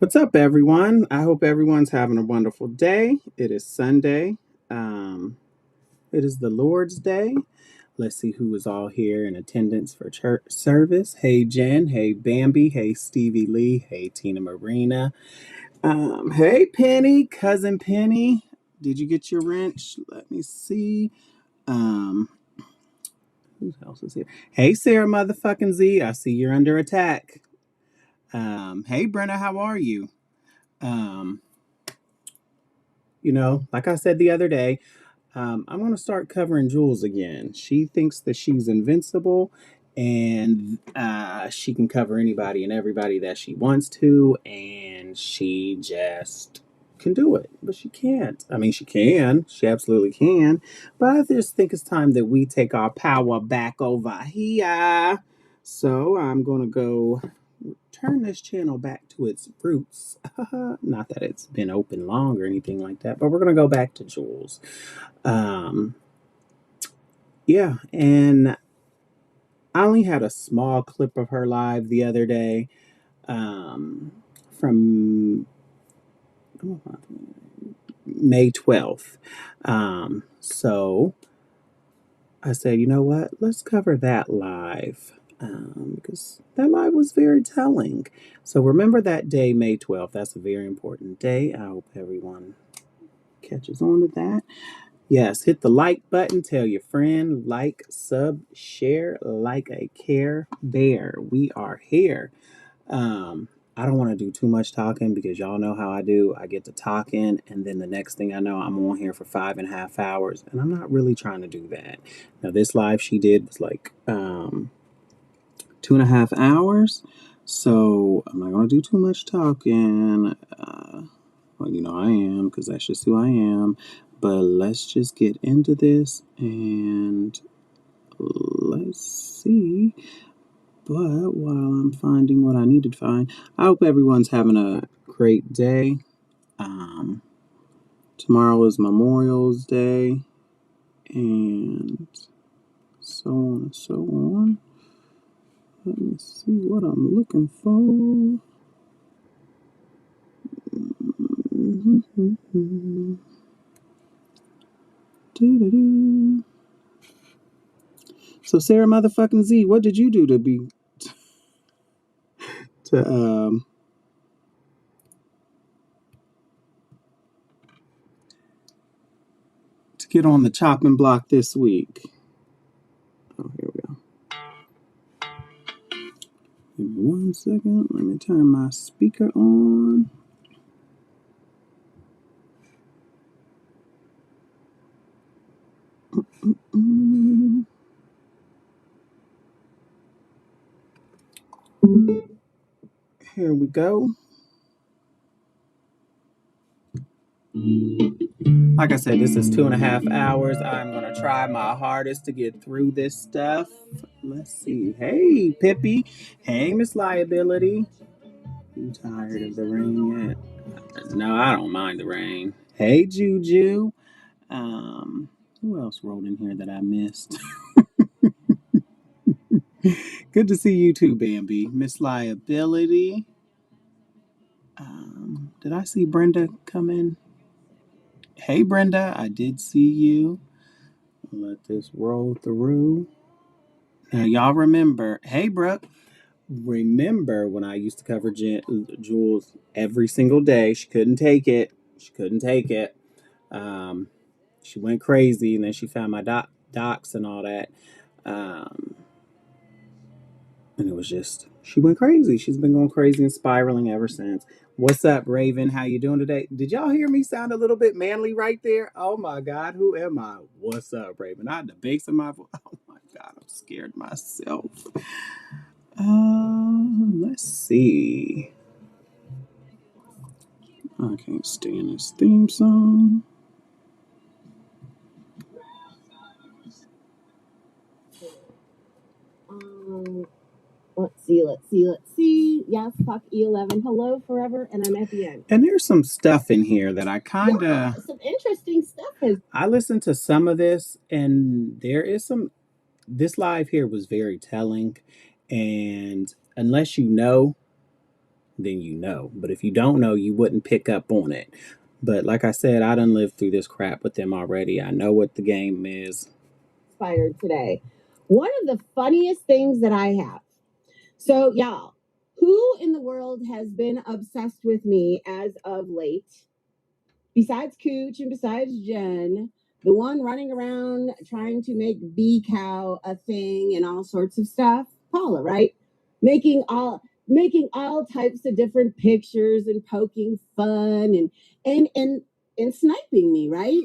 What's up, everyone? I hope everyone's having a wonderful day. It is Sunday. Um, it is the Lord's Day. Let's see who is all here in attendance for church service. Hey, Jen. Hey, Bambi. Hey, Stevie Lee. Hey, Tina Marina. Hey, Penny, cousin Penny. Did you get your wrench? Let me see. Um, who else is here? Hey, Sarah motherfucking Z. I see you're under attack. Hey, Brenna, how are you? Um, like I said the other day, I'm going to start covering Jules again. She thinks that she's invincible and she can cover anybody and everybody that she wants to, and she just can do it. But she can't. I mean, she can. She absolutely can. But I just think it's time that we take our power back over here. So I'm going to go turn this channel back to its roots. Not that it's been open long or anything like that, but we're going to go back to Jules. Um, yeah, and I only had a small clip of her live the other day from May 12th. So I said, you know what? Let's cover that live because that live was very telling. So remember that day, May 12th. That's a very important day. I hope everyone catches on to that. Yes, hit the like button. Tell your friend, like, sub, share, like a care bear. We are here. I don't want to do too much talking because y'all know how I do. I get to talking, and then the next thing I know, I'm on here for 5.5 hours, and I'm not really trying to do that. Now, this live she did was like 2.5 hours, so I'm not gonna do too much talking. Well, I am because that's just who I am. But let's just get into this and let's see. But while I'm finding what I need to find, I hope everyone's having a great day. Um, Tomorrow is Memorial's Day, and so on and so on. Let me see what I'm looking for. So Sarah motherfucking Z, what did you do to get on the chopping block this week? Oh, here we go. Give me 1 second. Let me turn my speaker on. Here we go. Like I said, this is 2.5 hours. I'm going to try my hardest to get through this stuff. Let's see. Hey, Pippi. Hey, Miss Liability. You tired of the rain yet? No, I don't mind the rain. Hey, Juju. Who else wrote in here that I missed? Good to see you too, Bambi. Miss Liability. Did I see Brenda come in? Hey, Brenda, I did see you. Let this roll through. Now, y'all remember, hey, Brooke, remember when I used to cover Jules every single day? She couldn't take it. She couldn't take it. Um, she went crazy, and then she found my docs and all that. And it was just, she went crazy. She's been going crazy and spiraling ever since. What's up, Raven? How you doing today? Did y'all hear me sound a little bit manly right there? Oh my God, who am I? What's up, Raven? I had the base of my voice. Oh my God, I'm scared myself. Let's see. I can't stand this theme song. Let's see. Yes, Puck E11. Hello, forever, and I'm at the end. And there's some stuff in here that I kind of... some interesting stuff. I listened to some of this, and there is some... This live here was very telling, and unless you know then you know. But if you don't know, you wouldn't pick up on it. But like I said, I done lived through this crap with them already. I know what the game is. Inspired today. One of the funniest things that I have. So, y'all, who in the world has been obsessed with me as of late? Besides Cooch and besides Jen, the one running around trying to make B cow a thing and all sorts of stuff, Paula, right? Making all types of different pictures and poking fun and sniping me, right?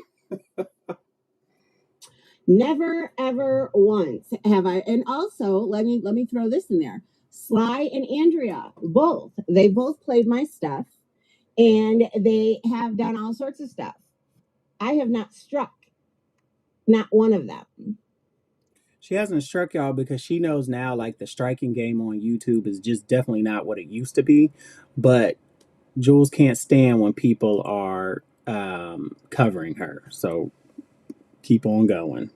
Never ever once have I. And also, let me throw this in there. Sly and Andrea, they both played my stuff, and they have done all sorts of stuff. I have not struck not one of them. She hasn't struck y'all because she knows now, like, the striking game on YouTube is just definitely not what it used to be. But Jules can't stand when people are covering her. So keep on going.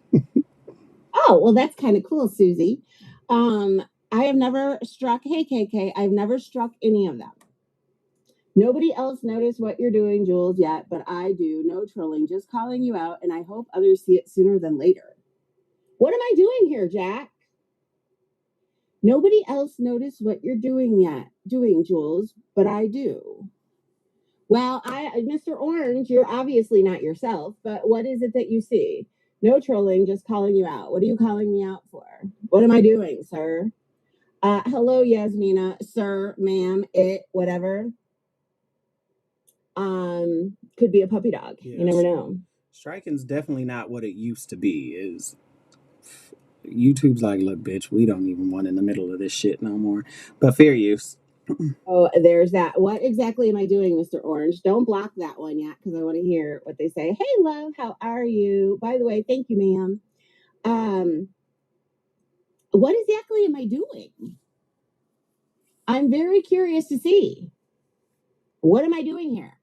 Oh, well, that's kind of cool, Susie. I have never struck, hey, KK, I've never struck any of them. Nobody else noticed what you're doing, Jules, yet, but I do. No trolling, just calling you out, and I hope others see it sooner than later. What am I doing here, Jack? Nobody else noticed what you're doing, Jules, but I do. Well, Mr. Orange, you're obviously not yourself, but what is it that you see? No trolling, just calling you out. What are you calling me out for? What am I doing, sir? Hello, Yasmina, sir, ma'am, it, whatever. Could be a puppy dog. Yeah, you never know. Striking's definitely not what it used to be. Is YouTube's like, look, bitch, we don't even want in the middle of this shit no more. But fair use. Oh, there's that. What exactly am I doing, Mr. Orange? Don't block that one yet because I want to hear what they say. Hey, love, how are you? By the way, thank you, ma'am. What exactly am I doing? I'm very curious to see. What am I doing here?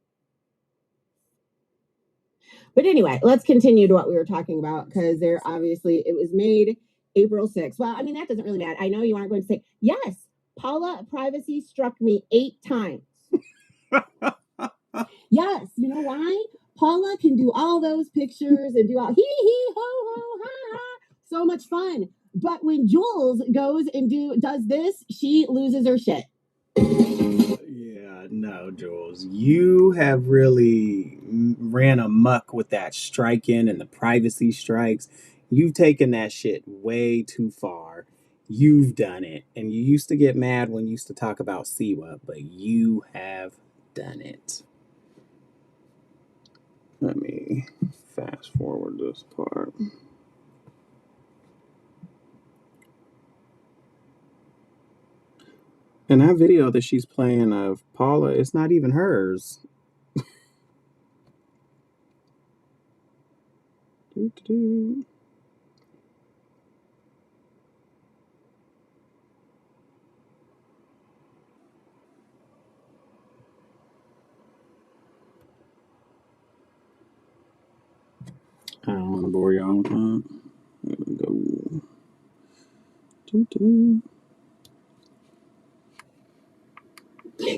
But anyway, let's continue to what we were talking about because there obviously it was made April 6th. Well, I mean, that doesn't really matter. I know you aren't going to say, yes, Paula privacy struck me 8 times. Yes, you know why? Paula can do all those pictures and do all hee hee ho ho ha ha. So much fun. But when Jules goes and does this, she loses her shit. Yeah, no, Jules. You have really ran amok with that striking and the privacy strikes. You've taken that shit way too far. You've done it. And you used to get mad when you used to talk about Siwa, but you have done it. Let me fast forward this part. And that video that she's playing of Paula, it's not even hers. Doo-doo-doo. I don't want to bore y'all with that. There we go. Doo-doo.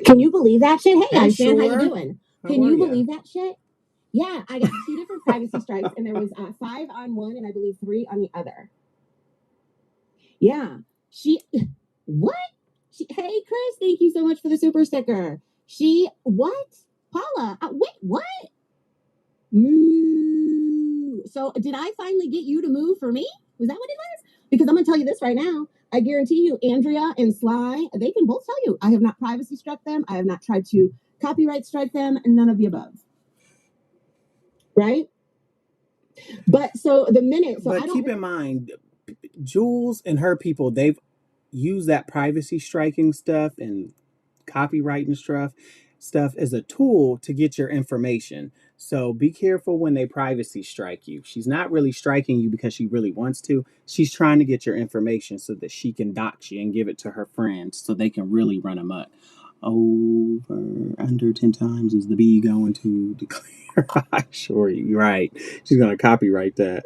Can you believe that shit? Hey, Hey, Shan, how you sure. doing? How Can are you ya? believe that shit? Yeah, I got 2 different privacy strikes, and there was 5 on one, and I believe 3 on the other. Yeah, she. What? Hey, Chris, thank you so much for the super sticker. What? Paula, wait, what? Moo. So, did I finally get you to move for me? Was that what it was? Because I'm going to tell you this right now. I guarantee you, Andrea and Sly, they can both tell you. I have not privacy struck them. I have not tried to copyright strike them, and none of the above. Right? But so the minute, so But I don't. keep in mind, Jules and her people, they've used that privacy striking stuff and copywriting stuff as a tool to get your information. So be careful when they privacy strike you. She's not really striking you because she really wants to. She's trying to get your information so that she can dox you and give it to her friends so they can really run amok. Over under 10 times is the bee going to declare. Sure, you're right. She's going to copyright that.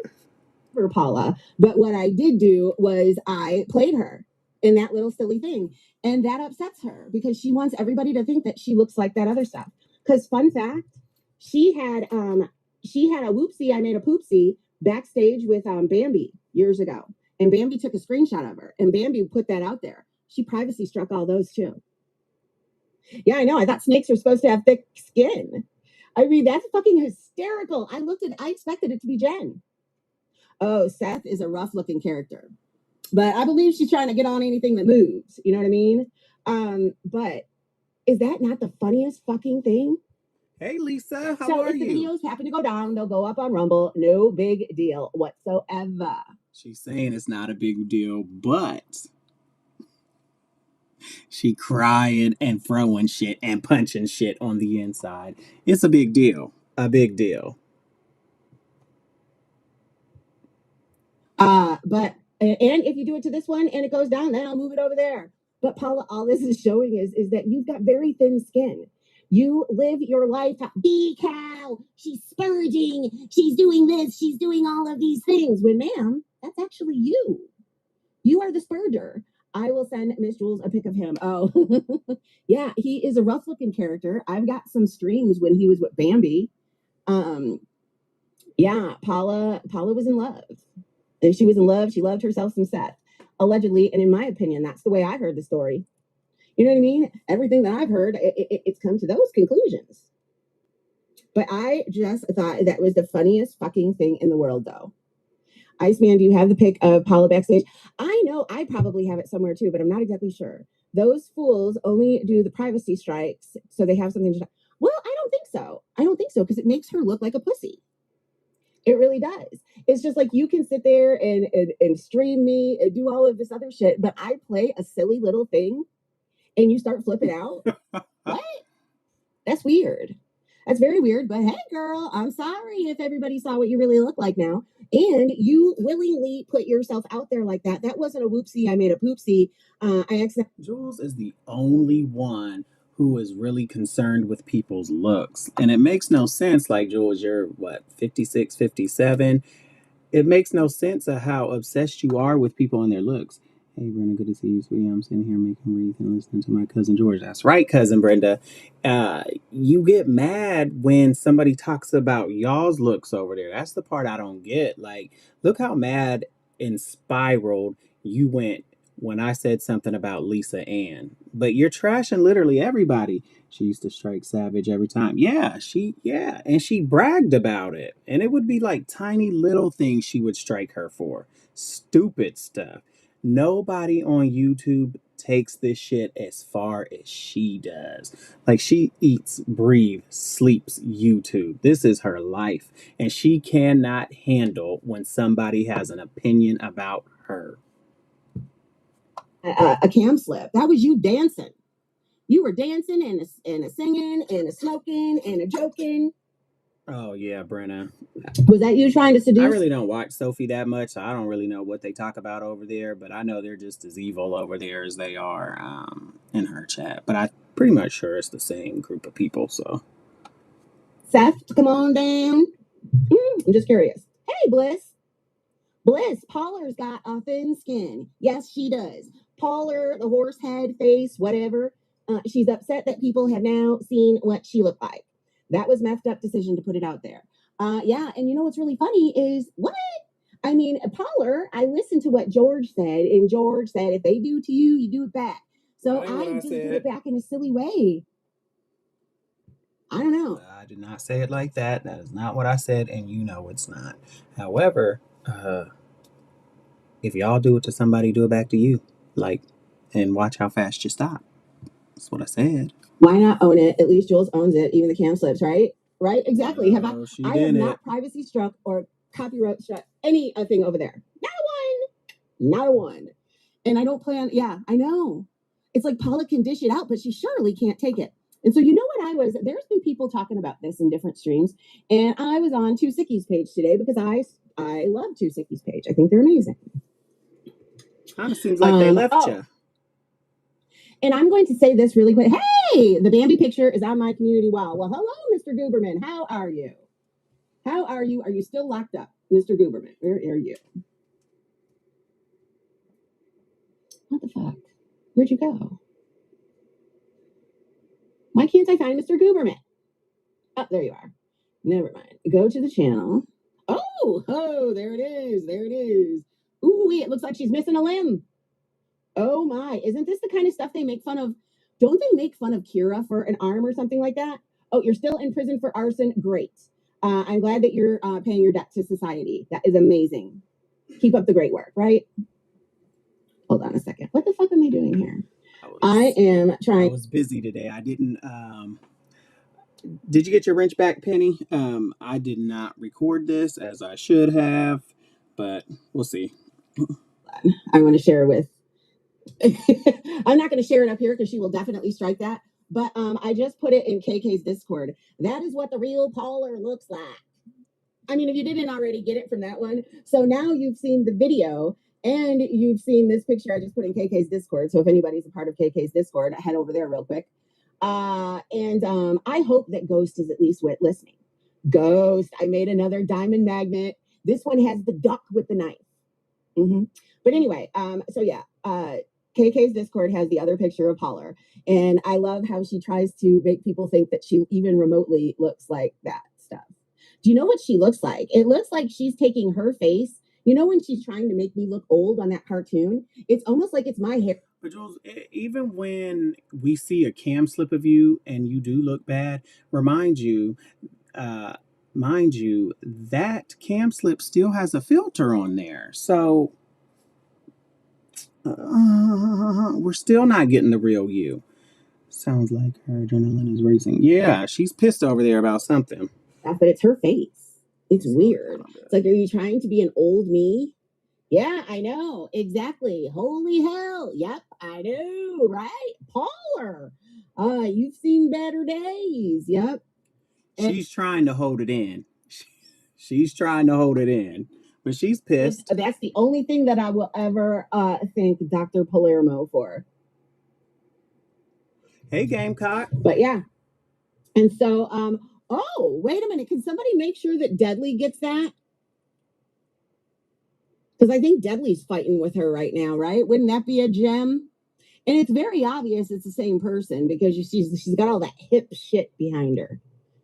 For Paula. But what I did do was I played her. in that little silly thing. And that upsets her because she wants everybody to think that she looks like that other stuff. Because fun fact, she had a whoopsie, I made a poopsie backstage with Bambi years ago. And Bambi took a screenshot of her and Bambi put that out there. She privacy struck all those too. Yeah, I know. I thought snakes are supposed to have thick skin. I mean, that's fucking hysterical. I expected it to be Jen. Oh, Seth is a rough looking character, but I believe she's trying to get on anything that moves. You know what I mean? But is that not the funniest fucking thing? Hey, Lisa, how So are if the you? videos happen to go down, they'll go up on Rumble. No big deal whatsoever. She's saying it's not a big deal, but she crying and throwing shit and punching shit on the inside. It's a big deal. A big deal. But and if you do it to this one and it goes down, then I'll move it over there. But Paula, all this is showing is that you've got very thin skin. You live your life. Be cow. She's spurging. She's doing this. She's doing all of these things. When, ma'am, that's actually you. You are the spurger. I will send Miss Jules a pic of him. Oh, yeah, he is a rough looking character. I've got some streams when he was with Bambi. Um, yeah, Paula was in love. And she was in love. She loved herself some Seth, allegedly. And in my opinion, that's the way I heard the story. You know what I mean? Everything that I've heard, it's come to those conclusions. But I just thought that was the funniest fucking thing in the world, though. Iceman, do you have the pic of Paula backstage? I know I probably have it somewhere too, but I'm not exactly sure. Those fools only do the privacy strikes, so they have something to. Well, I don't think so. I don't think so because it makes her look like a pussy. It really does. It's just like you can sit there and stream me and do all of this other shit, but I play a silly little thing and you start flipping out. What? That's weird. That's very weird. But hey, girl, I'm sorry if everybody saw what you really look like now. And you willingly put yourself out there like that. That wasn't a whoopsie. I made a poopsie. I accidentally. Jules is the only one who is really concerned with people's looks. And it makes no sense. Like, Jules, you're what, 56, 57? It makes no sense of how obsessed you are with people and their looks. Hey, Brenda, good to see you, sweetie. I'm sitting here making wreath and listening to my cousin George. That's right, cousin Brenda. You get mad when somebody talks about y'all's looks over there. That's the part I don't get. Like, look how mad and spiraled you went when I said something about Lisa Ann. But you're trashing literally everybody. She used to strike Savage every time. Yeah, and she bragged about it. And it would be like tiny little things she would strike her for. Stupid stuff. Nobody on YouTube takes this shit as far as she does. Like, she eats, breathes, sleeps YouTube. This is her life. And she cannot handle when somebody has an opinion about her. A cam slip. That was you dancing. You were dancing and a singing and a smoking and a joking. Oh, yeah, Brenna. Was that you trying to seduce? I really don't watch Sophie that much, so I don't really know what they talk about over there, but I know they're just as evil over there as they are in her chat. But I'm pretty much sure it's the same group of people, so. Seth, come on down. I'm just curious. Hey, Bliss. Bliss, Pauler's got a thin skin. Yes, she does. Pauler, the horse head face, whatever. She's upset that people have now seen what she looked like. That was messed up decision to put it out there. Yeah, and you know what's really funny is what? I mean, Pauler, I listened to what George said, and George said, if they do to you, you do it back. So I just did it back in a silly way. I don't know. I did not say it like that. That is not what I said, and you know it's not. However, if y'all do it to somebody, do it back to you. Like, and watch how fast you stop. That's what I said. Why not own it? At least Jules owns it, even the cam slips, right? Right? Exactly. No, I have not privacy struck or copyright struck anything over there. Not a one. Not a one. And I don't plan. Yeah, I know. It's like Paula can dish it out, but she surely can't take it. And so you know what there's been people talking about this in different streams. And I was on Two Sickies page today because I love Two Sickies page. I think they're amazing. Kind of seems like they left you. And I'm going to say this really quick. Hey, the Bambi picture is on my community wall. Well, hello, Mr. Gooberman. How are you? How are you? Are you still locked up, Mr. Gooberman? Where are you? What the fuck? Where'd you go? Why can't I find Mr. Gooberman? Oh, there you are. Never mind. Go to the channel. Oh, there it is. There it is. Ooh, it looks like she's missing a limb. Oh my, isn't this the kind of stuff they make fun of? Don't they make fun of Kira for an arm or something like that? Oh, you're still in prison for arson? Great. I'm glad that you're paying your debt to society. That is amazing. Keep up the great work, right? Hold on a second. What the fuck am I doing here? I was busy today. I didn't. Did you get your wrench back, Penny? I did not record this as I should have, but we'll see. I want to share with. I'm not going to share it up here because she will definitely strike that. But I just put it in KK's Discord. That is what the real Polar looks like. I mean, if you didn't already get it from that one, so now you've seen the video and you've seen this picture I just put in KK's Discord. So if anybody's a part of KK's Discord, head over there real quick. And I hope that Ghost is at least listening. Ghost, I made another diamond magnet. This one has the duck with the knife. But anyway, so yeah, KK's Discord has the other picture of Holler, and I love how she tries to make people think that she even remotely looks like that stuff. Do you know what she looks like? It looks like she's taking her face. You know when she's trying to make me look old on that cartoon? It's almost like it's my hair. But Jules, even when we see a cam slip of you and you do look bad, remind you, mind you, that cam slip still has a filter on there. So we're still not getting the real you. Sounds like her adrenaline is racing. Yeah, she's pissed over there about something. But it's her face. It's weird. It's like, are you trying to be an old me? Yeah, I know. Exactly. Holy hell. Yep, I know, right? Polar. You've seen better days. Yep. She's trying to hold it in. She's trying to hold it in. But she's pissed. That's the only thing that I will ever thank Dr. Palermo for. Hey, Gamecock. But yeah. And so, oh, wait a minute. Can somebody make sure that Deadly gets that? Because I think Deadly's fighting with her right now, right? Wouldn't that be a gem? And it's very obvious it's the same person because she's got all that hip shit behind her,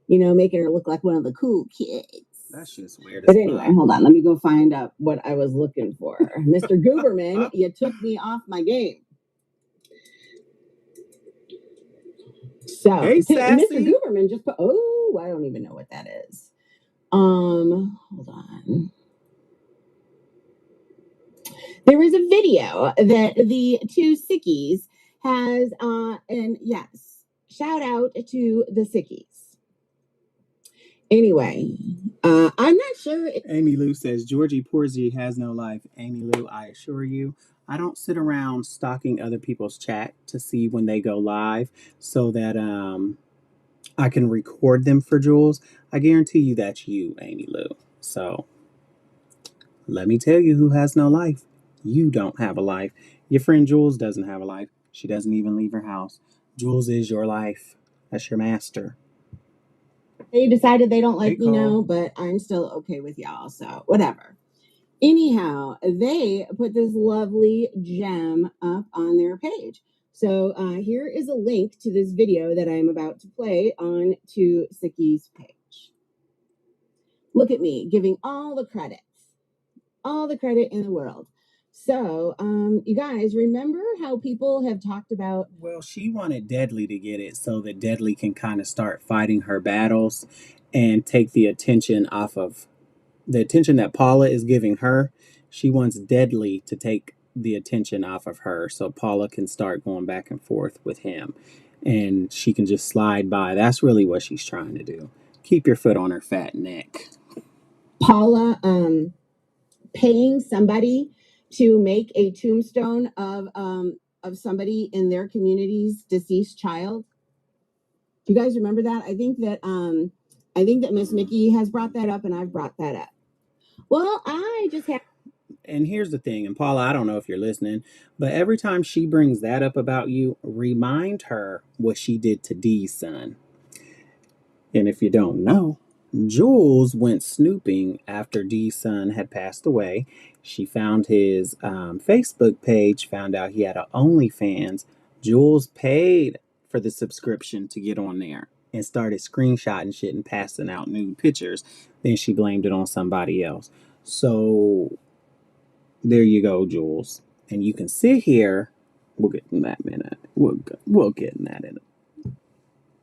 you know, making her look like one of the cool kids. That's just weird. But anyway, hold on. Let me go find out what I was looking for. Mr. Gooberman, you took me off my game. So, hey, Mr. Gooberman just put, oh, I don't even know what that is. Hold on. There is a video that the two sickies has, and yes, shout out to the sickies. Anyway, I'm not sure. Amy Lou says, Georgie Porzy has no life. Amy Lou, I assure you, I don't sit around stalking other people's chat to see when they go live so that I can record them for Jules. I guarantee you that's you, Amy Lou. So let me tell you who has no life. You don't have a life. Your friend Jules doesn't have a life. She doesn't even leave her house. Jules is your life. That's your master. They decided they don't like me now, but I'm still okay with y'all, so whatever. Anyhow, they put this lovely gem up on their page. So here is a link to this video that I'm about to play on to Sicky's page. Look at me giving all the credit in the world. So, you guys remember how people have talked about. Well, she wanted Deadly to get it so that Deadly can kind of start fighting her battles and take the attention off of the attention that Paula is giving her. She wants Deadly to take the attention off of her so Paula can start going back and forth with him and she can just slide by. That's really what she's trying to do. Keep your foot on her fat neck. Paula paying somebody to make a tombstone of somebody in their community's deceased child. Do you guys remember that? I think that Miss Mickey has brought that up and I've brought that up. Well, I just have. And here's the thing, and Paula, I don't know if you're listening, but every time she brings that up about you, remind her what she did to Dee's son. And if you don't know, Jules went snooping after Dee's son had passed away. She found his Facebook page, found out he had an OnlyFans. Jules paid for the subscription to get on there and started screenshotting shit and passing out nude pictures. Then she blamed it on somebody else. So there you go, Jules. And you can sit here. We'll get in that in a minute. We'll get in that in a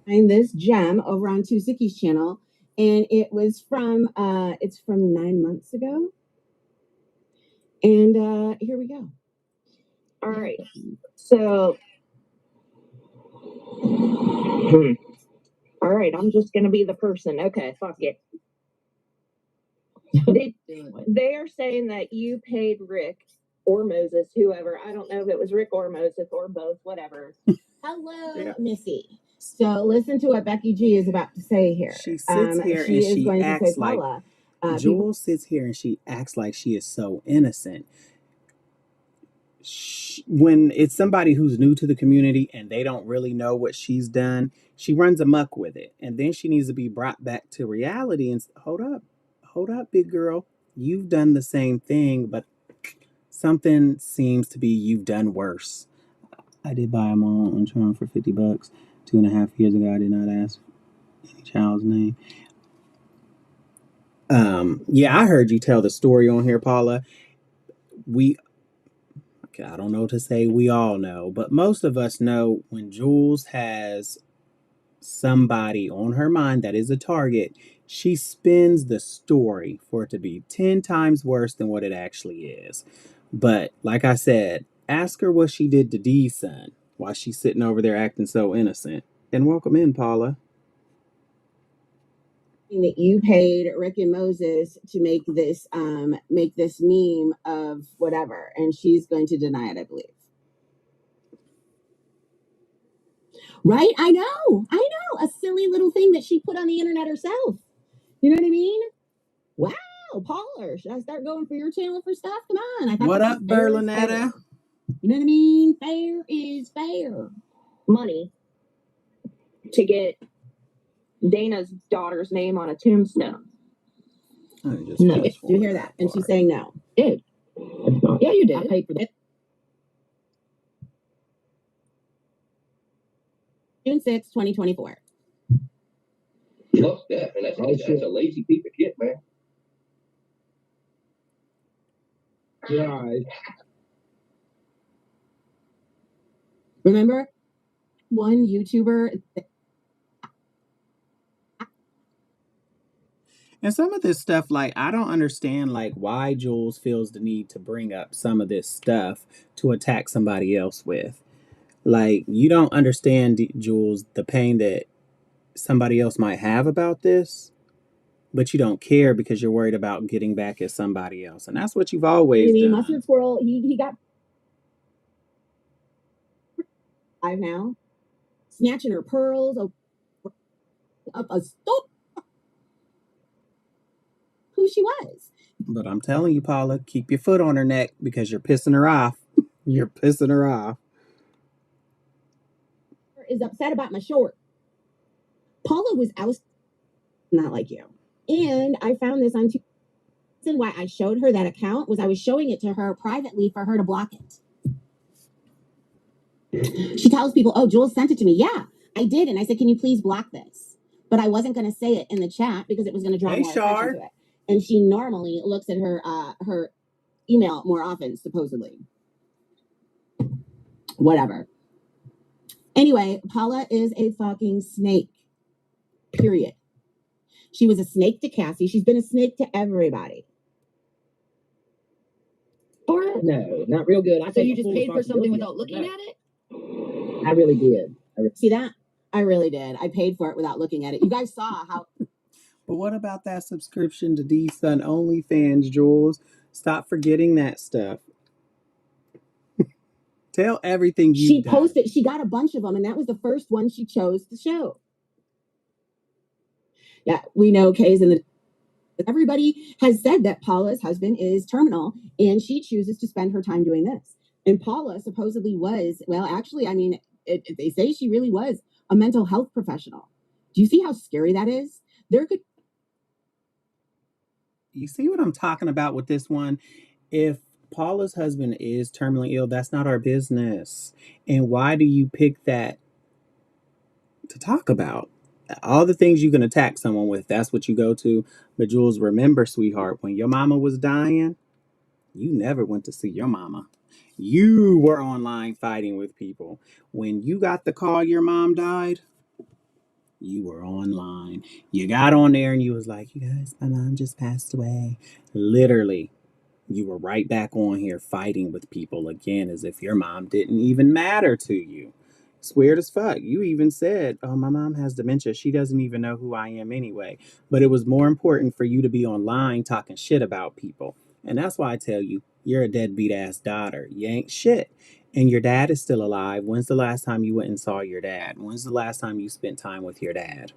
find this gem over on Two Sickies channel, and it was from it's from 9 months ago. And here we go. All right. So all right, I'm just gonna be the person. Okay, fuck it. They are saying that you paid Rick or Moses, whoever. I don't know if it was Rick or Moses or both, whatever. Hello, yeah. Missy. So listen to what Becky G is about to say here. She sits here she and is she going acts to say, like Paula, Jules sits here and she acts like she is so innocent. When it's somebody who's new to the community and they don't really know what she's done, she runs amok with it. And then she needs to be brought back to reality and hold up, big girl. You've done the same thing, but something seems to be you've done worse. I did buy them all on Charm for $50 2.5 years ago. I did not ask any child's name. Yeah, I heard you tell the story on here, Paula. I don't know to say we all know, but most of us know when Jules has somebody on her mind that is a target, she spins the story for it to be 10 times worse than what it actually is. But like I said, ask her what she did to Dee's son while she's sitting over there acting so innocent. And welcome in, Paula. That you paid Rick and Moses to make this meme of whatever, and she's going to deny it, I believe. Right? I know. A silly little thing that she put on the internet herself. You know what I mean? Wow, Paula, should I start going for your channel for stuff? Come on. What up, Berlinetta? You know what I mean? Fair is fair. Money to get Dana's daughter's name on a tombstone. No, do you hear that? And she's saying no. Did. Yeah, you did. I paid for that. June 6, 2024. Most definitely. That's a lazy piece of shit, man. Right. Remember one YouTuber? And some of this stuff, like, I don't understand, like, why Jules feels the need to bring up some of this stuff to attack somebody else with. Like, you don't understand, Jules, the pain that somebody else might have about this, but you don't care because you're worried about getting back at somebody else. And that's what you've always done. Mustard Squirrel, he got five now, snatching her pearls up a stop. Who she was. But I'm telling you, Paula, keep your foot on her neck because you're pissing her off. You're pissing her off. Is upset about my short. Paula was not like you. And I found this on reason why I showed her that account was I was showing it to her privately for her to block it. She tells people, oh, Jules sent it to me. Yeah, I did. And I said, can you please block this? But I wasn't going to say it in the chat because it was going to draw more attention to it. And she normally looks at her her email more often, supposedly. Whatever. Anyway, Paula is a fucking snake. Period. She was a snake to Cassie. She's been a snake to everybody. Or no, not real good. So you just paid for something without looking at it? I really did. See that? I really did. I paid for it without looking at it. You guys saw how. But what about that subscription to Dee's son OnlyFans, Jules? Stop forgetting that stuff. Tell everything she posted. Done. She got a bunch of them, and that was the first one she chose to show. Yeah, we know Kay's in the. Everybody has said that Paula's husband is terminal, and she chooses to spend her time doing this. And Paula supposedly was, well, actually, I mean, they say she really was a mental health professional. Do you see how scary that is? There could You see what I'm talking about with this one? If Paula's husband is terminally ill, that's not our business. And why do you pick that to talk about? All the things you can attack someone with, that's what you go to. But Jules, remember, sweetheart, when your mama was dying, you never went to see your mama. You were online fighting with people. When you got the call your mom died, you were online. You got on there and you was like, you guys, my mom just passed away. Literally, you were right back on here fighting with people again as if your mom didn't even matter to you. It's weird as fuck. You even said, oh, my mom has dementia. She doesn't even know who I am anyway. But it was more important for you to be online talking shit about people. And that's why I tell you, you're a deadbeat ass daughter. You ain't shit. And your dad is still alive. When's the last time you went and saw your dad? When's the last time you spent time with your dad?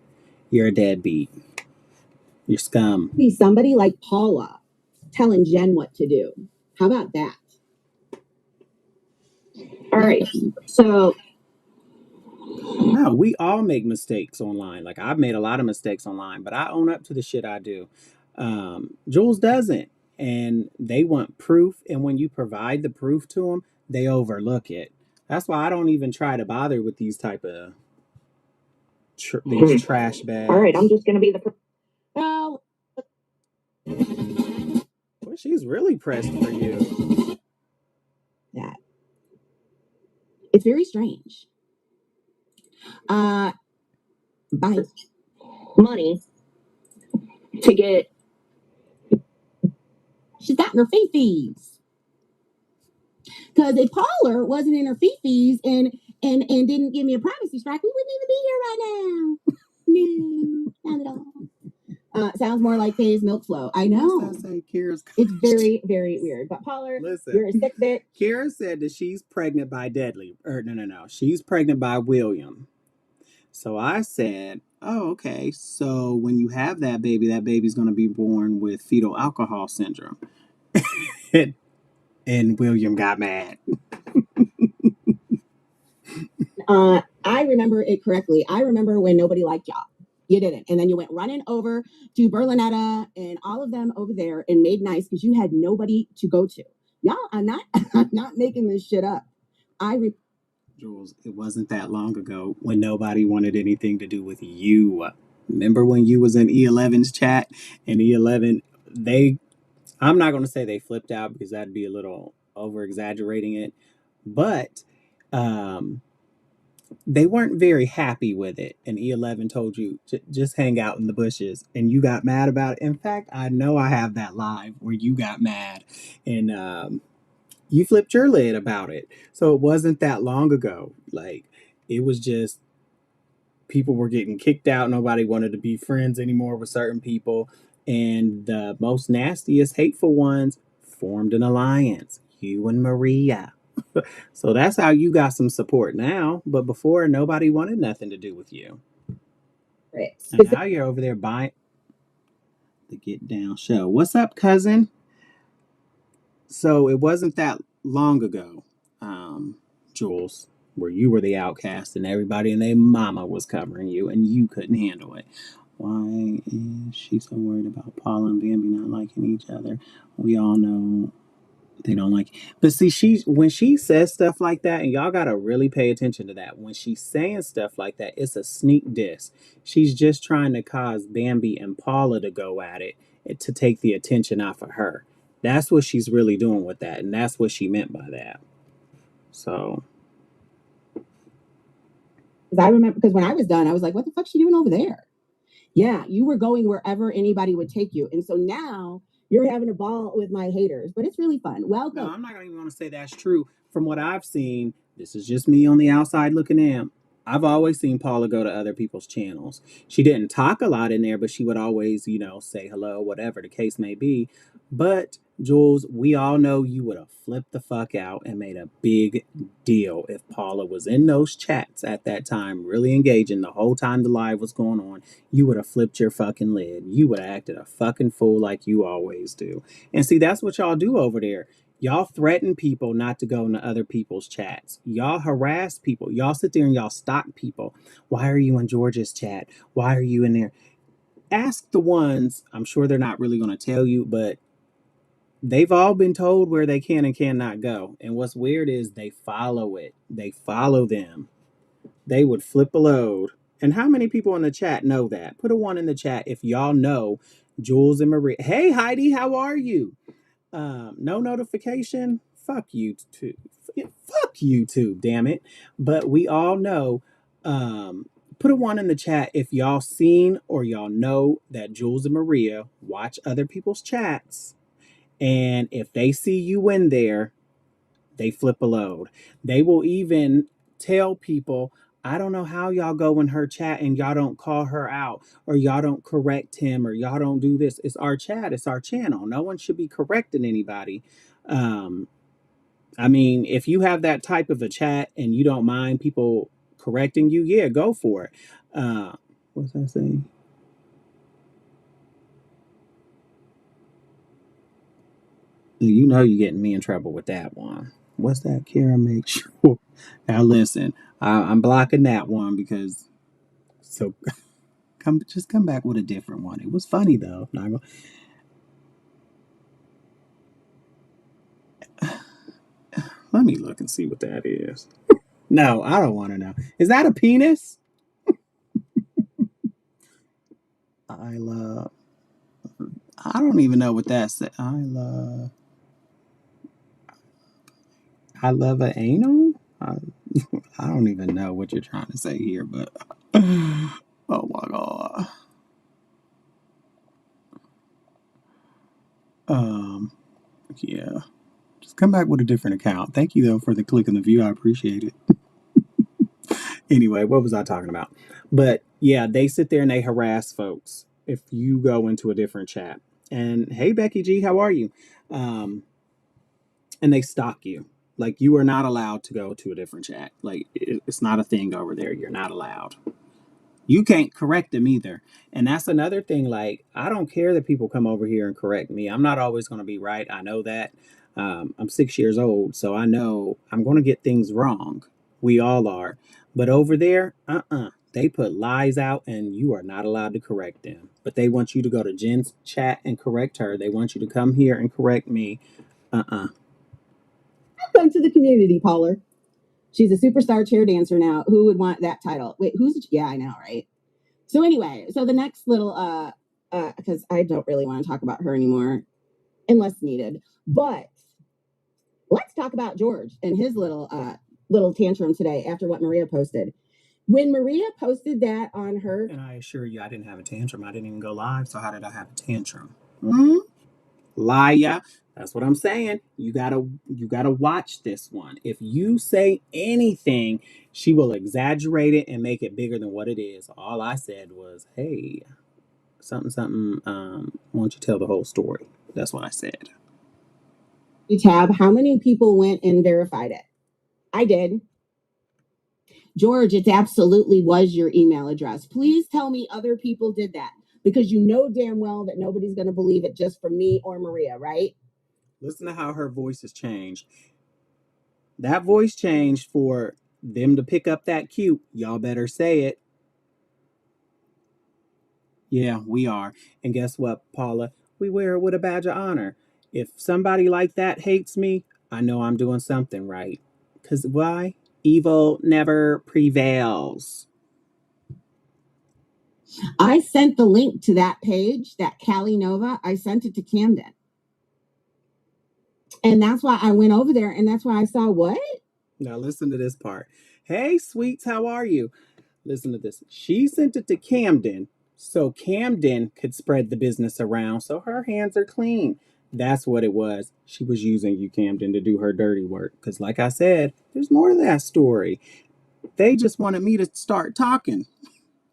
You're a deadbeat. You're scum. Be somebody like Paula telling Jen what to do. How about that? All right. So No, we all make mistakes online. Like I've made a lot of mistakes online, but I own up to the shit I do. Jules doesn't, and they want proof. And when you provide the proof to them, they overlook it. That's why I don't even try to bother with these type of these trash bags. All right, I'm just gonna be the. Well, Well, she's really pressed for you. That it's very strange. Buy money to get. She's got in her fees. Because if Paula wasn't in her fees and didn't give me a privacy strike, we wouldn't even be here right now. No, not at all. Sounds more like Faye's milk flow. I know. It's very, very weird. But Paula, listen, you're a sick bitch. Kara said that she's pregnant by Deadly. Or no. She's pregnant by William. So I said, oh, okay. So when you have that baby's going to be born with fetal alcohol syndrome. And William got mad. I remember it correctly. I remember when nobody liked y'all. You didn't. And then you went running over to Berlinetta and all of them over there and made nice because you had nobody to go to. Y'all, I'm not making this shit up. Jules, it wasn't that long ago when nobody wanted anything to do with you. Remember when you was in E11's chat and E11, I'm not going to say they flipped out because that'd be a little over exaggerating it, but they weren't very happy with it. And E11 told you just hang out in the bushes, and you got mad about it. In fact, I know I have that live where you got mad and you flipped your lid about it. So it wasn't that long ago. Like it was just people were getting kicked out. Nobody wanted to be friends anymore with certain people. And the most nastiest, hateful ones formed an alliance. You and Maria. So that's how you got some support now. But before, nobody wanted nothing to do with you. Right. And now you're over there buying the Get Down show. What's up, cousin? So it wasn't that long ago, Jules, where you were the outcast and everybody and their mama was covering you and you couldn't handle it. Why is she so worried about Paula and Bambi not liking each other? We all know they don't like. But see, when she says stuff like that, and y'all gotta really pay attention to that. When she's saying stuff like that, it's a sneak diss. She's just trying to cause Bambi and Paula to go at it to take the attention off of her. That's what she's really doing with that, and that's what she meant by that. So, because I remember because when I was done, I was like, "What the fuck's she doing over there?" Yeah, you were going wherever anybody would take you, and so now you're having a ball with my haters, but it's really fun. Welcome. no, I'm not even going to say that's true. From what I've seen, this is just me on the outside looking in. I've always seen Paula go to other people's channels. She didn't talk a lot in there, but she would always, say hello, whatever the case may be. But Jules, we all know you would have flipped the fuck out and made a big deal if Paula was in those chats at that time, really engaging the whole time the live was going on. You would have flipped your fucking lid. You would have acted a fucking fool like you always do. And see, that's what y'all do over there. Y'all threaten people not to go into other people's chats. Y'all harass people. Y'all sit there and y'all stalk people. Why are you in George's chat? Why are you in there? ask the ones, I'm sure they're not really going to tell you, but they've all been told where they can and cannot go. And what's weird is they follow it. They follow them. They would flip a load. And how many people in the chat know that? Put a one in the chat if y'all know Jules and Maria. Hey Heidi, how are you? No notification. Fuck YouTube. Fuck YouTube, damn it. But we all know. Put a one in the chat if y'all seen or y'all know that Jules and Maria watch other people's chats. And if they see you in there, they flip a load. They will even tell people, I don't know how y'all go in her chat and y'all don't call her out or y'all don't correct him or y'all don't do this. It's our chat, it's our channel. No one should be correcting anybody. Um, I mean, if you have that type of a chat and you don't mind people correcting you, yeah, go for it. What's that saying? You know you're getting me in trouble with that one. What's that, Kara? Make sure. Now listen, I'm blocking that one because so come back with a different one. It was funny though. Not gonna, let me look and see what that is. No, I don't want to know. Is that a penis? I love. I don't even know what that said. I love an anal. I don't even know what you're trying to say here, but oh my god. Um, yeah. Just come back with a different account. Thank you though for the click and the view. I appreciate it. Anyway, what was I talking about? But yeah, they sit there and they harass folks if you go into a different chat. And hey, Becky G, how are you? Um, and they stalk you. Like you are not allowed to go to a different chat. Like it's not a thing over there. You're not allowed. You can't correct them either. And that's another thing. Like, I don't care that people come over here and correct me. I'm not always going to be right. I know that. I'm 6 years old, so I know I'm going to get things wrong. We all are. But over there, they put lies out and you are not allowed to correct them. But they want you to go to Jen's chat and correct her. They want you to come here and correct me. Welcome to the community, Paula. She's a superstar chair dancer now. Who would want that title? Wait, who's? Yeah, I know, right? So anyway, so the next little because I don't really want to talk about her anymore unless needed. But let's talk about George and his little tantrum today after what Maria posted. When Maria posted that on her, And I assure you, I didn't have a tantrum. I didn't even go live. So how did I have a tantrum? Hmm? Liar. That's what I'm saying. You gotta watch this one. If you say anything, she will exaggerate it and make it bigger than what it is. All I said was, hey, something, something, why don't you tell the whole story? That's what I said. tab, how many people went and verified it? I did. George, it absolutely was your email address. Please tell me other people did that because you know damn well that nobody's going to believe it just from me or Maria, right? Listen to how her voice has changed. That voice changed for them to pick up that cute. Y'all better say it. Yeah, we are. And guess what, Paula? We wear it with a badge of honor. If somebody like that hates me, I know I'm doing something right. Because why? Evil never prevails. I sent the link to that page, that Cali Nova. I sent it to Camden. And that's why I went over there and that's why I saw what? Now listen to this part. Hey, sweets, how are you? Listen to this. She sent it to Camden so Camden could spread the business around so her hands are clean. That's what it was. She was using you, Camden, to do her dirty work. Because, like I said, there's more to that story. They just wanted me to start talking,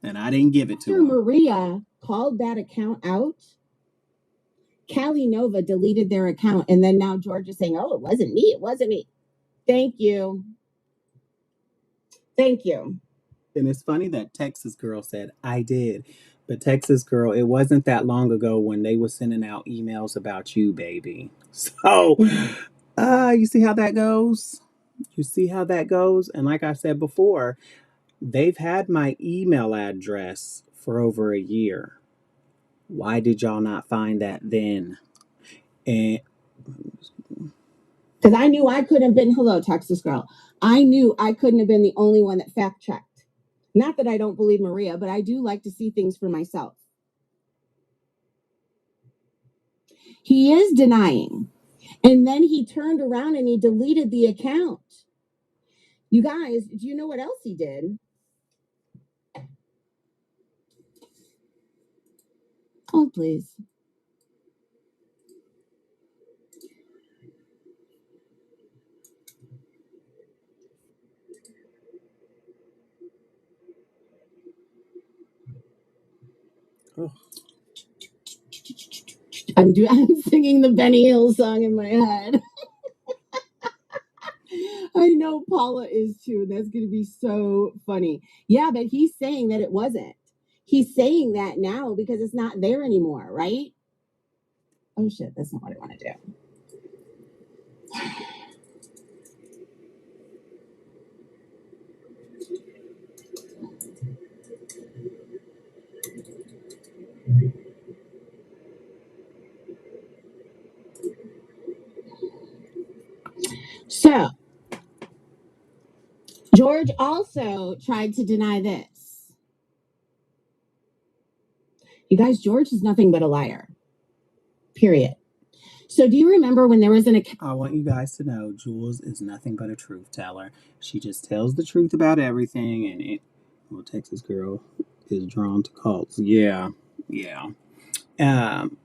and I didn't give it to them. Maria called that account out. Cali Nova deleted their account, and then now George is saying, "Oh, it wasn't me. It wasn't me." Thank you. Thank you. And it's funny that Texas Girl said, I did. But Texas Girl, it wasn't that long ago when they were sending out emails about you, baby. So, you see how that goes? You see how that goes? And like I said before, they've had my email address for over a year. Why did y'all not find that then? And Because I knew I couldn't have been, hello, Texas girl. I knew I couldn't have been the only one that fact checked. Not that I don't believe Maria, but I do like to see things for myself. He is denying. And then he turned around and he deleted the account. You guys, do you know what else he did? Oh, please. oh, I'm singing the Benny Hill song in my head. I know Paula is too. That's going to be so funny. Yeah, but he's saying that it wasn't. He's saying that now because it's not there anymore, right? Oh shit, that's not what I want to do. So, George also tried to deny this. You guys, George is nothing but a liar. Period. So, do you remember when there was an I want you guys to know Jules is nothing but a truth teller. She just tells the truth about everything, and well, Texas girl is drawn to cults. Yeah, yeah. Um,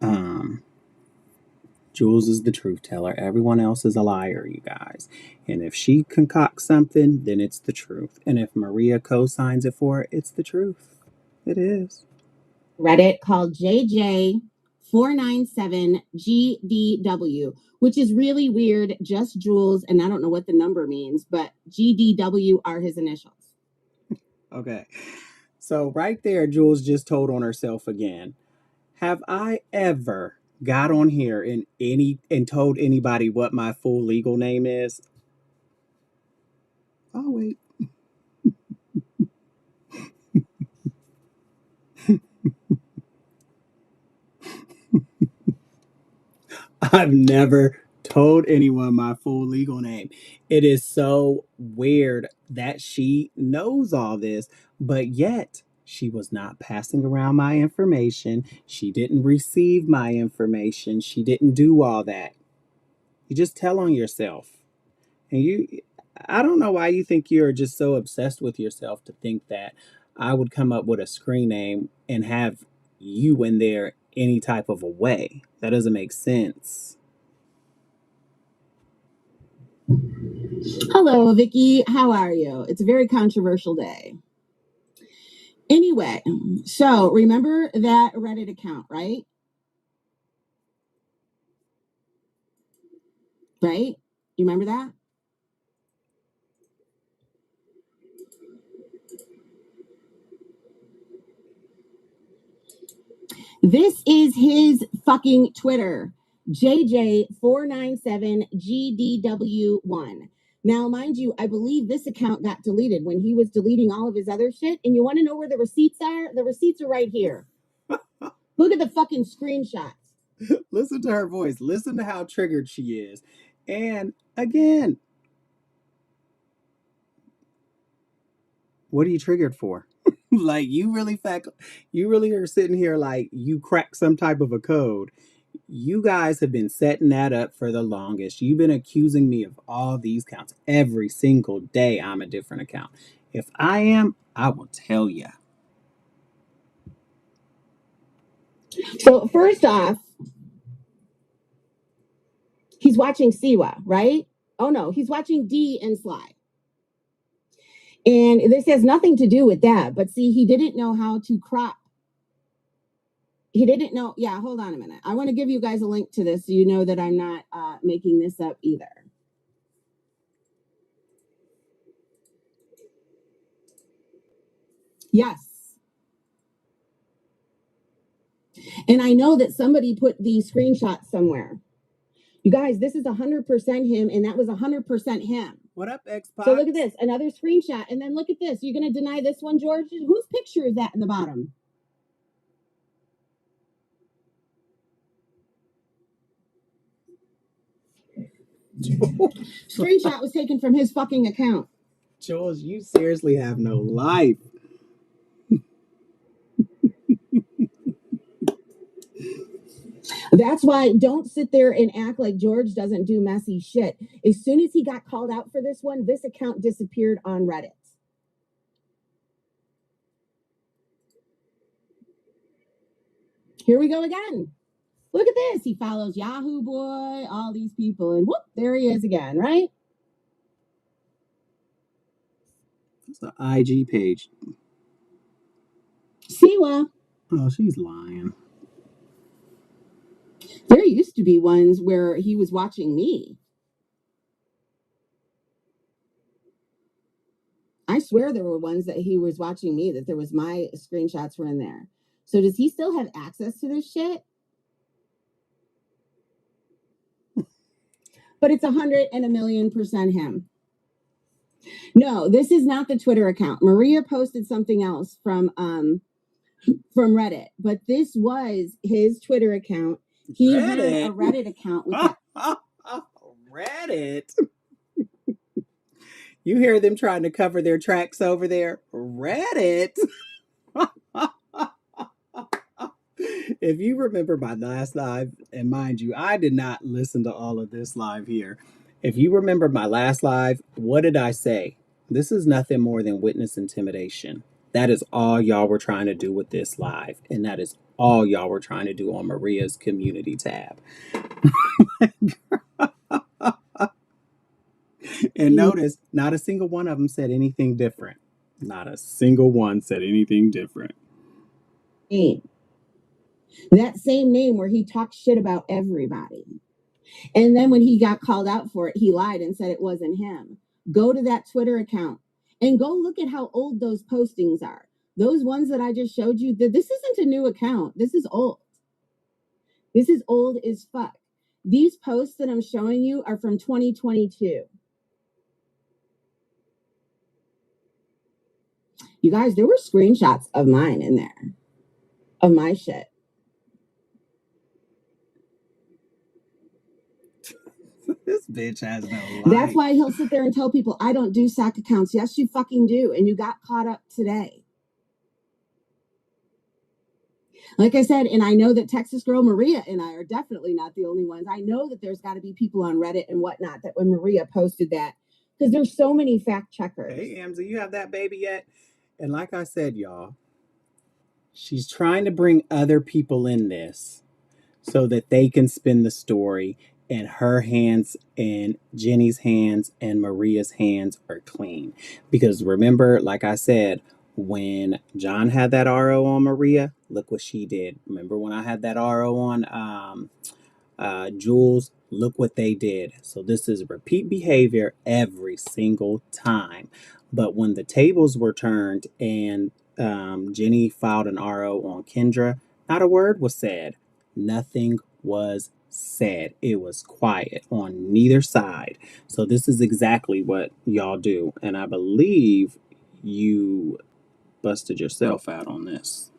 um, Jules is the truth teller. Everyone else is a liar, you guys. And if she concocts something, then it's the truth. And if Maria co-signs it for her, it's the truth. It is. Reddit called JJ497GDW, which is really weird. Just Jules, and I don't know what the number means, but GDW are his initials. Okay. So right there, Jules just told on herself again. Have I ever got on here and told anybody what my full legal name is? Oh wait. I've never told anyone my full legal name. It is so weird that she knows all this, but yet she was not passing around my information. She didn't receive my information. She didn't do all that. You just tell on yourself. And I don't know why you think you're just so obsessed with yourself to think that I would come up with a screen name and have you in there any type of a way. That doesn't make sense. Hello, Vicky. How are you? It's a very controversial day. Anyway, so remember that Reddit account, right? Right? You remember that? This is his fucking Twitter, JJ497GDW1. Now, mind you, I believe this account got deleted when he was deleting all of his other shit. And you want to know where the receipts are? The receipts are right here. Look at the fucking screenshots. Listen to her voice. Listen to how triggered she is. And again, what are you triggered for? Like you really are sitting here like you cracked some type of a code. You guys have been setting that up for the longest. You've been accusing me of all these counts. Every single day I'm a different account. If I am, I will tell you. So, first off, he's watching Siwa, right? Oh no, he's watching D and Sly. And this has nothing to do with that. But see, he didn't know how to crop. He didn't know. Yeah, hold on a minute. I want to give you guys a link to this so you know that I'm not making this up either. Yes. And I know that somebody put the screenshot somewhere. You guys, this is 100% him, and that was 100% him. What up, X-Pac? So look at this, another screenshot, and then look at this. You're going to deny this one, George? Whose picture is that in the bottom? Screenshot was taken from his fucking account. Jules, you seriously have no life. That's why don't sit there and act like George doesn't do messy shit. As soon as he got called out for this one, this account disappeared on Reddit. Here we go again. Look at this. He follows Yahoo Boy, all these people, and whoop, there he is again, right? It's an IG page. Siwa. Oh, she's lying. There used to be ones where he was watching me. I swear there were ones that he was watching me, that there was my screenshots were in there. So does he still have access to this shit? But it's 100% him. No, this is not the Twitter account. Maria posted something else from Reddit, but this was his Twitter account. He had a Reddit account with that. Reddit. You hear them trying to cover their tracks over there? Reddit. If you remember my last live, and mind you, I did not listen to all of this live here. If you remember my last live, what did I say? This is nothing more than witness intimidation. That is all y'all were trying to do with this live. And that is all y'all were trying to do on Maria's community tab. And notice, not a single one of them said anything different. Not a single one said anything different. That same name where he talked shit about everybody. And then when he got called out for it, he lied and said it wasn't him. Go to that Twitter account and go look at how old those postings are. Those ones that I just showed you, this isn't a new account. This is old. This is old as fuck. These posts that I'm showing you are from 2022. You guys, there were screenshots of mine in there, of my shit. This bitch has no life. That's why he'll sit there and tell people, I don't do sack accounts. Yes, you fucking do. And you got caught up today. Like I said, and I know that Texas girl Maria and I are definitely not the only ones. I know that there's got to be people on Reddit and whatnot that when Maria posted that, because there's so many fact checkers. Hey, Amza, you have that baby yet? And like I said, y'all, she's trying to bring other people in this so that they can spin the story, and her hands and Jenny's hands and Maria's hands are clean. Because remember, like I said, when John had that RO on Maria, look what she did. Remember when I had that RO on Jules, look what they did. So this is repeat behavior every single time. But when the tables were turned and Jenny filed an RO on Kendra, not a word was said. Nothing was said. It was quiet on neither side. So this is exactly what y'all do. And I believe you busted yourself out on this.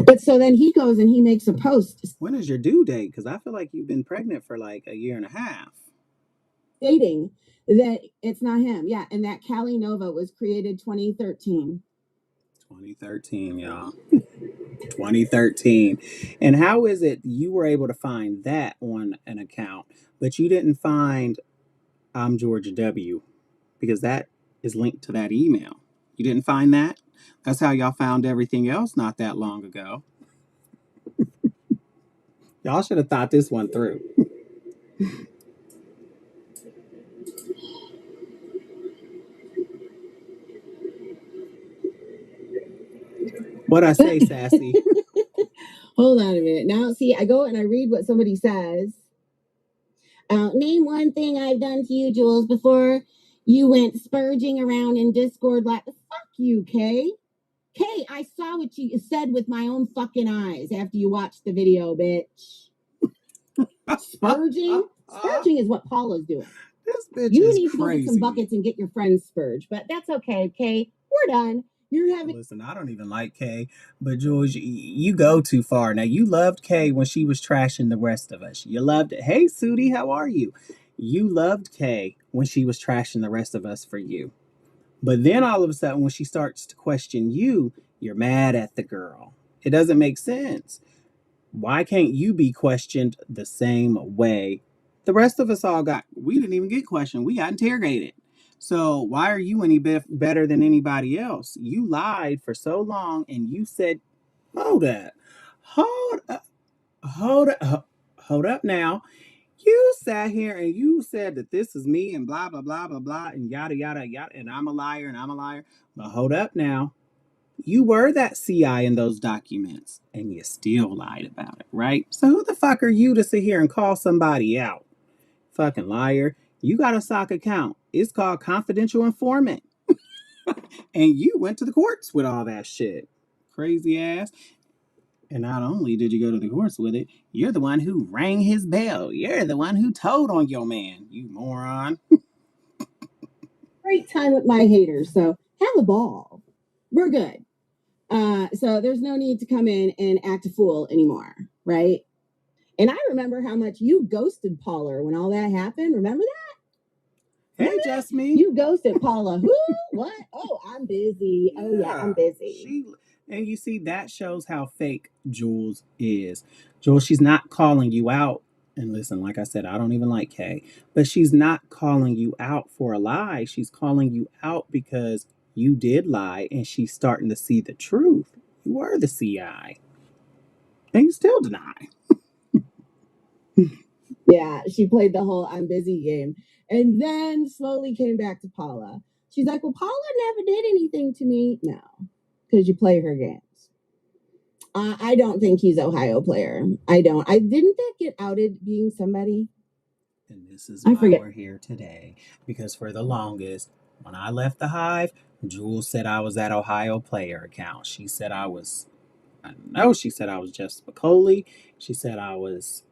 But so then he goes and he makes a post. When is your due date? Because I feel like you've been pregnant for like a year and a half. Stating that it's not him. Yeah. And that Cali Nova was created 2013. 2013, y'all. 2013. And how is it you were able to find that on an account, but you didn't find I'm George W? Because that is linked to that email. You didn't find that? That's how y'all found everything else not that long ago. Y'all should have thought this one through. What'd I say, Sassy? Hold on a minute. Now, see, I go and I read what somebody says. Name one thing I've done to you, Jules, before you went spurging around in Discord like, fuck you, Kay. Kay, I saw what you said with my own fucking eyes after you watched the video, bitch. Spurging? Spurging is what Paula's doing. This bitch You is need to go get some crazy. buckets and get your friends spurged, but that's okay, Kay. We're done. You're having. Listen, I don't even like Kay, but George, you go too far. Now, you loved Kay when she was trashing the rest of us. You loved it. Hey, Sudie, how are you? You loved Kay when she was trashing the rest of us for you. But then all of a sudden, when she starts to question you, you're mad at the girl. It doesn't make sense. Why can't you be questioned the same way? The rest of us all we didn't even get questioned. We got interrogated. So why are you any better than anybody else? You lied for so long and you said, hold up, hold up, hold up now. You sat here and you said that this is me and blah, blah, blah, blah, blah, and yada, yada, yada, and I'm a liar and I'm a liar. But hold up now. You were that CI in those documents and you still lied about it, right? So who the fuck are you to sit here and call somebody out? Fucking liar. You got a sock account. It's called confidential informant. And you went to the courts with all that shit. Crazy ass. And not only did you go to the courts with it, you're the one who rang his bell. You're the one who told on your man, you moron. Great time with my haters, so have a ball. We're good. So there's no need to come in and act a fool anymore, right? And I remember how much you ghosted Paula when all that happened. Remember that? Hey, just me. You ghosted Paula. Who? What? Oh, I'm busy. Oh, yeah, I'm busy. And you see, that shows how fake Jules is. Jules, she's not calling you out. And listen, like I said, I don't even like Kay, but she's not calling you out for a lie. She's calling you out because you did lie and she's starting to see the truth. You were the CI. And you still deny. Yeah, she played the whole I'm busy game and then slowly came back to Paula. She's like, well, Paula never did anything to me. No, because you play her games. I don't think he's Ohio player. I don't. I didn't that get outed being somebody? And this is why we're here today. Because for the longest, when I left the Hive, Jules said I was that Ohio player account. She said I was she said I was Jeff Spicoli. She said I was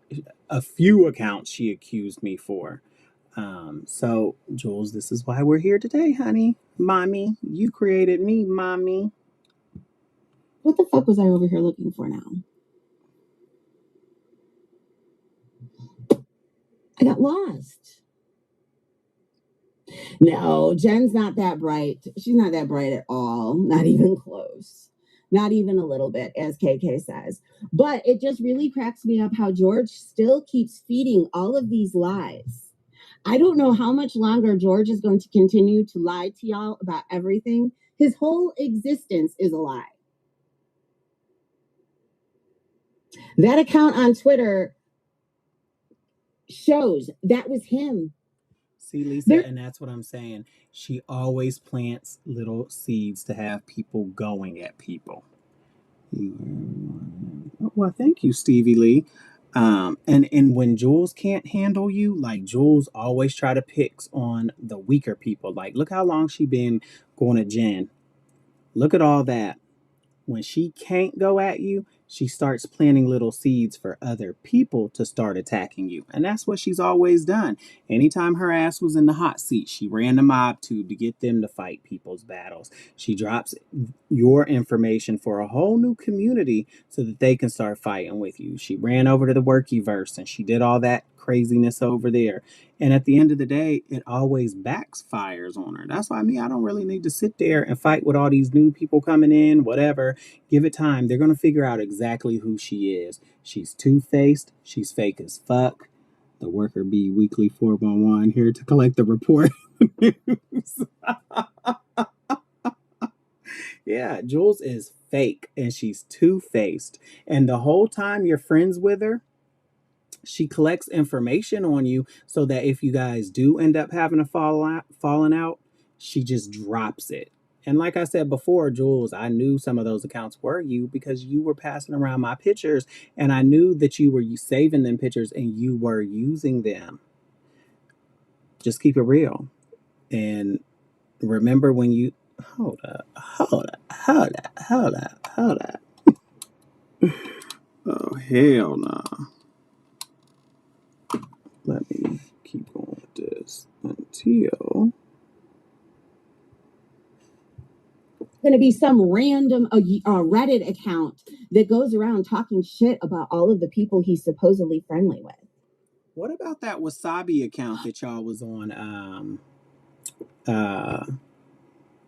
a few accounts she accused me for. So, Jules, this is why we're here today, honey. Mommy, you created me, mommy. What the fuck was I over here looking for now? I got lost. No, Jen's not that bright. She's not that bright at all. Not even close. Not even a little bit, as KK says. But it just really cracks me up how George still keeps feeding all of these lies. I don't know how much longer George is going to continue to lie to y'all about everything. His whole existence is a lie. That account on Twitter shows that was him. See, Lisa, and that's what I'm saying. She always plants little seeds to have people going at people. Well, thank you, Stevie Lee. And when Jules can't handle you, like Jules always try to picks on the weaker people. Like, look how long she been going at Jen. Look at all that. When she can't go at you, she starts planting little seeds for other people to start attacking you. And that's what she's always done. Anytime her ass was in the hot seat, she ran the mob tube to get them to fight people's battles. She drops your information for a whole new community so that they can start fighting with you. She ran over to the Workyverse and she did all that craziness over there. And at the end of the day, it always backfires on her. That's why I don't really need to sit there and fight with all these new people coming in, whatever. Give it time. They're going to figure out exactly who she is. She's two-faced. She's fake as fuck. The Worker Bee Weekly 411 here to collect the report. Yeah, Jules is fake and she's two-faced. And the whole time you're friends with her, she collects information on you so that if you guys do end up having a falling out, she just drops it. And like I said before, Jules, I knew some of those accounts were you because you were passing around my pictures and I knew that you were saving them pictures and you were using them. Just keep it real. And remember when you hold up. Oh hell no. let me keep going with this until going to be some random Reddit account that goes around talking shit about all of the people he's supposedly friendly with. What about that Wasabi account that y'all was on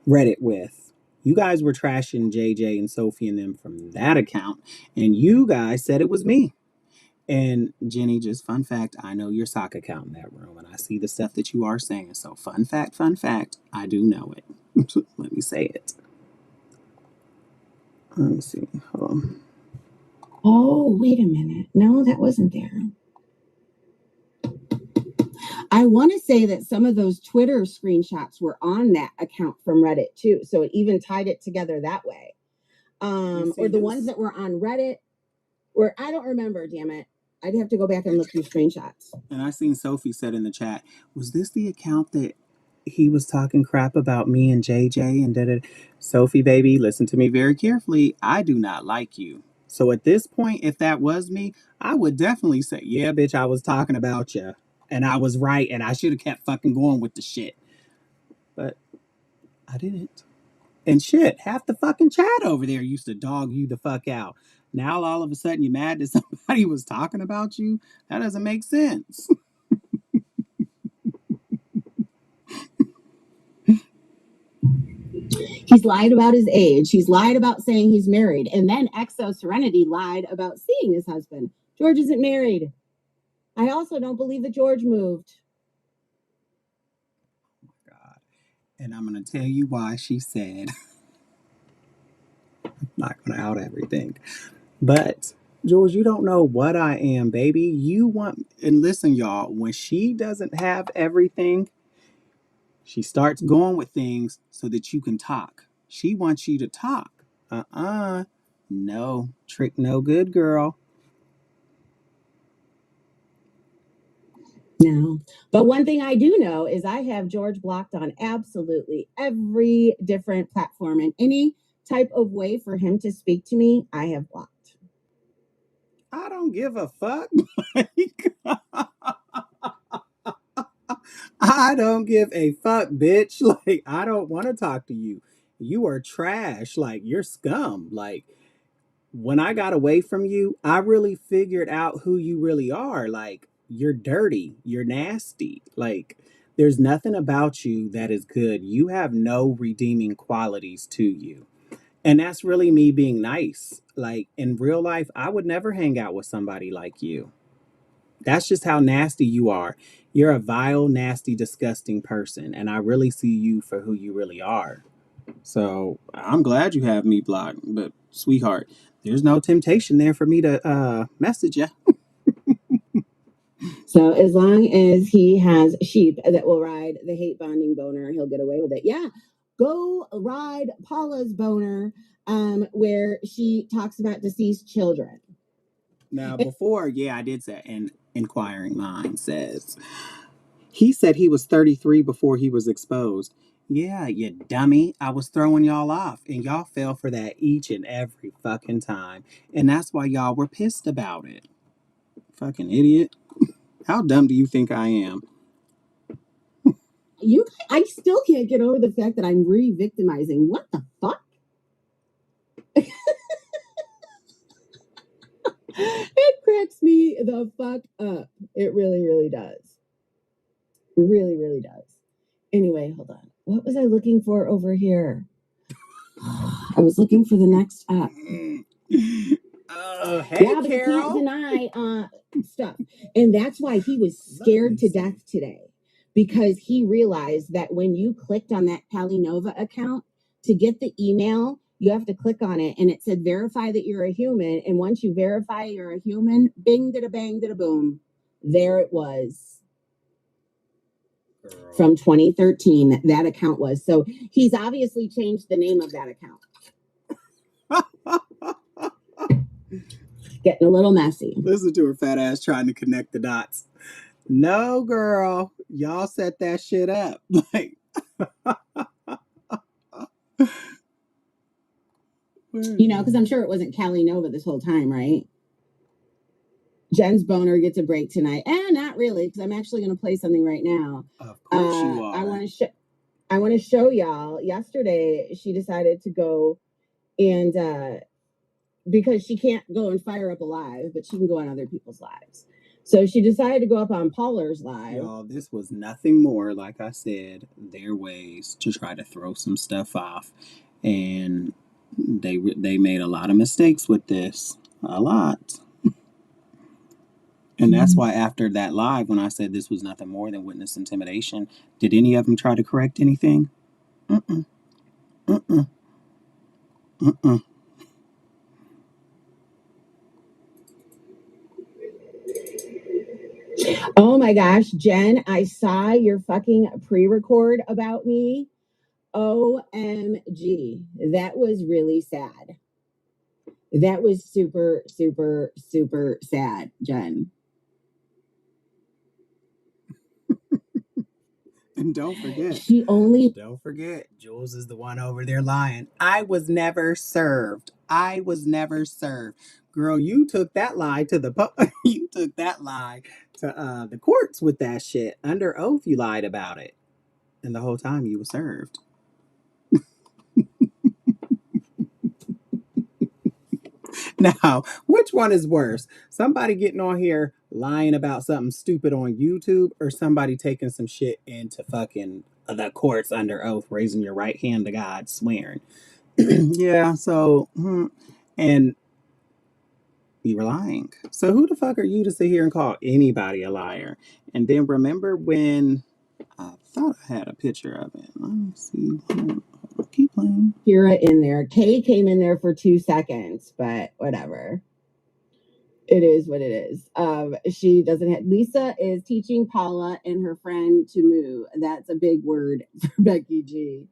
Reddit with? You guys were trashing JJ and Sophie and them from that account, and you guys said it was me. And Jenny, just fun fact, I know your sock account in that room, and I see the stuff that you are saying. So fun fact, I do know it. Let me say it. Let me see. Hold on. Oh, wait a minute. No, that wasn't there. I want to say that some of those Twitter screenshots were on that account from Reddit too. So it even tied it together that way. Or the ones that were on Reddit, where I don't remember, damn it. I'd have to go back and look through screenshots. And I seen Sophie said in the chat, was this the account that he was talking crap about me and JJ and da. Sophie, baby, listen to me very carefully. I do not like you. So at this point, if that was me, I would definitely say, yeah, bitch, I was talking about you. And I was right. And I should have kept fucking going with the shit. But I didn't. And shit, half the fucking chat over there used to dog you the fuck out. Now all of a sudden you're mad that somebody was talking about you? That doesn't make sense. He's lied about his age. He's lied about saying he's married. And then Exo Serenity lied about seeing his husband. George isn't married. I also don't believe that George moved. Oh my God. And I'm going to tell you why she said, I'm not going to out everything. But George, you don't know what I am, baby. You want, and listen, y'all, when she doesn't have everything, she starts going with things so that you can talk. She wants you to talk. No, trick no good, girl. No. But one thing I do know is I have George blocked on absolutely every different platform, and any type of way for him to speak to me, I have blocked. I don't give a fuck. I don't give a fuck, bitch. Like, I don't want to talk to you. You are trash. Like, you're scum. Like, when I got away from you, I really figured out who you really are. Like, you're dirty. You're nasty. Like, there's nothing about you that is good. You have no redeeming qualities to you. And that's really me being nice. Like, in real life, I would never hang out with somebody like you. That's just how nasty you are. You're a vile, nasty, disgusting person. And I really see you for who you really are. So I'm glad you have me blocked. But, sweetheart, there's no temptation there for me to message you. So as long as he has sheep that will ride the hate bonding boner, he'll get away with it. Yeah. Go ride Paula's boner, where she talks about deceased children. Now, before, yeah, I did say, and Inquiring Mind says, he said he was 33 before he was exposed. Yeah, you dummy. I was throwing y'all off, and y'all fell for that each and every fucking time. And that's why y'all were pissed about it. Fucking idiot. How dumb do you think I am? I still can't get over the fact that I'm re-victimizing. What the fuck? It cracks me the fuck up. It really, really does. Really, really does. Anyway, hold on. What was I looking for over here? I was looking for the next up. Hey, yeah, but Carol. you can't deny stuff. And that's why he was scared to death today, because he realized that when you clicked on that Palinova account to get the email, you have to click on it and it said verify that you're a human. And once you verify you're a human, bing, da bang, da boom, there it was. Girl. From 2013, that account was. So he's obviously changed the name of that account. Getting a little messy. Listen to her fat ass trying to connect the dots. No, girl. Y'all set that shit up. Like, you know, because I'm sure it wasn't Callie Nova this whole time, right? Jen's boner gets a break tonight. Not really, because I'm actually going to play something right now. Of course you are. I want to show y'all. Yesterday, she decided to go and because she can't go and fire up a live, but she can go on other people's lives. So she decided to go up on Pauler's live. Y'all, this was nothing more, like I said, their ways to try to throw some stuff off. And they made a lot of mistakes with this. A lot. And that's why after that live, when I said this was nothing more than witness intimidation, did any of them try to correct anything? Mm-mm. Mm-mm. Mm-mm. Oh my gosh, Jen, I saw your fucking pre-record about me. OMG. That was really sad. That was super, super, super sad, Jen. And don't forget, Jules is the one over there lying. I was never served. I was never served. Girl, you took that lie to you took that lie to the courts with that shit. Under oath, you lied about it, and the whole time you were served. Now, which one is worse? Somebody getting on here lying about something stupid on YouTube, or somebody taking some shit into fucking the courts under oath, raising your right hand to God, swearing? Yeah, so, and you were lying. So who the fuck are you to sit here and call anybody a liar? And then remember when I thought I had a picture of it. Let me see. Keep playing. Kira in there. Kay came in there for 2 seconds, but whatever. It is what it is. She doesn't have. Lisa is teaching Paula and her friend to move. That's a big word for Becky G.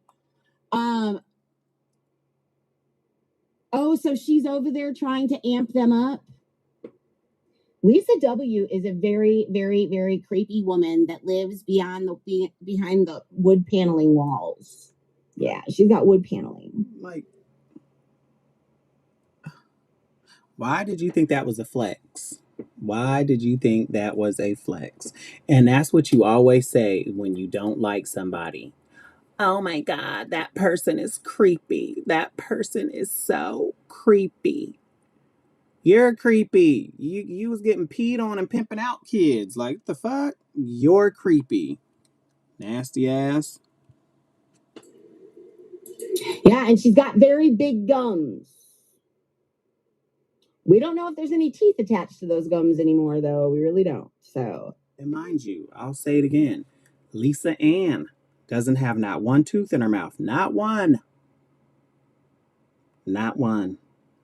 Oh, so she's over there trying to amp them up. Lisa W is a very, very, very creepy woman that lives behind the wood paneling walls. Yeah, she's got wood paneling. Like, why did you think that was a flex? Why did you think that was a flex? And that's what you always say when you don't like somebody. Oh my God, that person is creepy. That person is so creepy. You're creepy. You was getting peed on and pimping out kids. Like, the fuck? You're creepy. Nasty ass. Yeah, and she's got very big gums. We don't know if there's any teeth attached to those gums anymore, though. We really don't. So, and mind you, I'll say it again. Lisa Ann doesn't have not one tooth in her mouth. Not one. Not one.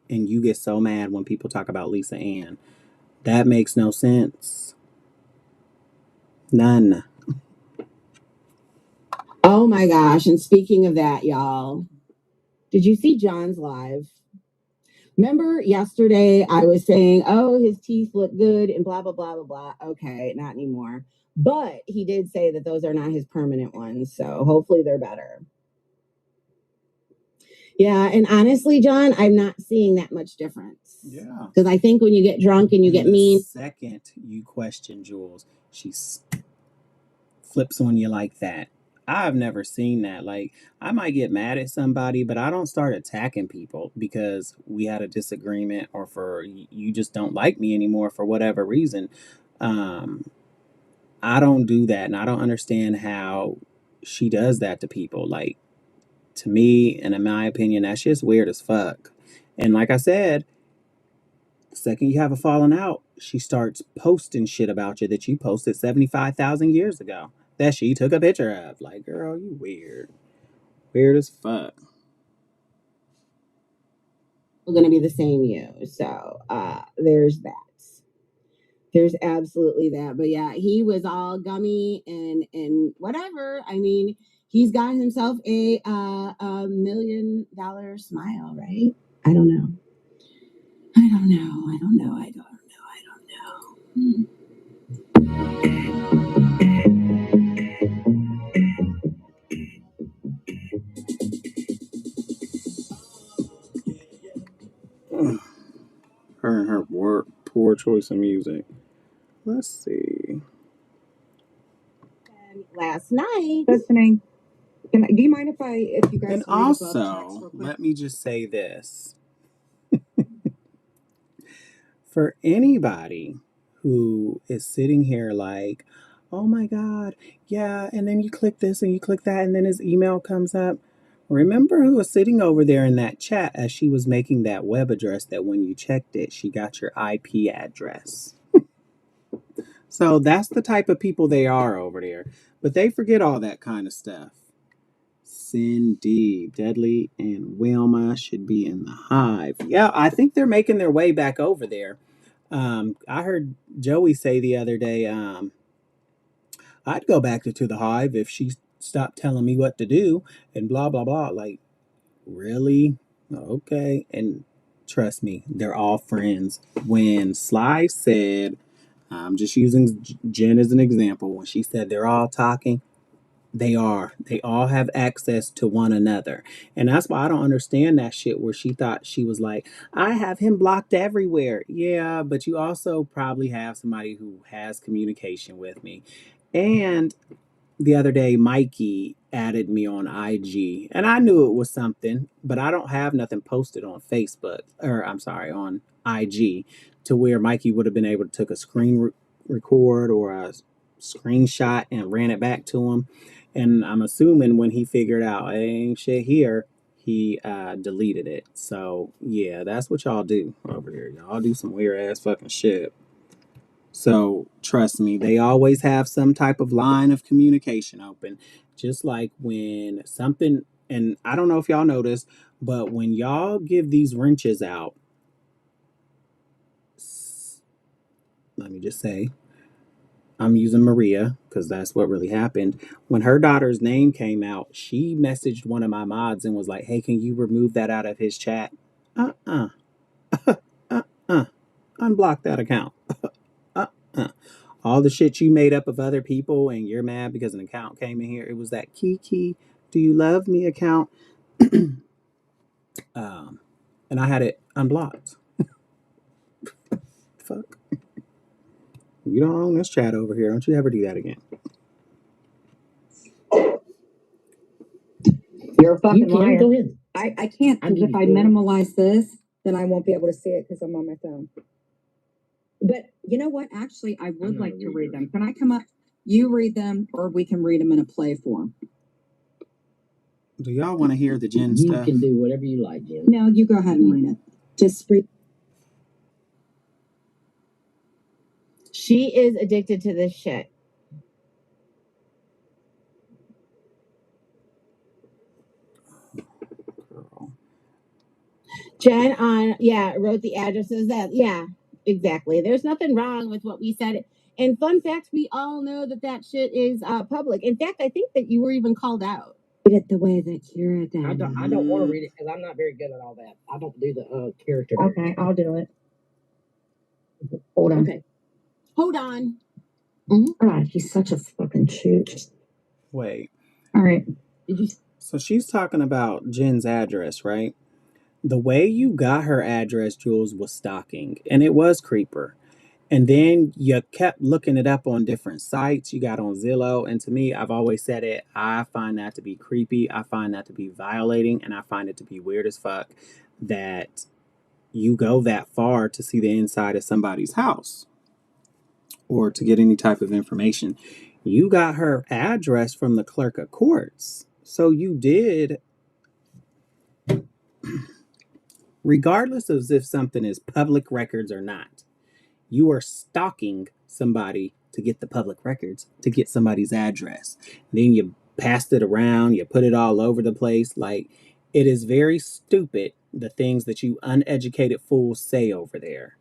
And you get so mad when people talk about Lisa Ann. That makes no sense. None. oh my gosh. And speaking of that, y'all, did you see John's live? Remember yesterday I was saying, oh, his teeth look good and blah, blah, blah, blah, blah. Okay, not anymore. But he did say that those are not his permanent ones. So hopefully they're better. Yeah. And honestly, John, I'm not seeing that much difference. Yeah. Because I think when you get drunk and you get mean. The second you question Jules, she flips on you like that. I've never seen that. Like, I might get mad at somebody, but I don't start attacking people because we had a disagreement or for you just don't like me anymore for whatever reason. I don't do that, and I don't understand how she does that to people. Like, to me, and in my opinion, that's just weird as fuck. And like I said, the second you have a falling out, she starts posting shit about you that you posted 75,000 years ago that she took a picture of. Like, girl, you weird. Weird as fuck. Going to be the same you. So there's that. There's absolutely that. But yeah, he was all gummy and whatever. I mean, he's got himself a $1 million smile, right? I don't know. I don't know. I don't know. I don't know. I don't know. Her and her poor choice choice of music. Let's see. Last night. Listening. Do you mind if you guys And read above text also, real quick? let me just say this. For anybody who is sitting here like, oh my God, yeah, and then you click this and you click that, and then his email comes up. Remember who was sitting over there in that chat as she was making that web address that when you checked it, she got your IP address. So that's the type of people they are over there. But they forget all that kind of stuff. Cindy, Deadly, and Wilma should be in the hive. Yeah, I think they're making their way back over there. I heard Joey say the other day, I'd go back to the hive if she stopped telling me what to do and blah, blah, blah. Like, really? Okay. And trust me, they're all friends. When Sly said, I'm just using Jen as an example, when she said they're all talking, they are. They all have access to one another. And that's why I don't understand that shit where she thought she was like, I have him blocked everywhere. Yeah, but you also probably have somebody who has communication with me. And the other day, Mikey added me on IG, and I knew it was something, but I don't have nothing posted on Facebook, or I'm sorry, on IG, to where Mikey would have been able to take a record or a screenshot and ran it back to him. And I'm assuming when he figured out ain't shit here, he deleted it. So yeah, that's what y'all do over there. Y'all do some weird ass fucking shit. So trust me, they always have some type of line of communication open. Just like when something, and I don't know if y'all notice, but when y'all give these wrenches out, let me just say, I'm using Maria because that's what really happened. When her daughter's name came out, she messaged one of my mods and was like, hey, can you remove that out of his chat? Uh-uh. uh-uh. Unblock that account. uh-uh. All the shit you made up of other people and you're mad because an account came in here. It was that Kiki, do you love me account? And I had it unblocked. Fuck. You don't own this chat over here. Don't you ever do that again. You're a fucking liar. Go ahead. I can't, because if I minimize this, then I won't be able to see it because I'm on my phone. But you know what? Actually, I would like to read them. Can I come up? You read them, or we can read them in a play form. Do y'all want to hear the Jen You stuff? can do whatever you like, Jen. No, you go ahead and read it. Just read. She is addicted to this shit. Girl. Jen wrote the addresses that exactly. There's nothing wrong with what we said. And fun fact, we all know that shit is public. In fact, I think that you were even called out. Read it the way that you're done. I don't want to read it because I'm not very good at all that. I don't do the character. Okay, I'll do it. Hold on. Okay. Hold on. God, he's such a fucking shoot. Wait. All right. So she's talking about Jen's address, right? The way you got her address, Jules, was stalking, and it was creeper. And then you kept looking it up on different sites. You got on Zillow. And to me, I've always said it, I find that to be creepy. I find that to be violating. And I find it to be weird as fuck that you go that far to see the inside of somebody's house or to get any type of information. You got her address from the clerk of courts. So you did, regardless of if something is public records or not. You are stalking somebody to get the public records, to get somebody's address. Then you passed it around, you put it all over the place. Like, it is very stupid, the things that you uneducated fools say over there.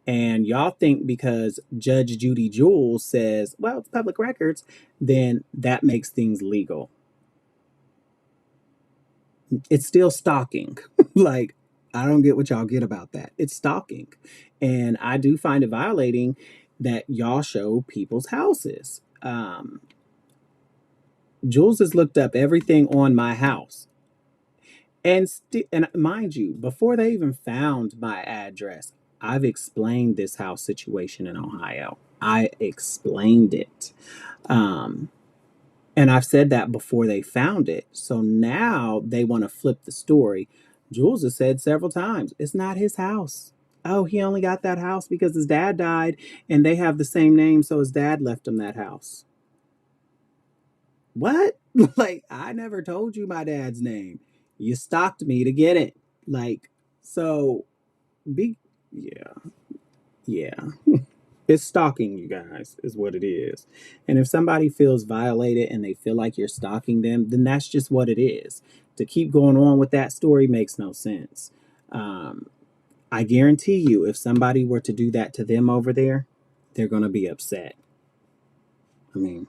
And y'all think because Judge Judy Jules says, well, it's public records, then that makes things legal. It's still stalking. Like, I don't get what y'all get about that. It's stalking. And I do find it violating that y'all show people's houses. Jules has looked up everything on my house. And mind you, before they even found my address, I've explained this house situation in Ohio. I explained it. Um, and I've said that before they found it. So now they want to flip the story. Jules has said several times, it's not his house. Oh, he only got that house because his dad died and they have the same name, so his dad left him that house. What? Like, I never told you my dad's name. You stalked me to get it. Like, so be, yeah, yeah. It's stalking, you guys, is what it is. And if somebody feels violated and they feel like you're stalking them, then that's just what it is. To keep going on with that story makes no sense. Um, I guarantee you, if somebody were to do that to them over there, they're going to be upset. I mean,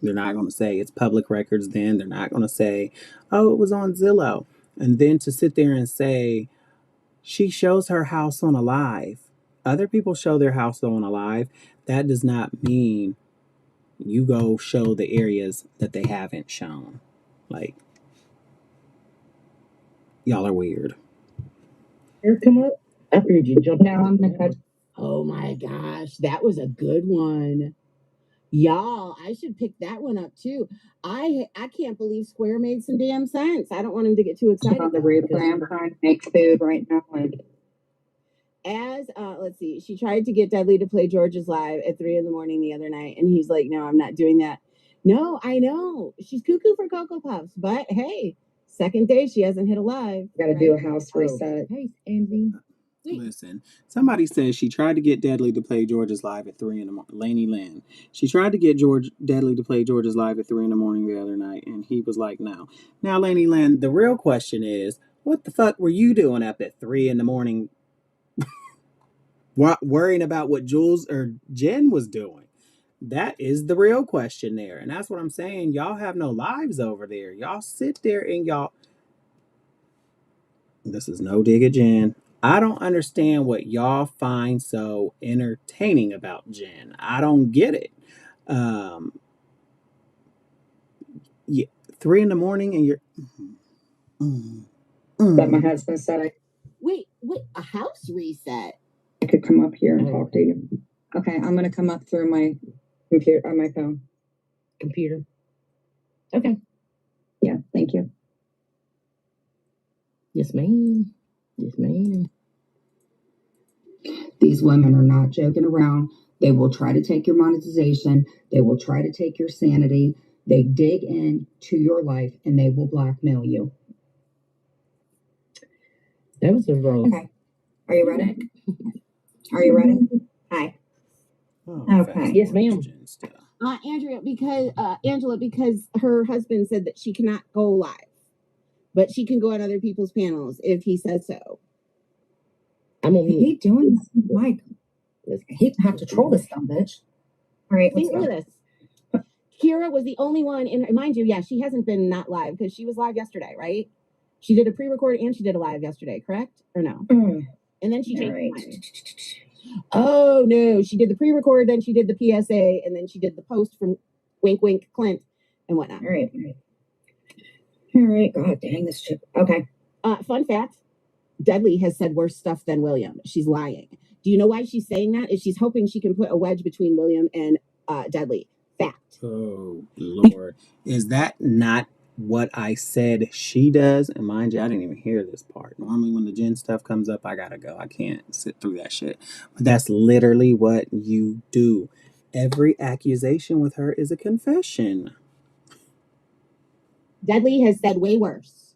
they're not going to say it's public records then. They're not going to say, oh, it was on Zillow. And then to sit there and say, she shows her house on a live. Other people show their house on a live. That does not mean you go show the areas that they haven't shown. Like, y'all are weird. Here, come up. I figured you jump Now I'm gonna cut. Oh my gosh, that was a good one. Y'all, I should pick that one up too. I can't believe Square made some damn sense. I don't want him to get too excited. On the replay, I'm trying to make food right now. And As let's see, she tried to get Dudley to play George's Live at 3 a.m. the other night, and he's like, "No, I'm not doing that." No, I know she's cuckoo for Cocoa Puffs, but hey, second day she hasn't hit a live. gotta do a house reset. Hey, Andy. Listen, somebody says she tried to get Deadly to play George's Live at 3 in the morning. Laney Lynn. She tried to get Deadly to play George's Live at 3 in the morning the other night, and he was like, no. Now, Laney Lynn, the real question is, what the fuck were you doing up at 3 in the morning worrying about what Jules or Jen was doing? That is the real question there. And that's what I'm saying. Y'all have no lives over there. Y'all sit there and y'all. This is no dig at Jen. I don't understand what y'all find so entertaining about Jen. I don't get it. Um, yeah, 3 in the morning and you're. But my husband said Wait, a house reset? I could come up here and talk to you. Okay, I'm gonna come up through my computer on my phone. computer. Okay. Yeah, thank you. Yes, ma'am. Yes, ma'am. These women are not joking around. They will try to take your monetization. They will try to take your sanity. They dig into your life and they will blackmail you. That was a wrong. Okay. Are you ready? Are you ready? Hi. Okay. Yes, ma'am. Angela, because her husband said that she cannot go live, but she can go on other people's panels if he says so. I'm on He doing this, Mike. He have to troll this dumb bitch. All right, let's Think go. of this. Kira was the only one in, mind you, yeah, she hasn't been not live because she was live yesterday, right? She did a pre-record and she did a live yesterday, correct? Or no? And then she changed her mind. Oh no, she did the pre-record, then she did the PSA, and then she did the post from Wink Wink Clint and whatnot. All right. God dang this chick. Okay. Fun fact: Dudley has said worse stuff than William. She's lying. Do you know why she's saying that? Is she's hoping she can put a wedge between William and Dudley. Fact. Oh, Lord. Is that not what I said she does? And mind you, I didn't even hear this part. Normally, when the Jen stuff comes up, I gotta go. I can't sit through that shit. But that's literally what you do. Every accusation with her is a confession. Dudley has said way worse.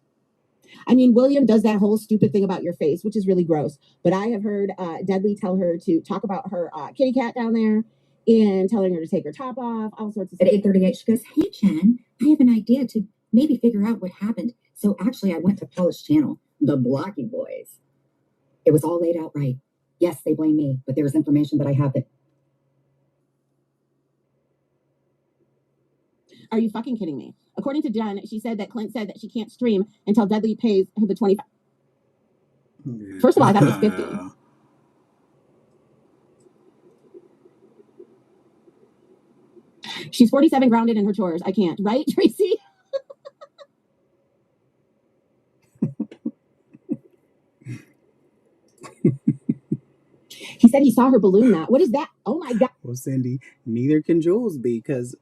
I mean, William does that whole stupid thing about your face, which is really gross. But I have heard Dudley tell her to talk about her kitty cat down there and telling her to take her top off, all sorts of stuff. At 8:38, she goes, "Hey, Jen, I have an idea to maybe figure out what happened. So actually, I went to Paula's channel, the Blocky Boys. It was all laid out right. Yes, they blame me, but there's information that I have that." Are you fucking kidding me? According to Jen, she said that Clint said that she can't stream until Dudley pays her the 25. First of all, I thought it was 50. She's 47 grounded in her chores. I can't, right, Tracy? He said he saw her balloon knot. What is that? Oh my God. Well, Cindy, neither can Jules be, because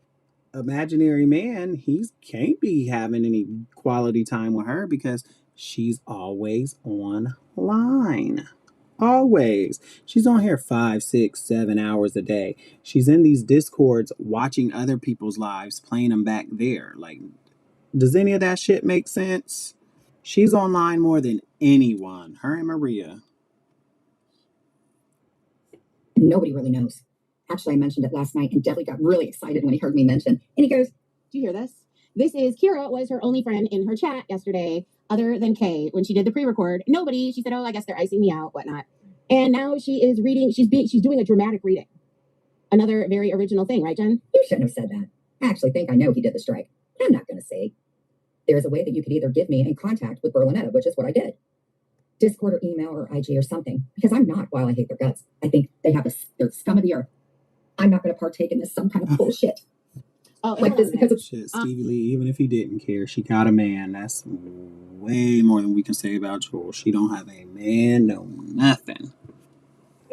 imaginary man, he can't be having any quality time with her because she's always online. Always. She's on here 5, 6, 7 hours a day. She's in these discords watching other people's lives, playing them back there. Like, does any of that shit make sense? She's online more than anyone. Her and Maria. Nobody really knows. Actually, I mentioned it last night, and Dudley got really excited when he heard me mention. And he goes, "Do you hear this? This is Kira was her only friend in her chat yesterday, other than Kay, when she did the pre-record. Nobody. She said, oh, I guess they're icing me out, whatnot. And now she is reading. She's doing a dramatic reading. Another very original thing, right, Jen? You shouldn't have said that. I actually think I know he did the strike. I'm not going to say. There's a way that you could either give me in contact with Berlinetta, which is what I did. Discord or email or IG or something, because I'm not while I hate their guts. I think they have they're scum of the earth. I'm not going to partake in this some kind of bullshit. Like this because of shit. Stevie Lee, even if he didn't care, she got a man. That's way more than we can say about Jules. She don't have a man, no nothing.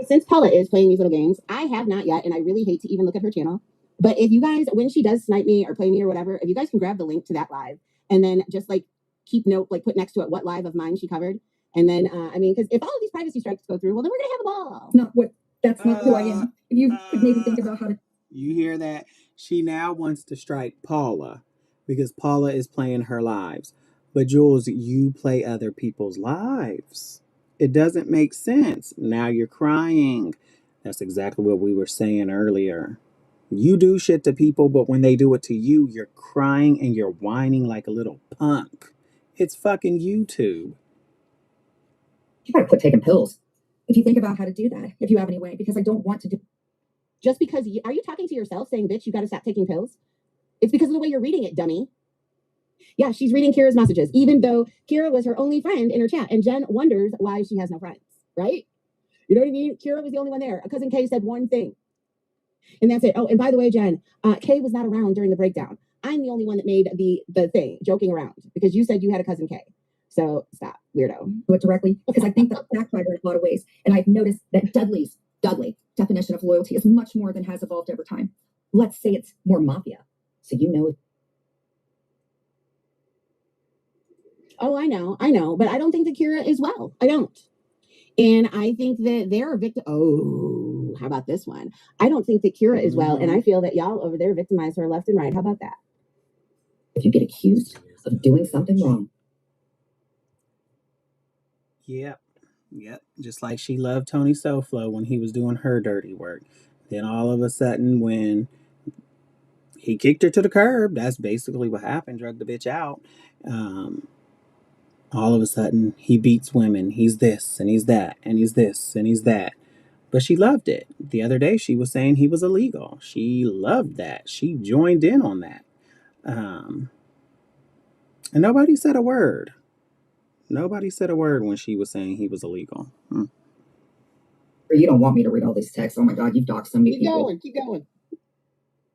Since Paula is playing these little games, I have not yet, and I really hate to even look at her channel. But if you guys, when she does snipe me or play me or whatever, if you guys can grab the link to that live and then just like keep note, like put next to it what live of mine she covered. And then, I mean, because if all of these privacy strikes go through, well, then we're going to have a ball. Not what, that's not who I am. If you could maybe think about how to. You hear that? She now wants to strike Paula because Paula is playing her lives. But Jules, you play other people's lives. It doesn't make sense. Now you're crying. That's exactly what we were saying earlier. You do shit to people, but when they do it to you, you're crying and you're whining like a little punk. It's fucking YouTube. You gotta quit taking pills. If you think about how to do that, if you have any way, because I don't want to do. Just because are you talking to yourself saying, bitch, you got to stop taking pills? It's because of the way you're reading it, dummy. Yeah, she's reading Kira's messages, even though Kira was her only friend in her chat. And Jen wonders why she has no friends, right? You know what I mean? Kira was the only one there. Cousin Kay said one thing. And that's it. Oh, and by the way, Jen, Kay was not around during the breakdown. I'm the only one that made the thing, joking around, because you said you had a cousin Kay. So stop, weirdo. Do it directly, because I think that backfired in a lot of ways. And I've noticed that Dudley definition of loyalty is much more than has evolved over time. Let's say it's more mafia. So you know. Oh, I know. But I don't think that Kira is well. I don't. And I think that they're a victim. Oh, how about this one? I don't think that Kira is well. And I feel that y'all over there victimize her left and right. How about that? If you get accused of doing something wrong. Yep. Just like she loved Tony Soflo when he was doing her dirty work. Then all of a sudden, when he kicked her to the curb, that's basically what happened, drug the bitch out. All of a sudden, he beats women. He's this, and he's that, and he's this, and he's that. But she loved it. The other day, she was saying he was illegal. She loved that. She joined in on that. And nobody said a word. Nobody said a word when she was saying he was illegal. You don't want me to read all these texts. Oh my God, you've doxed so many people. Keep going.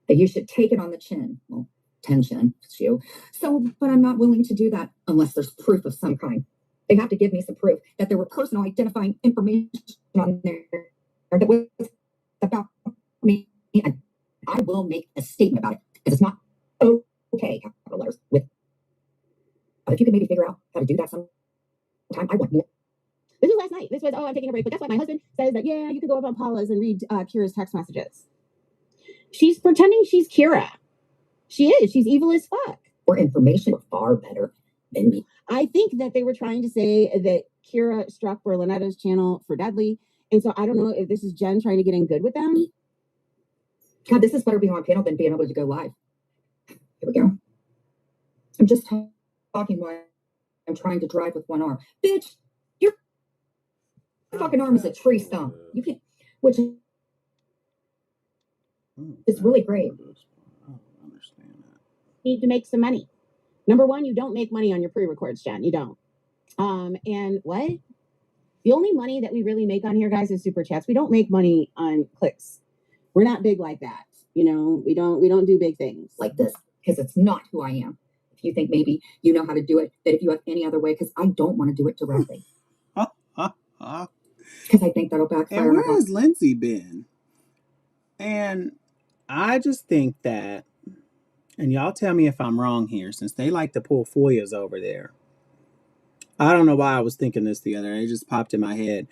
That you should take it on the chin. Well, tension, it's you. So, but I'm not willing to do that unless there's proof of some kind. They have to give me some proof that there were personal identifying information on there that was about me. And I will make a statement about it because it's not okay, capital letters, with. But if you can maybe figure out how to do that sometime, I want more. This was last night. This was, I'm taking a break. But guess what? My husband says that, yeah, you can go up on Paula's and read Kira's text messages. She's pretending she's Kira. She is. She's evil as fuck. More information, far better than me. I think that they were trying to say that Kira struck Berlinetta's channel for Dudley. And so I don't know if this is Jen trying to get in good with them. God, this is better being on panel than being able to go live. Here we go. I'm just talking while I'm trying to drive with one arm. Bitch, your fucking arm is a tree stump. You can't, which is really great. I don't understand that. Need to make some money. Number one, you don't make money on your pre-records, Jen. You don't. And what? The only money that we really make on here, guys, is super chats. We don't make money on clicks. We're not big like that. You know, we don't do big things like this because it's not who I am. If you think maybe you know how to do it, that if you have any other way, because I don't want to do it directly. because I think that'll backfire. And where has Lindsay been? And I just think that, and y'all tell me if I'm wrong here, since they like to pull FOIAs over there. I don't know why I was thinking this the other day. It just popped in my head.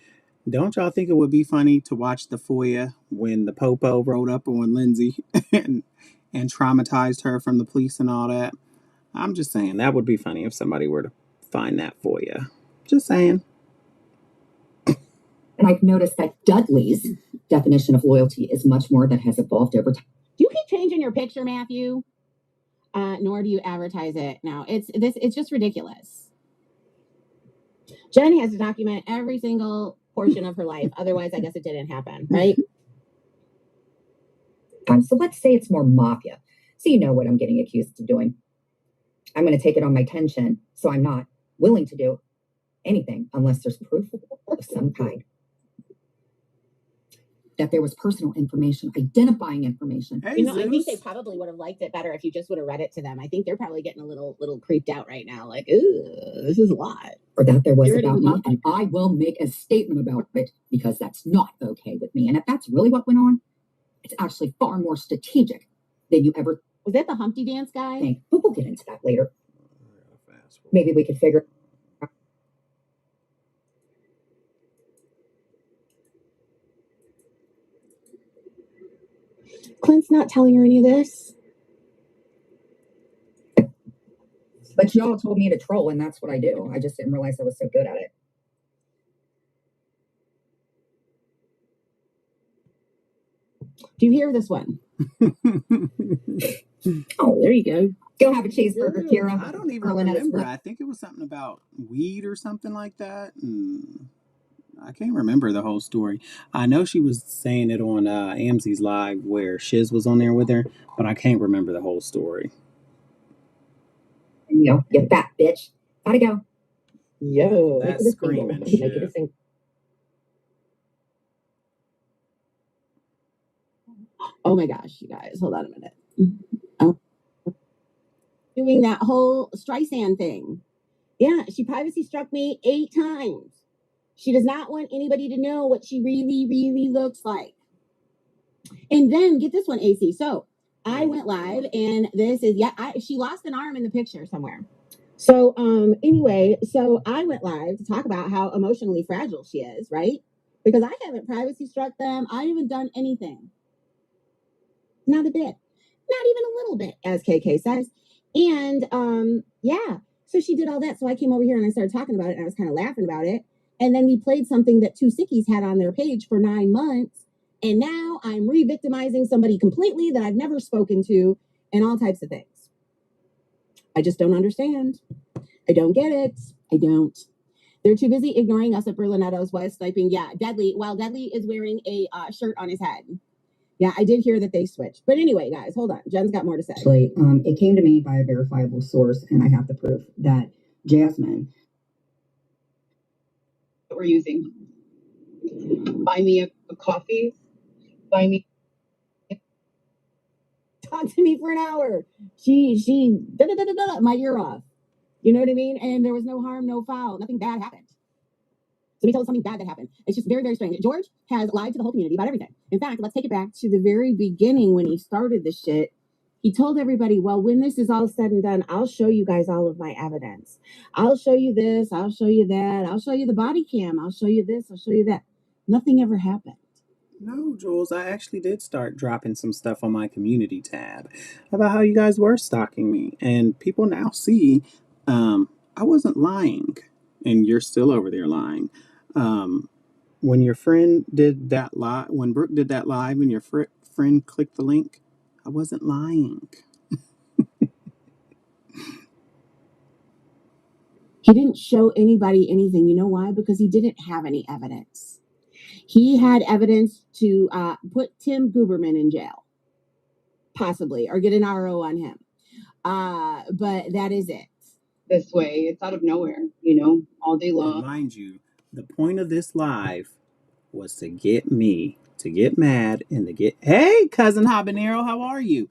Don't y'all think it would be funny to watch the FOIA when the Popo rode up on Lindsay and traumatized her from the police and all that? I'm just saying that would be funny if somebody were to find that FOIA. Just saying. And I've noticed that Dudley's definition of loyalty is much more that has evolved over time. Do you keep changing your picture, Matthew? Nor do you advertise it now. It's just ridiculous. Jen has to document every single portion of her life. Otherwise, I guess it didn't happen, right? So let's say it's more mafia. So you know what I'm getting accused of doing. I'm going to take it on my tension, so I'm not willing to do anything unless there's proof of some kind. That there was personal information, identifying information. Hey, you know, I think they probably would have liked it better if you just would have read it to them. I think they're probably getting a little creeped out right now. Like, ooh, this is a lot. Or that there was about me, and I will make a statement about it because that's not okay with me. And if that's really what went on, it's actually far more strategic than you ever. Was that the Humpty Dance guy? Think. But we'll get into that later. Maybe we could figure. Clint's not telling her any of this. But y'all told me to troll, and that's what I do. I just didn't realize I was so good at it. Do you hear this one? Oh, there you go. Go have a cheeseburger, Kira. I don't even remember. I think it was something about weed or something like that. I can't remember the whole story. I know she was saying it on Amzi's live where Shiz was on there with her, but I can't remember the whole story. You fat bitch. Gotta go. Yo, that's screaming shit. Oh my gosh, you guys, hold on a minute. Oh. Doing that whole Streisand thing. Yeah, she privacy struck me 8 times. She does not want anybody to know what she really, really looks like. And then get this one, AC. So I went live, and this is she lost an arm in the picture somewhere. So anyway, so I went live to talk about how emotionally fragile she is, right? Because I haven't privacy struck them. I haven't done anything. Not a bit. Not even a little bit, as KK says. And yeah, so she did all that. So I came over here and I started talking about it, and I was kind of laughing about it. And then we played something that Two Sickies had on their page for 9 months. And now I'm re-victimizing somebody completely that I've never spoken to, and all types of things. I just don't understand. I don't get it. I don't. They're too busy ignoring us at Berlinetto's while sniping. Yeah, Deadly. Well, Deadly is wearing a shirt on his head. Yeah, I did hear that they switched. But anyway, guys, hold on. Jen's got more to say. Actually, it came to me by a verifiable source, and I have the proof that Jasmine. What we're using. Buy me a coffee. Buy me. Talk to me for an hour. She my ear off. You know what I mean? And there was no harm, no foul. Nothing bad happened. So let me tell you something bad that happened. It's just very, very strange. George has lied to the whole community about everything. In fact, let's take it back to the very beginning when he started this shit. He told everybody, well, when this is all said and done, I'll show you guys all of my evidence. I'll show you this. I'll show you that. I'll show you the body cam. I'll show you this. I'll show you that. Nothing ever happened. No, Jules, I actually did start dropping some stuff on my community tab about how you guys were stalking me. And people now see I wasn't lying. And you're still over there lying. When your friend did that live, when Brooke did that live and your friend clicked the link, I wasn't lying. He didn't show anybody anything. You know why? Because he didn't have any evidence. He had evidence to put Tim Guberman in jail, possibly, or get an RO on him. But that is it. This way, it's out of nowhere, all day long. And mind you, the point of this live was to get me to get mad and to get, hey, cousin Habanero, how are you?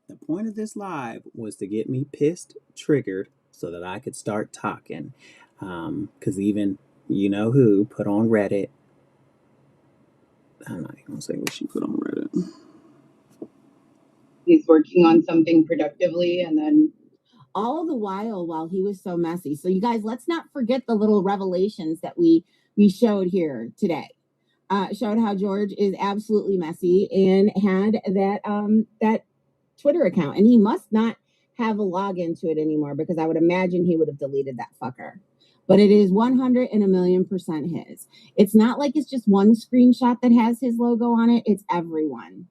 The point of this live was to get me pissed, triggered, so that I could start talking. Because even, you know who, put on Reddit, I'm not even gonna say what she put on Reddit. He's working on something productively, and then all the while he was so messy. So you guys, let's not forget the little revelations that we showed here today. Showed how George is absolutely messy and had that Twitter account, and he must not have a login to it anymore because I would imagine he would have deleted that fucker. But it is 100% his. It's not like it's just one screenshot that has his logo on it. It's everyone.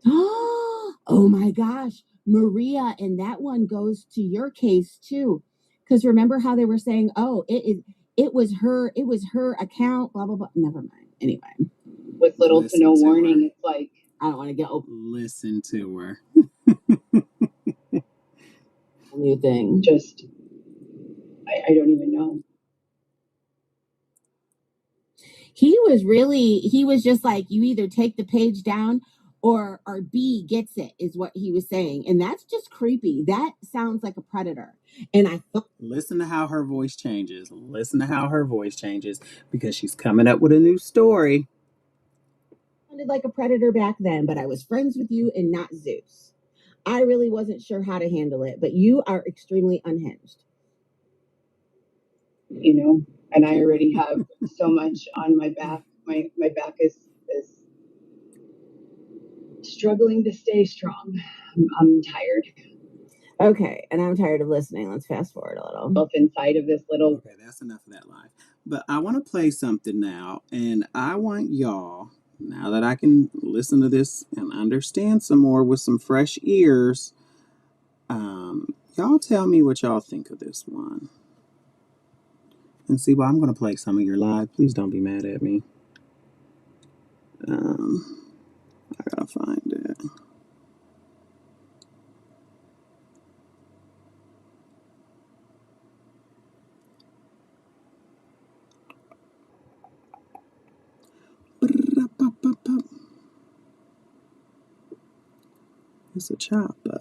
Oh my gosh, Maria, and that one goes to your case too. Because remember how they were saying, oh, it was her account, blah blah blah. Never mind. Anyway, with little to no warning, it's like I don't want to get open. Listen to her. New thing. Just I don't even know. He was just like, you either take the page down or B gets it, is what he was saying. And that's just creepy. That sounds like a predator. And I thought, listen to how her voice changes. Listen to how her voice changes because she's coming up with a new story. Sounded like a predator back then, but I was friends with you and not Zeus. I really wasn't sure how to handle it, but you are extremely unhinged. You know, and I already have so much on my back. My back is struggling to stay strong. I'm tired. Okay, and I'm tired of listening. Let's fast forward a little. Inside of this little. Okay, that's enough of that live. But I want to play something now, and I want y'all, now that I can listen to this and understand some more with some fresh ears, y'all tell me what y'all think of this one. And see, well, I'm going to play some of your live. Please don't be mad at me. I gotta find it. It's a chopper.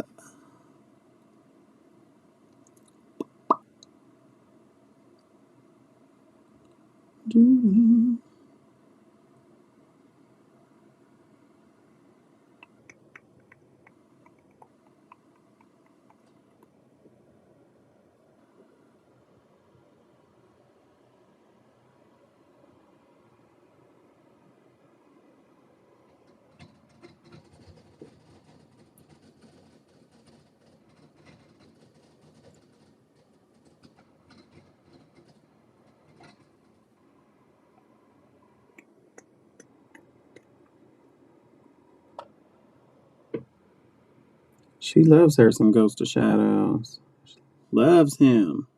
She loves her some Ghost of Shadows. Loves him.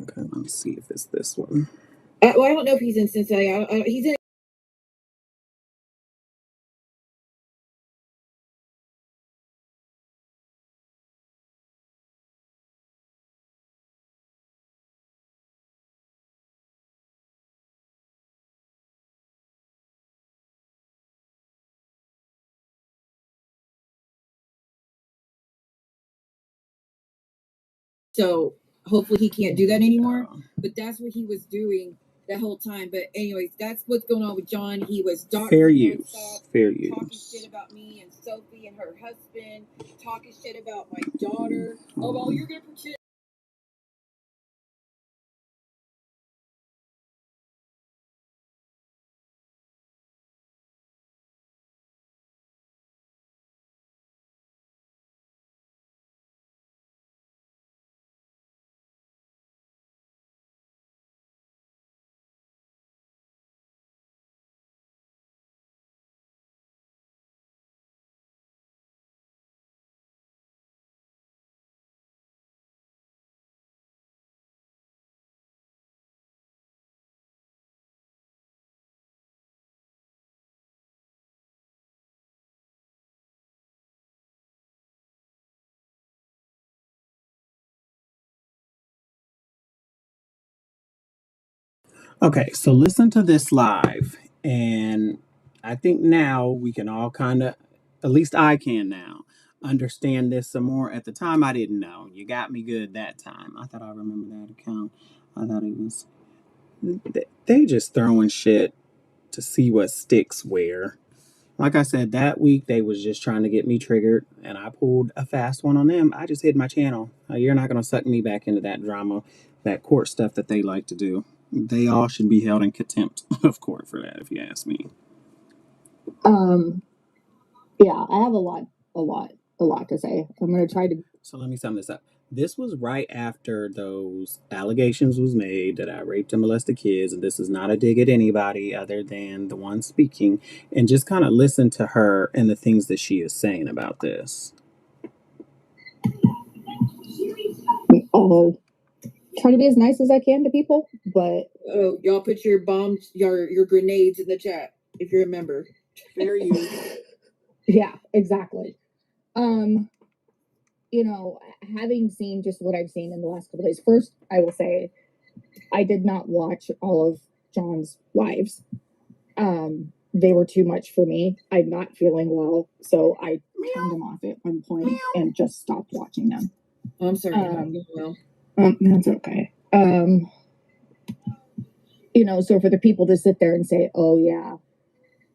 Okay, let's see if it's this one. Well, I don't know if he's in Cincinnati. He's in. So hopefully he can't do that anymore. But that's what he was doing that whole time. But anyways, that's what's going on with John. He was Fair use. Fair use. Talking shit about me and Sophie and her husband, talking shit about my daughter. Oh, well, you're gonna pretend. Okay, so listen to this live, and I think now we can all kind of, at least I can now, understand this some more. At the time, I didn't know. You got me good that time. I thought I remember that account. I thought it was. They just throwing shit to see what sticks where. Like I said, that week they was just trying to get me triggered, and I pulled a fast one on them. I just hid my channel. You're not gonna suck me back into that drama, that court stuff that they like to do. They all should be held in contempt of court for that, if you ask me. Yeah, I have a lot to say. I'm gonna try to. So let me sum this up. This was right after those allegations was made that I raped and molested kids, and this is not a dig at anybody other than the one speaking, and just kind of listen to her and the things that she is saying about this. I'll try to be as nice as I can to people, but Oh, y'all put your bombs, your grenades in the chat if you remember. Fair use. Yeah, exactly. You know, having seen just what I've seen in the last couple days, first I will say I did not watch all of John's lives. They were too much for me. I'm not feeling well, so I turned them off at one point and just stopped watching them. Oh, I'm sorry. Well, that's okay. You know, so for the people to sit there and say, "Oh yeah,"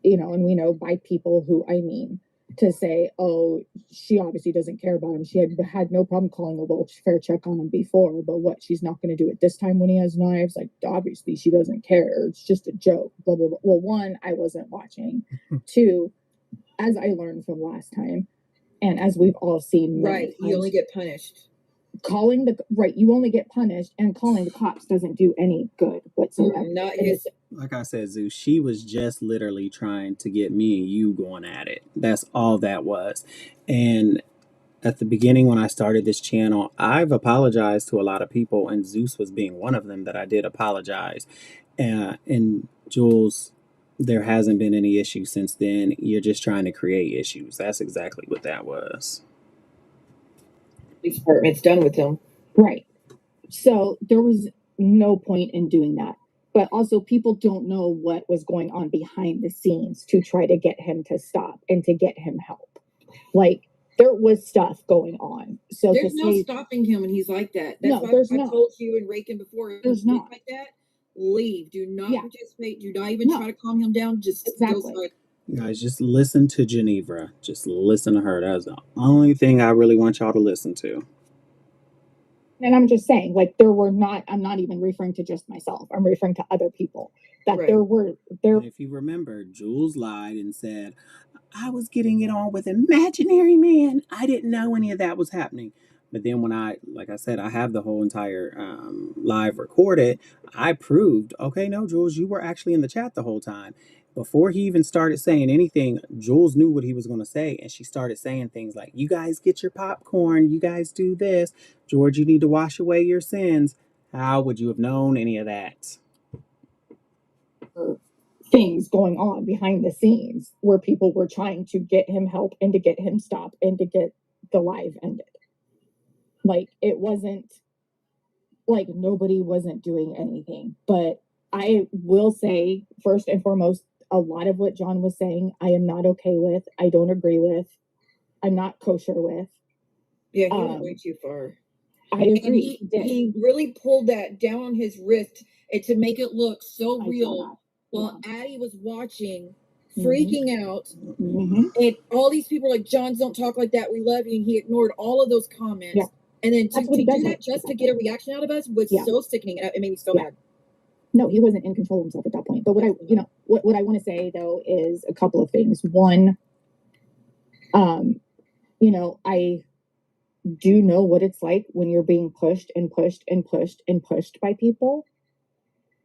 you know, and we know by people who I mean, to say, "Oh, she obviously doesn't care about him. She had no problem calling a welfare check on him before, but what? She's not going to do it this time when he has knives. Like, obviously, she doesn't care. It's just a joke." Blah blah blah. Well, one, I wasn't watching. Two, as I learned from last time, and as we've all seen, right, you only get punished. You only get punished, and calling the cops doesn't do any good whatsoever. Not his. Like I said, Zeus, she was just literally trying to get me and you going at it. That's all that was. And at the beginning, when I started this channel, I've apologized to a lot of people, and Zeus was being one of them that I did apologize. And Jules, there hasn't been any issues since then. You're just trying to create issues. That's exactly what that was. Police department's done with him. Right. So there was no point in doing that. But also, people don't know what was going on behind the scenes to try to get him to stop and to get him help. Like, there was stuff going on. So there's no stopping him when he's like that. That's why I told you and Raken before. There's not like that. Leave. Do not participate. Do not even try to calm him down. Just go side. Guys, just listen to Geneva. Just listen to her. That's the only thing I really want y'all to listen to. And I'm just saying, like, I'm not even referring to just myself. I'm referring to other people. That And if you remember, Jules lied and said, I was getting it on with imaginary man. I didn't know any of that was happening. But then when like I said, I have the whole entire live recorded, I proved, okay, no, Jules, you were actually in the chat the whole time. Before he even started saying anything, Jules knew what he was going to say. And she started saying things like, you guys get your popcorn. You guys do this. George, you need to wash away your sins. How would you have known any of that? Things going on behind the scenes where people were trying to get him help and to get him stopped and to get the live ended. Like, it wasn't like nobody wasn't doing anything. But I will say, first and foremost, a lot of what John was saying, I am not okay with. I don't agree with. I'm not kosher with. Yeah, he went way too far. I agree. He really pulled that down on his wrist and to make it look so I saw real, that. while Addie was watching, Mhm. freaking out, Mm-hmm. and all these people are like, Johns, don't talk like that, we love you, and he ignored all of those comments. Yeah. And then to That's what he does do that at just to that get a point. reaction out of us was Yeah. so sickening. It made me so Yeah. mad. No, he wasn't in control of himself at that point. But what I, you know, what I want to say though is a couple of things. One, you know, I do know what it's like when you're being pushed and pushed and pushed and pushed by people.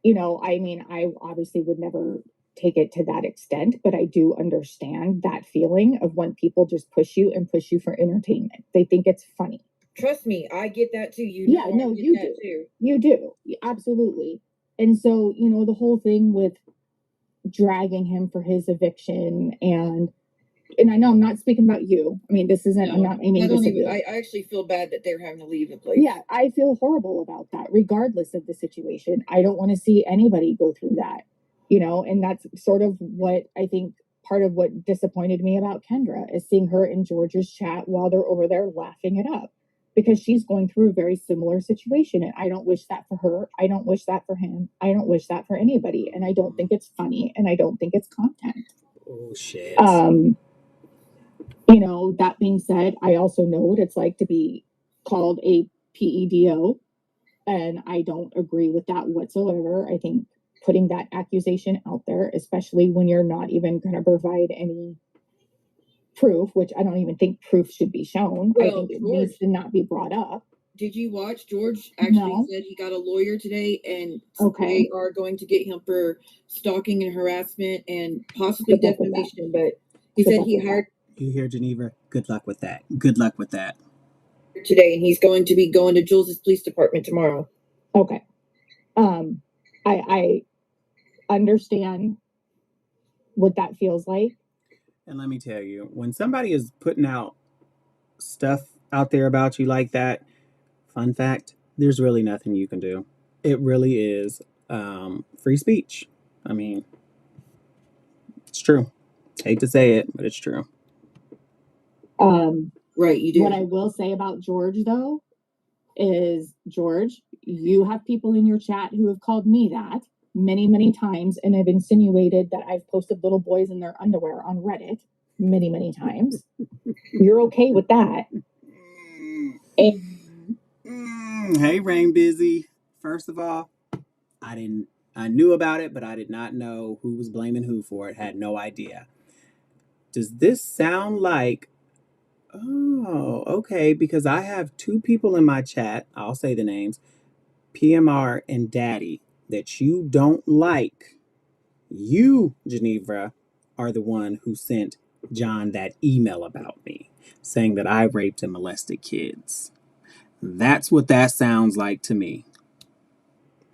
You know, I mean, I obviously would never take it to that extent, but I do understand that feeling of when people just push you and push you for entertainment. They think it's funny. Trust me, I get that too. You Yeah, know, no, I get you that do. too. You do. Absolutely. And so, you know, the whole thing with dragging him for his eviction and I know I'm not speaking about you. I mean, this isn't, I'm not aiming this at you. I actually feel bad that they're having to leave the place. Yeah, I feel horrible about that, regardless of the situation. I don't want to see anybody go through that, you know, and that's sort of what I think part of what disappointed me about Kendra is seeing her in George's chat while they're over there laughing it up because she's going through a very similar situation. And I don't wish that for her. I don't wish that for him. I don't wish that for anybody. And I don't think it's funny and I don't think it's content. Oh, shit. You know, that being said, I also know what it's like to be called a PEDO, and I don't agree with that whatsoever. I think putting that accusation out there, especially when you're not even going to provide any proof, which I don't even think proof should be shown. I think it needs to not be brought up. Did you watch? George actually said he got a lawyer today, and they are going to get him for stalking and harassment and possibly defamation. But he said he hired. You hear, Geneva? Good luck with that. Good luck with that. Today, and he's going to be going to Jules's police department tomorrow. Okay. I understand what that feels like. And let me tell you, when somebody is putting out stuff out there about you like that, fun fact, there's really nothing you can do. It really is free speech. I mean, it's true. Hate to say it, but it's true. Right, you do. What I will say about George, though, is George, you have people in your chat who have called me that many, many times and have insinuated that I've posted little boys in their underwear on Reddit many, many times. You're okay with that. Hey, Rain Busy. First of all, I knew about it, but I did not know who was blaming who for it. Had no idea. Does this sound like, oh, okay, because I have two people in my chat, I'll say the names, PMR and Daddy, that you don't like. You, Geneva, are the one who sent John that email about me, saying that I raped and molested kids. That's what that sounds like to me.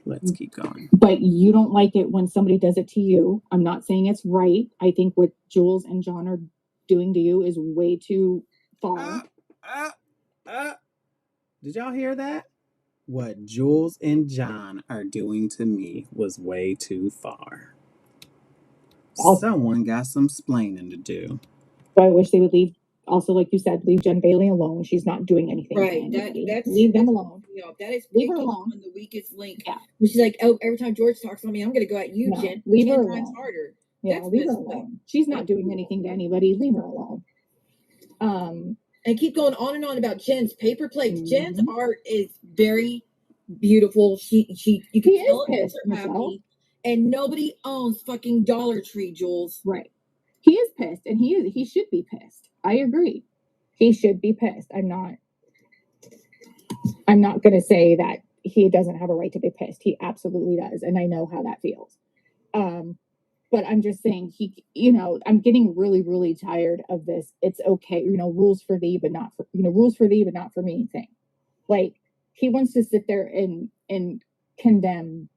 Let's keep going. But you don't like it when somebody does it to you. I'm not saying it's right. I think what Jules and John are doing to you is way too far. Did y'all hear that? What Jules and John are doing to me was way too far. Someone got some splaining to do. So I wish they would leave. Also, like you said, leave Jen Bailey alone. She's not doing anything. Right. That's leave them alone. You know, that is leave her alone. On the weakest link. Yeah. She's like, oh, every time George talks on me, I'm going to go at you, Jen. Leave 10 her times alone. harder. Yeah, leave her alone. She's not doing anything to anybody. Leave her alone. And keep going on and on about Jen's paper plates. Jen's art is very beautiful. She you can tell it makes her happy. And nobody owns fucking Dollar Tree, Jules. Right. He is pissed, and he should be pissed. I agree. He should be pissed. I'm not going to say that he doesn't have a right to be pissed. He absolutely does, and I know how that feels. But I'm just saying I'm getting really, really tired of this. It's okay, rules for thee, but not for me thing. Like, he wants to sit there and condemn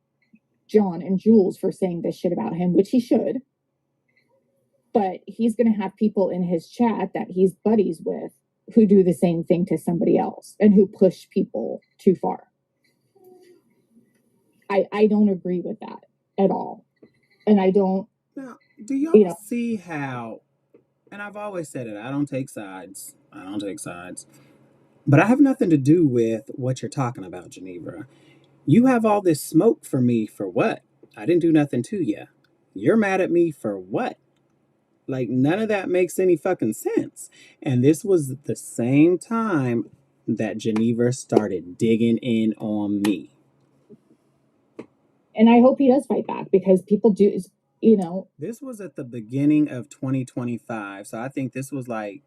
John and Jules for saying this shit about him, which he should. But he's going to have people in his chat that he's buddies with who do the same thing to somebody else and who push people too far. I don't agree with that at all. And I don't. Now, do y'all see how, and I've always said it, I don't take sides. But I have nothing to do with what you're talking about, Geneva. You have all this smoke for me for what? I didn't do nothing to you. You're mad at me for what? Like, none of that makes any fucking sense. And this was the same time that Geneva started digging in on me. And I hope he does fight back because people do, you know. This was at the beginning of 2025. So I think this was like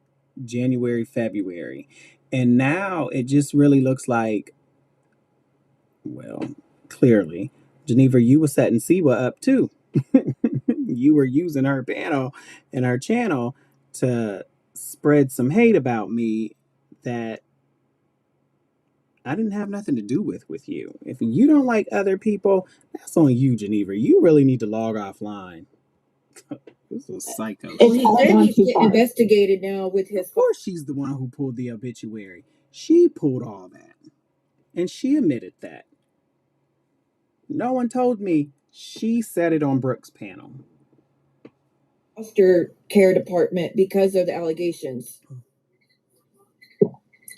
January, February. And now it just really looks like, well, clearly, Geneva, you were setting Siwa up too. You were using her panel and her channel to spread some hate about me that I didn't have nothing to do with you. If you don't like other people, that's on you, Geneva. You really need to log offline. This is a psycho. Well, he all said gone he's too getting far. investigated now with his. Of course, she's the one who pulled the obituary. She pulled all that. And she admitted that. No one told me she said it on Brooke's panel. Foster care department because of the allegations.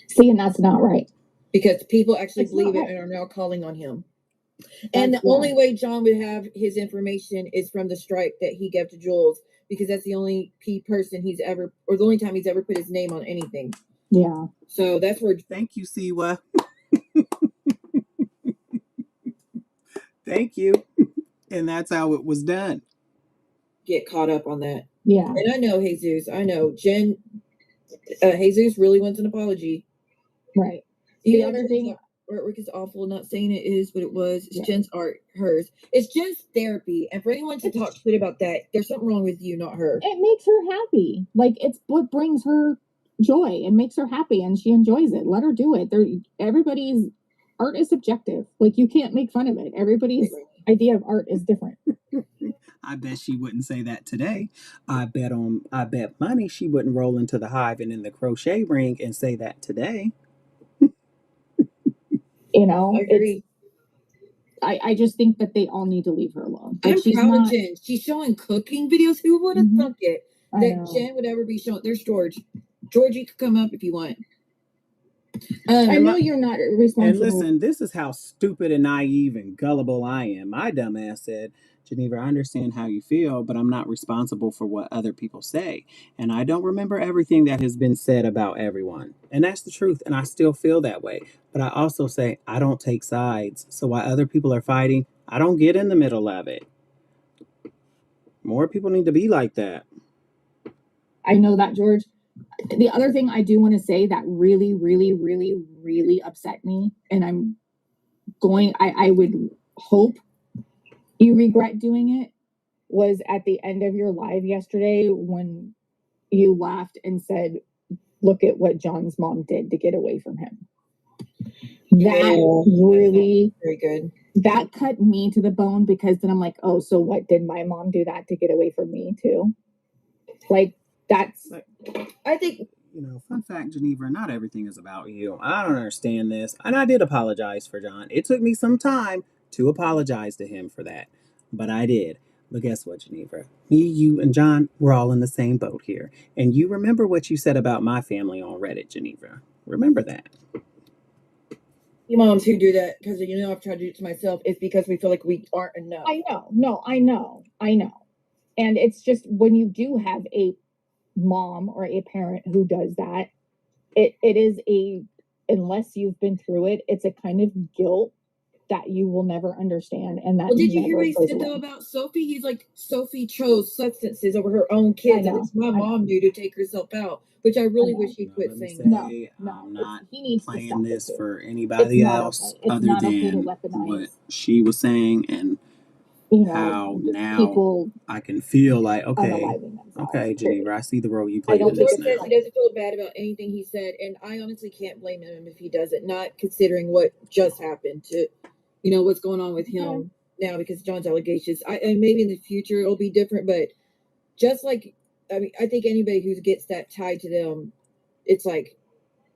See, and that's not right. Because people actually It's believe not it right. and are now calling on him. And the yeah. only way John would have his information is from the strike that he gave to Jules, because that's the only person he's ever, or the only time he's ever put his name on anything. Yeah. So that's where. Thank you, Siwa. Thank you. And that's how it was done. Get caught up on that. Yeah. And I know Jesus. I know Jesus really wants an apology. Right. The other thing, artwork is awful. Not saying it is, but it was. It's Jen's art, hers. It's Jen's therapy. And for anyone to talk shit about that, there's something wrong with you, not her. It makes her happy. Like, it's what brings her joy and makes her happy, and she enjoys it. Let her do it. Everybody's art is subjective. Like, you can't make fun of it. Everybody's idea of art is different. I bet she wouldn't say that today. I bet money she wouldn't roll into the hive and in the crochet ring and say that today. You know, I agree. I just think that they all need to leave her alone. I'm proud of Jen. She's showing cooking videos. Who would have thunk it that Jen would ever be showing? There's George. George, you could come up if you want. I know you're not responsible. And listen, this is how stupid and naive and gullible I am. My dumbass said, Geneva, I understand how you feel, but I'm not responsible for what other people say. And I don't remember everything that has been said about everyone. And that's the truth. And I still feel that way. But I also say, I don't take sides. So while other people are fighting, I don't get in the middle of it. More people need to be like that. I know that, George. The other thing I do want to say that really, really, really, really upset me, and I would hope you regret doing it, was at the end of your live yesterday when you laughed and said, look at what John's mom did to get away from him. That really, very good. That cut me to the bone, because then I'm like, oh, so what, did my mom do that to get away from me too? Like, that's, I think, fun fact, Geneva, not everything is about you. I don't understand this. And I did apologize for John. It took me some time to apologize to him for that, but I did. But guess what, Geneva? Me, you, and John, we're all in the same boat here. And you remember what you said about my family on Reddit, Geneva. Remember that. You moms who do that, because I've tried to do it to myself, it's because we feel like we aren't enough. I know. And it's just, when you do have a mom or a parent who does that, it is unless you've been through it, it's a kind of guilt that you will never understand. And that, well, did you hear what he said though about Sophie? He's like, Sophie chose substances over her own kids, and it's my mom knew to take herself out, which I really wish he'd quit saying. No, I'm not playing this for anybody else other than what she was saying, and how now people, I can feel like, okay, Geneva, I see the role you played in this now. He doesn't feel bad about anything he said, and I honestly can't blame him if he does it, not considering what just happened to, what's going on with him now because of John's allegations. And maybe in the future it'll be different, but just like, I think anybody who gets that tied to them, it's like,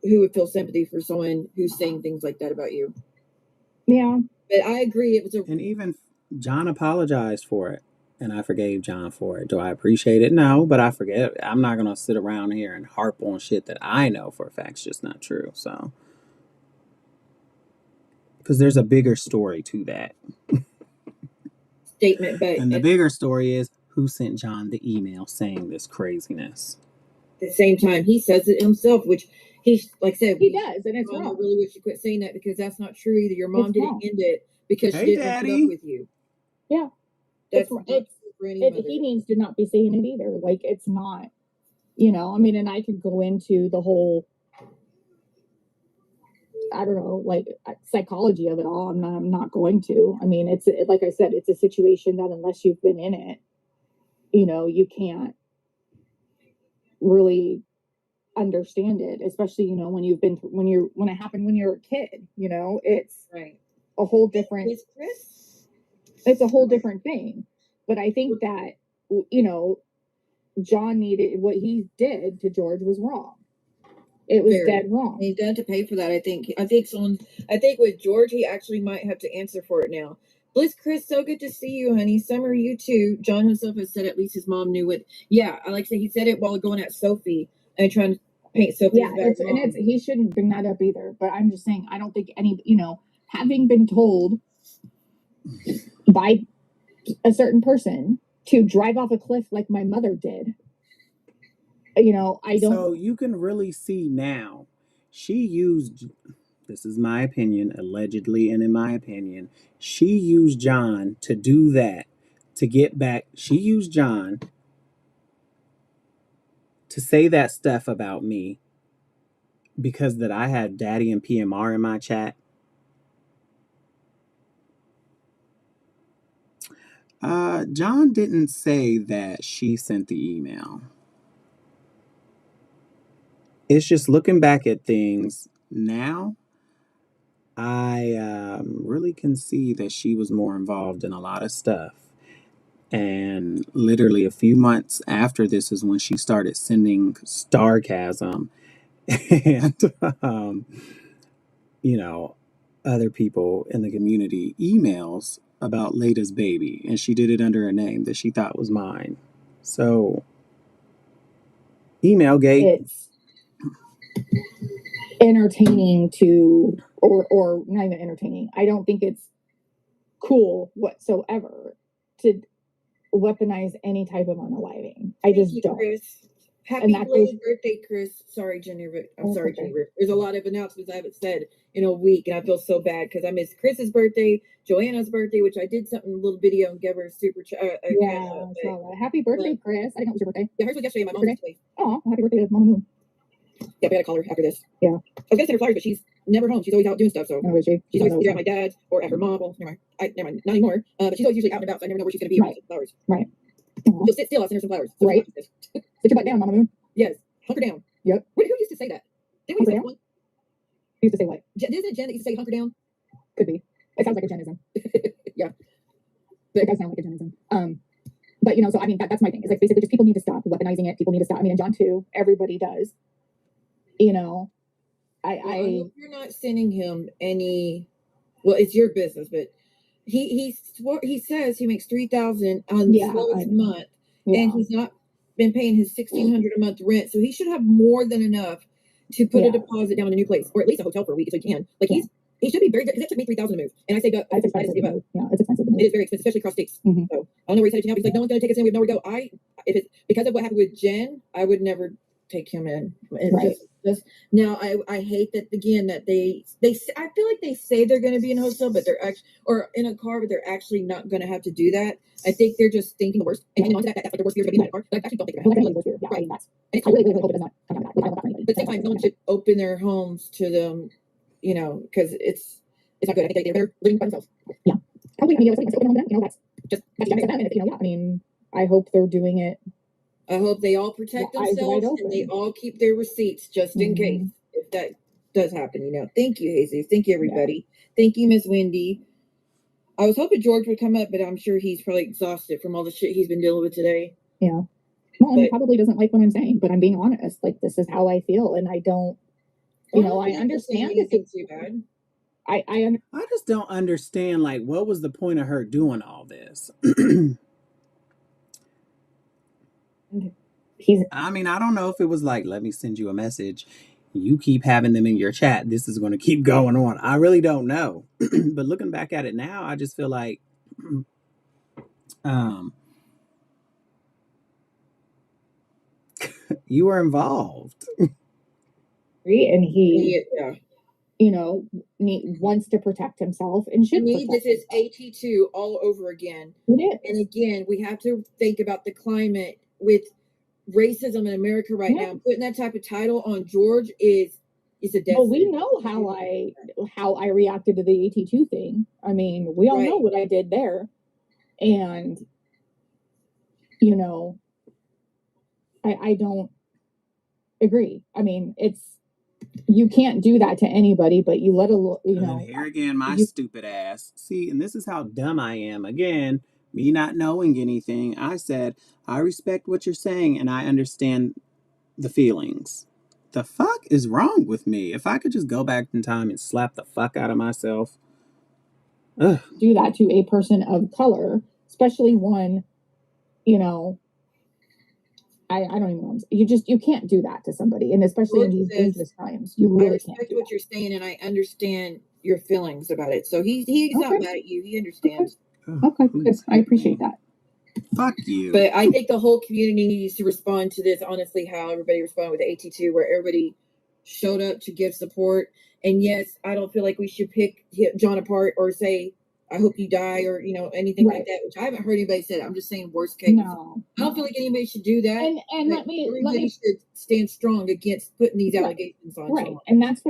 who would feel sympathy for someone who's saying things like that about you? Yeah. But I agree, it was and even John apologized for it, and I forgave John for it. Do I appreciate it? No, but I forget. I'm not going to sit around here and harp on shit that I know for a fact is just not true. So Because there's a bigger story to that. statement, but And the bigger story is who sent John the email saying this craziness. at the same time, he says it himself, which he's like I said, He does, and it's Mom, I wrong. really wish you quit saying that because that's not true either. Your mom It's didn't wrong. end it because Hey, she didn't put Daddy. up with you. Yeah. That's It's- not true for any mother. He needs to not be saying it either. Like, it's not, you know, I mean, and I could go into the whole, I don't know, like psychology of it all. I'm not going to. I mean, it's like I said, it's a situation that unless you've been in it, you know, you can't really understand it, especially, you know, when you've been when it happened when you're a kid, you know, it's Right. a whole different, With Chris, it's a whole different thing. But I think that, you know, John needed, what he did to George was wrong. It was dead wrong. He's going to pay for that. I think with George, he actually might have to answer for it now. Bliss, Chris, so good to see you, honey. Summer, you too. John himself has said at least his mom knew it. Yeah, I like to say he said it while going at Sophie and trying to paint Sophie Yeah, as bad mom. he shouldn't bring that up either. But I'm just saying, I don't think any, you know, having been told by a certain person to drive off a cliff like my mother did, you know, I don't. So you can really see now, she used, this is my opinion, allegedly, and in my opinion, she used John to do that, to get back. She used John to say that stuff about me because that I had Daddy and PMR in my chat. John didn't say that she sent the email. It's just looking back at things now, I really can see that she was more involved in a lot of stuff. And literally a few months after this is when she started sending sarcasm and, you know, other people in the community emails about Lada's baby. And she did it under a name that she thought was mine. So, email gate. It's entertaining to, or not even entertaining. I don't think it's cool whatsoever to weaponize any type of unaliving. I just don't. Chris. Happy belated birthday, Chris. Sorry, Jenny. I'm sorry, Jenny. There's a lot of announcements I haven't said in a week, and I feel so bad because I missed Chris's birthday, Joanna's birthday, which I did something, a little video and gave her a super Happy birthday, Chris. I didn't know it was your birthday. Yeah, hers was yesterday. My mom's today. Oh, happy birthday to Mama Moon. Yeah, we gotta call her after this. Yeah. I was gonna send her flowers, but she's never home. She's always out doing stuff. So is she? She's always either at my dad's or at her mom. Well, never mind, not anymore. But she's always usually out and about, so I never know where she's gonna be. Right. Flowers. Right. She'll sit still. I'll send her some flowers. So right. Sit your butt down, Mama Moon. Yes. Hunker down. Yep. Who used to say that? Didn't we say one? Who used to say what? Isn't it Jen that used to say hunker down? Could be. It sounds like a Jenism. Yeah. But it does sound like a Jenism. But, you know, so I mean, that's my thing. It's like basically just people need to stop weaponizing it. People need to stop. I mean, and John too. Everybody does. You know, I hope you're not sending him any. Well, it's your business, but he says he makes $3,000 on the slowest month, and he's not been paying his $1,600 a month rent, so he should have more than enough to put a deposit down in a new place, or at least a hotel for a week, if he can. Like he should be very good because it took me $3,000 to move, and I say, it's expensive. Yeah, it's expensive. It is very expensive, especially across states. Mm-hmm. So I don't know where he's headed to now. But he's like, no one's going to take us in. We have nowhere to go. If it's because of what happened with Jen, I would never take him in. And just now, I hate that again that they I feel like they say they're going to be in a hotel, but they're actually or in a car, but they're actually not going to have to do that. I think they're just thinking the worst and hanging on to that's what their worst fear is going to be in the car. But I actually don't think they're going to have to. Right. And I really hope it does not come down to that. But at the same time, no one should open their homes to them, you know, because it's not good. I think they're better living by themselves. Yeah. Probably. I mean, let's open home to them. You know, that's them. And you know, yeah. I mean, I hope they're doing it. I hope they all protect themselves and they all keep their receipts just in case if that does happen, you know. Thank you, Jesus. Thank you, everybody. Yeah. Thank you, Miss Wendy. I was hoping George would come up, but I'm sure he's probably exhausted from all the shit he's been dealing with today. Yeah. Well, and he probably doesn't like what I'm saying, but I'm being honest. Like, this is how I feel, and I don't, you know, I understand it's too bad. I just don't understand, like, what was the point of her doing all this? I mean, I don't know if it was like, let me send you a message. you keep having them in your chat, this is going to keep going on. I really don't know. But looking back at it now, I just feel like you were involved. And he, Yeah. wants to protect himself and To should me, protect this is himself. AT2 all over again. It is. And again, we have to think about the climate with racism in America right now. Putting that type of title on George is a death. Well, we know how I reacted to the AT2 thing. I mean, we all know what I did there. And I don't agree. I mean, you can't do that to anybody, but you let And then here again, my stupid ass. See, and this is how dumb I am. Again, me not knowing anything. I said, I respect what you're saying and I understand the feelings. The fuck is wrong with me? If I could just go back in time and slap the fuck out of myself. Ugh. Do that to a person of color, especially one, I don't even know. You can't do that to somebody, and especially George in these says, dangerous times, you really I can't respect do what that. you're saying, and I understand your feelings about it. So he's not mad at you. He understands. Okay, good. I appreciate that. Fuck you. But I think the whole community needs to respond to this honestly, how everybody responded with the AT2, where everybody showed up to give support. And yes, I don't feel like we should pick John apart or say, I hope you die, or anything like that, which I haven't heard anybody say that. I'm just saying worst case. No. I don't feel like anybody should do that. And everybody should stand strong against putting these allegations on someone. And that's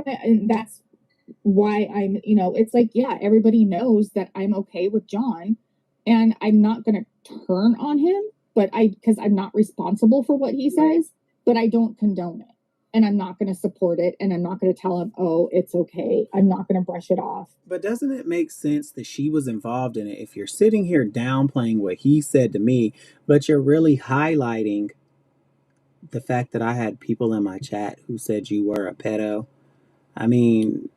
why I'm, it's like, yeah, everybody knows that I'm okay with John, and I'm not gonna turn on him, but because I'm not responsible for what he says, but I don't condone it. And I'm not going to support it. And I'm not going to tell him, oh, it's okay. I'm not going to brush it off. But doesn't it make sense that she was involved in it if you're sitting here downplaying what he said to me, but you're really highlighting the fact that I had people in my chat who said you were a pedo? I mean,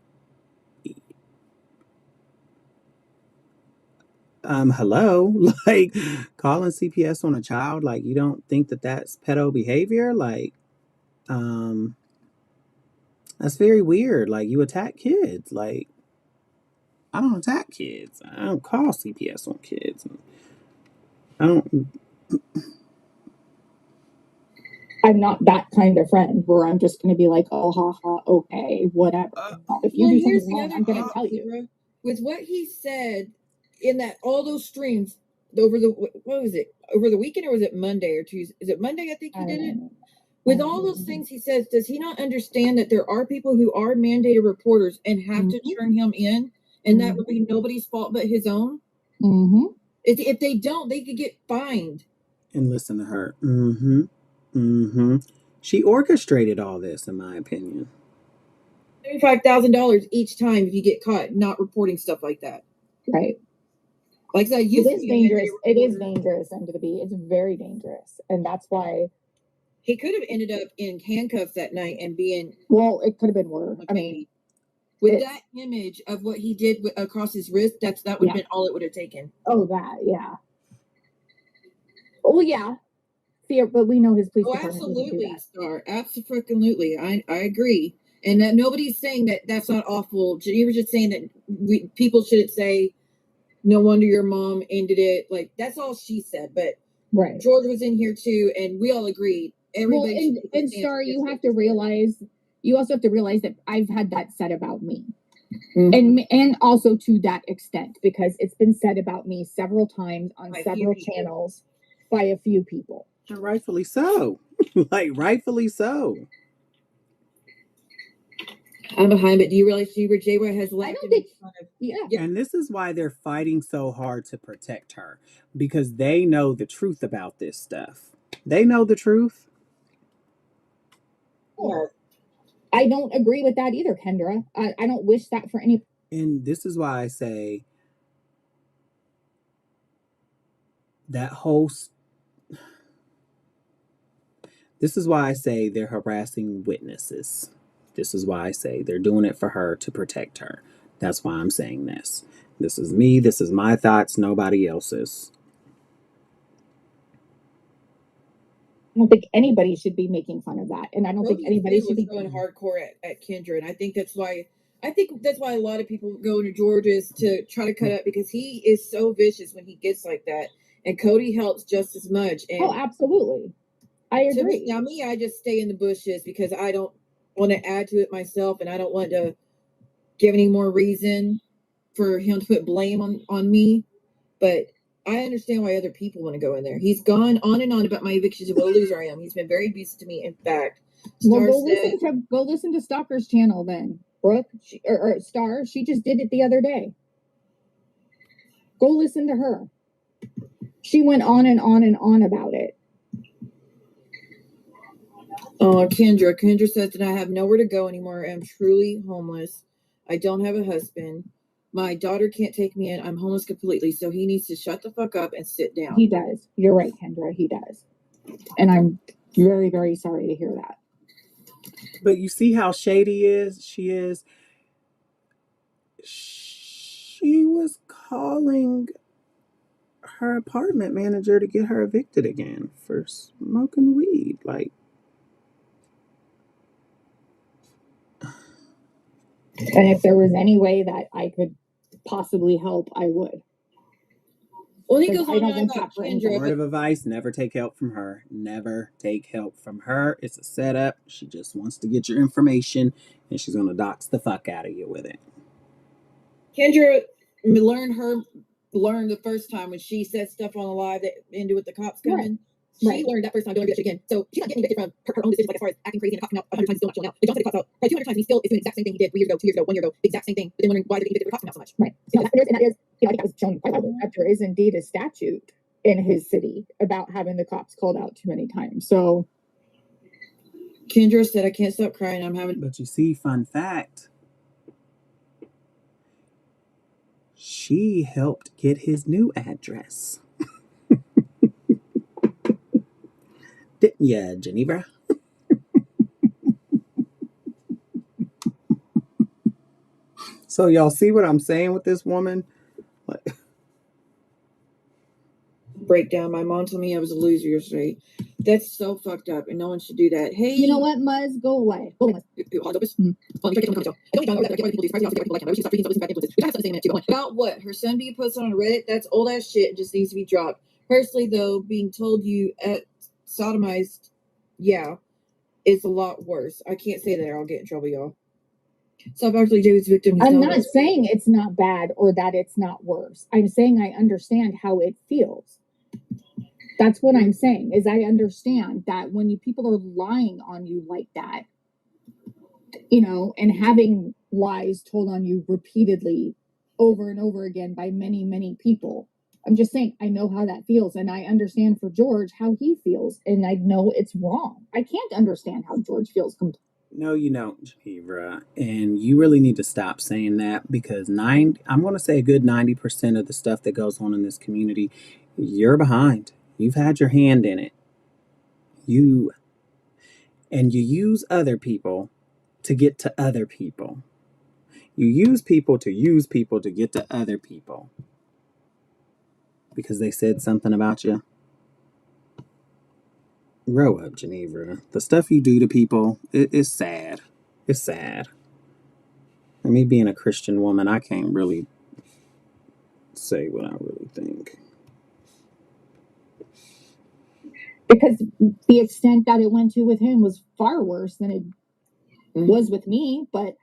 hello? Like, calling CPS on a child, like, you don't think that that's pedo behavior? Like, that's very weird. Like, you attack kids. Like, I don't attack kids. I don't call CPS on kids. I'm not that kind of friend where I'm just going to be like, oh, ha, ha, okay, whatever. If you do something wrong, I'm going to tell you. With what he said in all those streams over over the weekend, or was it Monday or Tuesday? Is it Monday? I think he did it. With all those things he says, does he not understand that there are people who are mandated reporters and have to turn him in, and that would be nobody's fault but his own? If they don't, they could get fined. And listen to her. She orchestrated all this, in my opinion. $75,000 each time if you get caught not reporting stuff like that. Right. Like that, it is dangerous. It is dangerous, and it's very dangerous, and that's why he could have ended up in handcuffs that night and being. Well, it could have been worse. I mean, with that image of what he did across his wrist, that would have been all it would have taken. Oh, that, yeah. Oh, yeah. Fear, but we know his police department. Absolutely, Star. Absolutely. I agree. And that nobody's saying that that's not awful. Geneva was just saying that people shouldn't say, no wonder your mom ended it. Like, that's all she said. But George was in here too, and we all agreed. Everybody and Star, you also have to realize that I've had that said about me. And also to that extent, because it's been said about me several times on several channels by a few people. And rightfully so. Like, rightfully so. I'm behind, but do you realize J-Roy has left? I don't think. Yeah. And this is why they're fighting so hard to protect her, because they know the truth about this stuff. They know the truth. Well, I don't agree with that either, Kendra. I don't wish that for any. And this is why I say that whole. This is why I say they're harassing witnesses. This is why I say they're doing it for her to protect her. That's why I'm saying this. This is me. This is my thoughts. Nobody else's. don't think anybody should be making fun of that, and I don't think anybody should be going hardcore at Kendra, and I think that's why a lot of people go into George's to try to cut up, because he is so vicious when he gets like that, and Cody helps just as much. And Oh, absolutely, I agree. now, I just stay in the bushes because I don't want to add to it myself, and I don't want to give any more reason for him to put blame on me. But I understand why other people want to go in there. He's gone on and on about my evictions and what a loser I am. He's been very abusive to me. In fact, Well, go listen to Stalker's channel then, Brooke, or Star. She just did it the other day. Go listen to her. She went on and on and on about it. Oh, Kendra says that I have nowhere to go anymore. I'm truly homeless. I don't have a husband. My daughter can't take me in. I'm homeless completely. So he needs to shut the fuck up and sit down. He does. You're right, Kendra. He does. And I'm very, very sorry to hear that. But you see how shady she is? She was calling her apartment manager to get her evicted again for smoking weed. Like, and if there was any way that I could possibly help, I would. Well, he goes on about Kendra. Word of advice: never take help from her. Never take help from her. It's a setup. She just wants to get your information, and she's gonna dox the fuck out of you with it. Kendra learned the first time when she said stuff on the live that ended with the cops coming. She learned that first time, don't do that shit again. So she's not getting evicted from her own decisions, like as far as acting crazy and the cops coming out 100 times, still not showing out. Like John said, the cops out probably 200 times, and he still is doing the exact same thing he did 3 years ago, 2 years ago, 1 year ago, exact same thing. But then wondering why they're getting evicted, the cops coming out so much. Right. So that is, I think that was shown quite well, that there is indeed a statute in his city about having the cops called out too many times. So Kendra said, I can't stop crying. I'm having. But you see, fun fact, she helped get his new address. Didn't ya, Geneva? So y'all see what I'm saying with this woman? Breakdown. My mom told me I was a loser yesterday. That's so fucked up, and no one should do that. Hey, you know what, Muzz? Go away. Go away. About what? Her son being posted on Reddit? That's old ass shit. It just needs to be dropped. Personally, though, being told you sodomized, is a lot worse. I can't say that or I'll get in trouble, y'all. Stop actually David's victim. I'm not saying it's not bad or that it's not worse. I'm saying I understand how it feels. That's what I'm saying, is I understand that when people are lying on you like that, and having lies told on you repeatedly over and over again by many, many people. I'm just saying, I know how that feels, and I understand for George how he feels, and I know it's wrong. I can't understand how George feels No, you don't, Geneva. And you really need to stop saying that, because I'm going to say a good 90% of the stuff that goes on in this community, you're behind. You've had your hand in it. You use other people to get to other people. You use people to get to other people. Because they said something about you. Grow up, Geneva. The stuff you do to people, it's sad. It's sad. And me being a Christian woman, I can't really say what I really think. because the extent that it went to with him was far worse than it was with me. But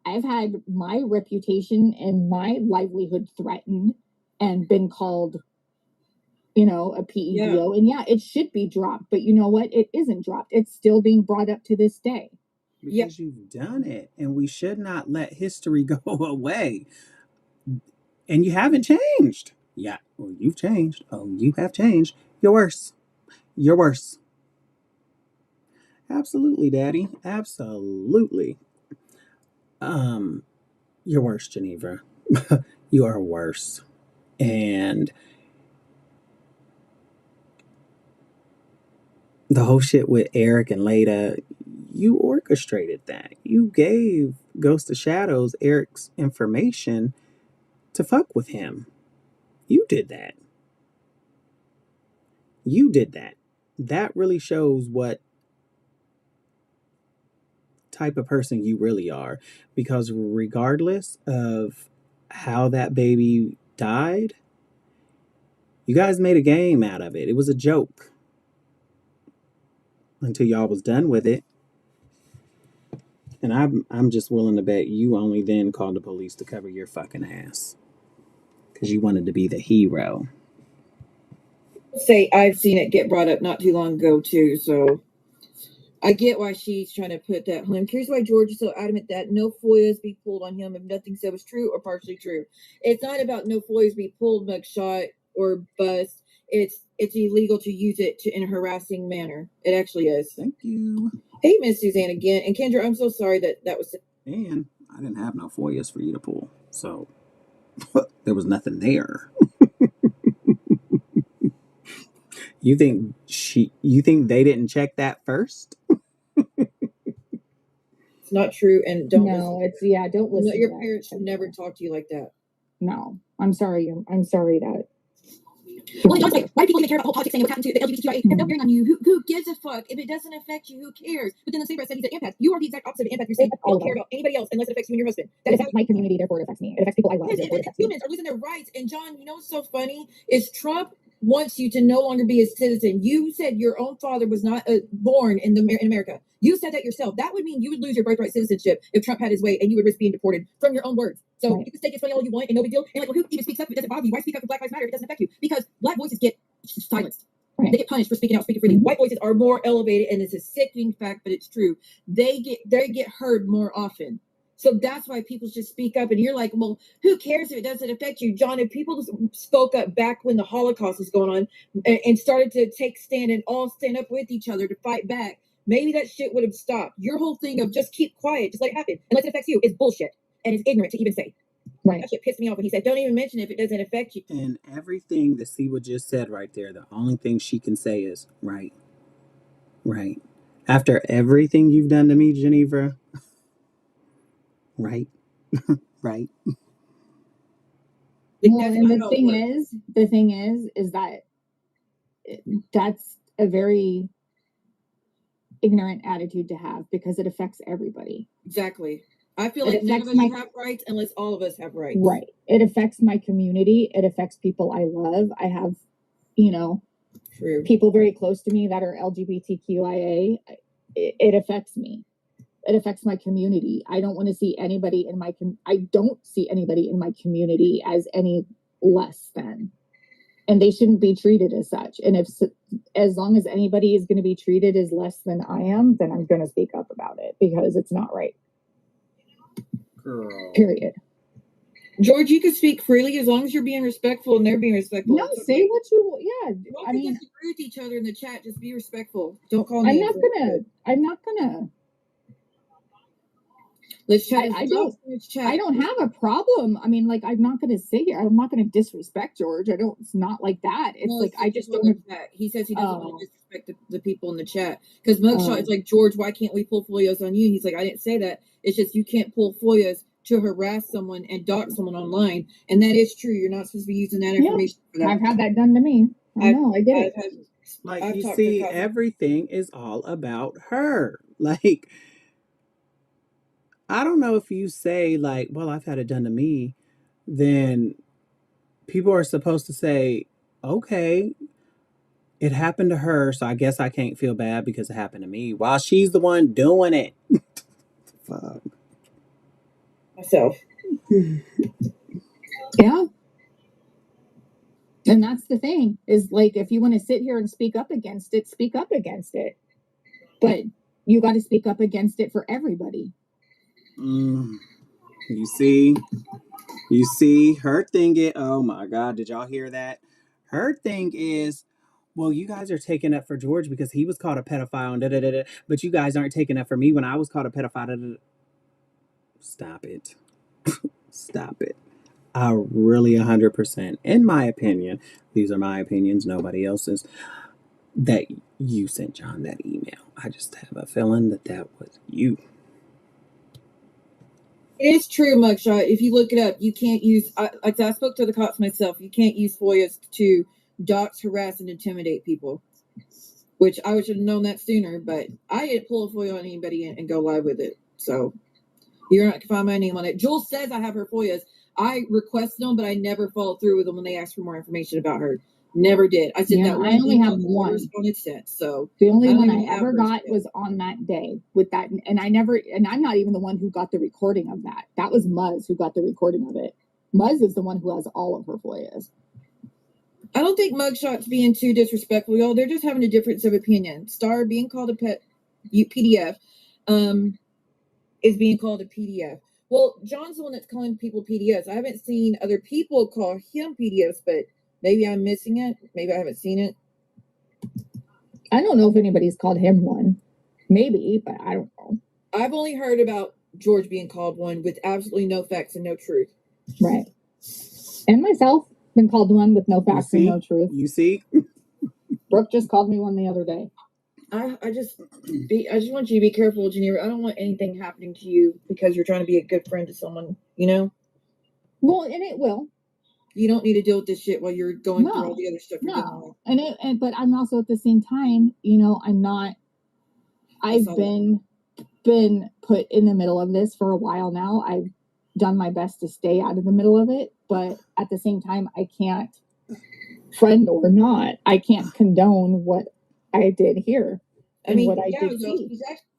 I've had my reputation and my livelihood threatened and been called, a PEDO. And it should be dropped. But you know what? It isn't dropped. It's still being brought up to this day. Because you've done it, and we should not let history go away. And you haven't changed. Yeah, well, you've changed. Oh, you have changed. You're worse. You're worse. Absolutely, Daddy. Absolutely. You're worse, Geneva. You are worse. And the whole shit with Eric and Leda, you orchestrated that. You gave Ghost of Shadows Eric's information to fuck with him. You did that. You did that. that really shows what type of person you really are. Because regardless of how that baby died, you guys made a game out of it. It was a joke until y'all was done with it. And I'm just willing to bet you only then called the police to cover your fucking ass. Because you wanted to be the hero. Say I've seen it get brought up not too long ago too, so I get why she's trying to put that on him. Here's why George is so adamant that no FOIAs be pulled on him if nothing said was true or partially true. It's not about no FOIAs be pulled, mugshot, or bust. It's illegal to use it in a harassing manner. It actually is. Thank you. Hey, Miss Suzanne again. And Kendra, I'm so sorry that was... And I didn't have no FOIAs for you to pull. So there was nothing there. You think they didn't check that first? It's not true, and don't No, listen. don't listen. Your parents should never talk to you like that. No, I'm sorry. I'm sorry that. Well, honestly, why do people even care about the whole politics thing? What's happened to the LGBTQIA? Have no bearing on you. Who gives a fuck? If it doesn't affect you, who cares? But then the same breath said he's an empath. You are the exact opposite of an empath. You're saying you don't care about anybody else unless it affects you and your husband. That affects my community, therefore it affects me. It affects people I love. Humans are losing their rights. And John, you know what's so funny is Trump wants you to no longer be a citizen. You said your own father was not born in America. You said that yourself. That would mean you would lose your birthright citizenship if Trump had his way, and you would risk being deported from your own words. So you can say it's funny all you want and no big deal. And like, well, who even speaks up if it doesn't bother you? Why speak up for Black Lives Matter if it doesn't affect you? Because Black voices get silenced. Right. They get punished for speaking out, speaking freely. White voices are more elevated, and it's a sickening fact, but it's true. They get heard more often. So that's why people just speak up. And you're like, well, who cares if it doesn't affect you? John, if people spoke up back when the Holocaust was going on and started to take stand and all stand up with each other to fight back, maybe that shit would have stopped. Your whole thing of just keep quiet, just let it happen, unless it affects you, is bullshit. And it's ignorant to even say. Right. That shit pissed me off when he said, don't even mention it if it doesn't affect you. And everything that Siwa just said right there, the only thing she can say is, right. Right. After everything you've done to me, Geneva, right. Right. Well, and the thing is that that's a very ignorant attitude to have because it affects everybody. Exactly. I feel like none of us have rights unless all of us have rights. Right. It affects my community. It affects people I love. I have, True. People very close to me that are LGBTQIA. It affects me. It affects my community. I don't want to see anybody in I don't see anybody in my community as any less than. And they shouldn't be treated as such. And as long as anybody is going to be treated as less than I am, then I'm going to speak up about it because it's not right. Girl. Period. George, you can speak freely as long as you're being respectful and they're being respectful. No, say what you I mean, disagree with each other in the chat. Just be respectful. Don't call me. I'm not gonna. Let's chat. I don't have a problem. I mean, like, I'm not gonna sit here. I'm not gonna disrespect George. It's not like that. It's no, like I just don't. He says he doesn't want to disrespect the people in the chat because Mugshot is like, George, why can't we pull FOIAs on you? And he's like, I didn't say that. It's just you can't pull FOIAs to harass someone and dox someone online, and that is true. You're not supposed to be using that information for that. I've had that done to me. I get it. Like, you see, everything is all about her. Like, I don't know if you say, like, well, I've had it done to me, then people are supposed to say, okay, it happened to her, so I guess I can't feel bad because it happened to me, while she's the one doing it. Fuck. Myself. Yeah. And that's the thing, is like, if you want to sit here and speak up against it, speak up against it. But you got to speak up against it for everybody. You see, her thing is, oh my God, did y'all hear that? Her thing is, well, you guys are taking up for George because he was called a pedophile and but you guys aren't taking up for me when I was called a pedophile. Stop it. Stop it. I really 100%, in my opinion, these are my opinions, nobody else's, that you sent John that email. I just have a feeling that was you. It is true, Mugshot. If you look it up, you can't use, I spoke to the cops myself, you can't use FOIAs to dox, harass, and intimidate people. which I should have known that sooner, but I didn't pull a FOIA on anybody and go live with it. So you're not going to find my name on it. Jules says I have her FOIAs. I requested them, but I never followed through with them when they asked for more information about her. Never did. I said that I only have one responded since. So the only one I ever got was on that day with that, and I'm not even the one who got the recording of that. That was Muzz who got the recording of it. Muzz is the one who has all of her FOIAs. I don't think mugshots being too disrespectful, y'all. They're just having a difference of opinion. Star being called a PDF, is being called a PDF. Well, John's the one that's calling people PDFs. I haven't seen other people call him PDFs, but maybe I'm missing it. Maybe I haven't seen it. I don't know if anybody's called him one. Maybe, but I don't know. I've only heard about George being called one with absolutely no facts and no truth. Right. And myself been called one with no facts and no truth. You see? Brooke just called me one the other day. I just want you to be careful, Geneva. I don't want anything happening to you because you're trying to be a good friend to someone, you know? Well, and it will. You don't need to deal with this shit while you're going through all the other stuff you're doing. But I'm also at the same time, I'm not. I've been put in the middle of this for a while now. I've done my best to stay out of the middle of it, but at the same time, I can't, friend or not, I can't condone what I did here. What I did see.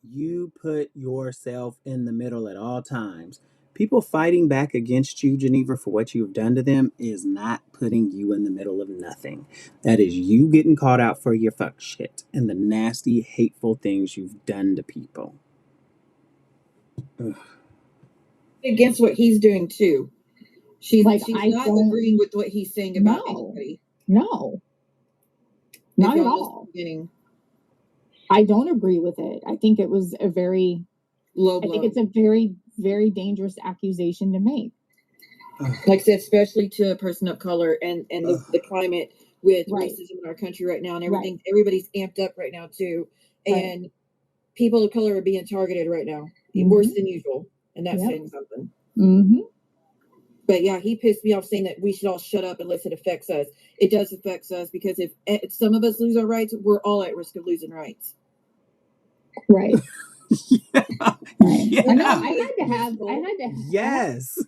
You put yourself in the middle at all times. People fighting back against you, Geneva, for what you've done to them is not putting you in the middle of nothing. That is you getting caught out for your fuck shit and the nasty, hateful things you've done to people. Ugh. Against what he's doing too. She's not agreeing with what he's saying about anybody. No. Not at all. I don't agree with it. I think it was a very low blow. I think it's a very, very dangerous accusation to make. Like I said, especially to a person of color and the climate with racism in our country right now and everything. Right. Everybody's amped up right now too. And people of color are being targeted right now. Worse than usual. And that's saying something. Mm-hmm. But yeah, he pissed me off saying that we should all shut up unless it affects us. It does affect us because if some of us lose our rights, we're all at risk of losing rights. Right. Yeah. Right. Yeah. I know. I had to have. Yes.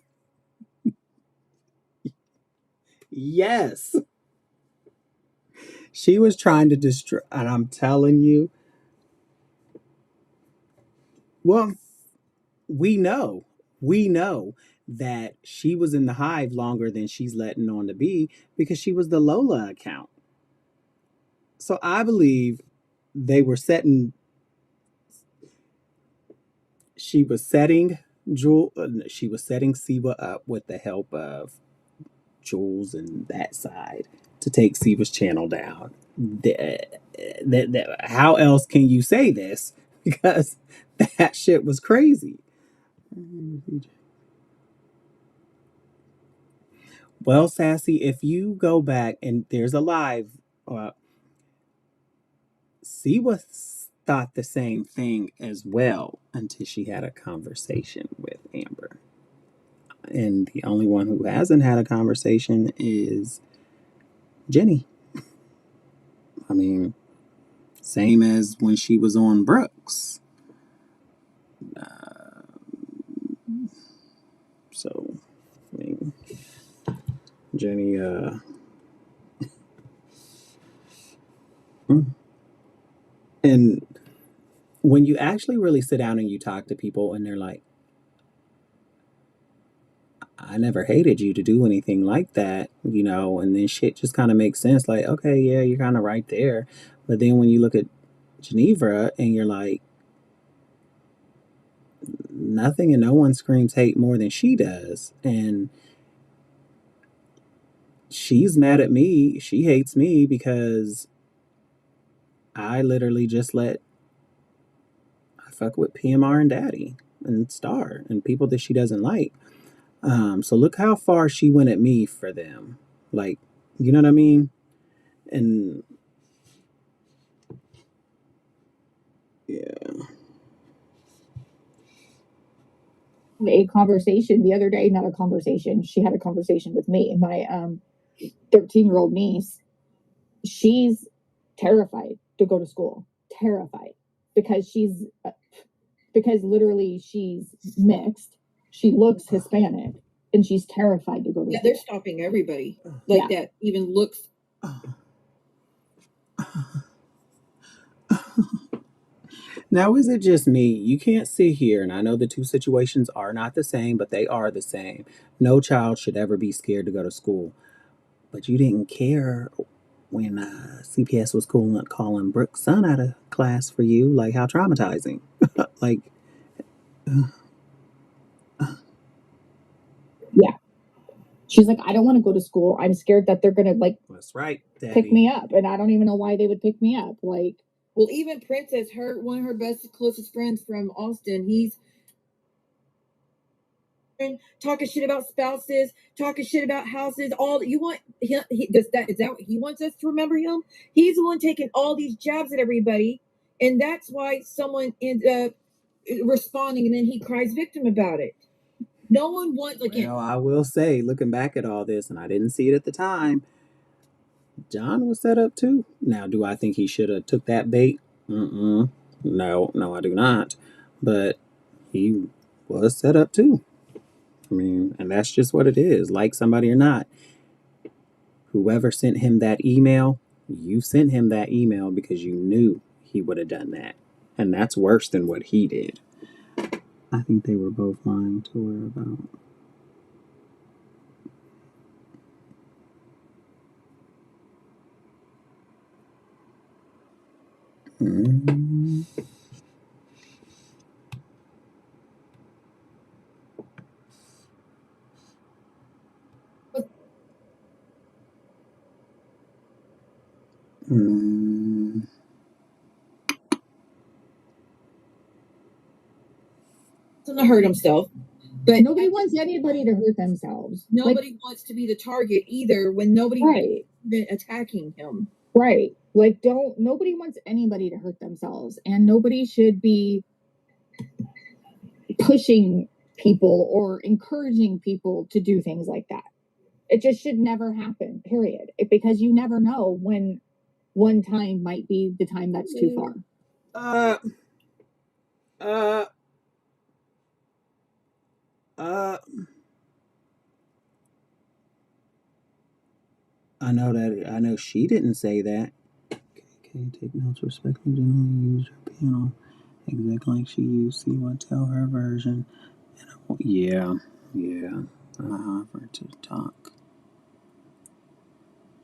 Yes. She was trying to destroy, and I'm telling you. Well, we know that she was in the hive longer than she's letting on to be because she was the Lola account. So I believe they were setting. She was setting Siwa up with the help of Jules and that side to take Siwa's channel down. How else can you say this? Because that shit was crazy. Well, Sassy, if you go back and there's a live, Siwa thought the same thing as well until she had a conversation with Amber. And the only one who hasn't had a conversation is Jenny. I mean, same as when she was on Brooks. So, I mean, Jenny, and when you actually really sit down and you talk to people and they're like, I never hated you to do anything like that, and then shit just kind of makes sense. Like, okay, yeah, you're kind of right there. But then when you look at Geneva and you're like, nothing and no one screams hate more than she does. And she's mad at me. She hates me because I literally just I fuck with PMR and Daddy and Star and people that she doesn't like. So look how far she went at me for them. Like, you know what I mean? And yeah. A conversation the other day, not a conversation. She had a conversation with me and my 13-year-old niece. She's terrified to go to school. Terrified. Because literally she's mixed. She looks Hispanic and she's terrified to go to school. They're stopping everybody like that even looks. Now, is it just me? You can't sit here, and I know the two situations are not the same, but they are the same. No child should ever be scared to go to school. But you didn't care when CPS was calling Brooke's son out of class for you. Like, how traumatizing. Like, yeah. She's like, I don't want to go to school. I'm scared that they're going to, that's right, Daddy. Pick me up. And I don't even know why they would pick me up. Like, well, even Princess, one of her closest friends from Austin, he's talking shit about spouses, talking shit about houses. All you want him? Is that what he wants us to remember him? He's the one taking all these jabs at everybody, and that's why someone ends up responding, and then he cries victim about it. No one wants I will say, looking back at all this, and I didn't see it at the time, John was set up too. Now, do I think he should have took that bait? No, I do not. But he was set up too. I mean, and that's just what it is. Like somebody or not, whoever sent him that email, you sent him that email because you knew he would have done that. And that's worse than what he did. I think they were both lying to her about. Mm. Mm. to hurt himself. But nobody wants anybody to hurt themselves. Nobody wants to be the target either when nobody been attacking him. Right. Like, nobody wants anybody to hurt themselves, and nobody should be pushing people or encouraging people to do things like that. It just should never happen, period. Because you never know when one time might be the time that's too far. I know she didn't say that. Okay, take notes respectfully, generally use her panel exactly like she used. See what tell her version. Yeah. For her to talk.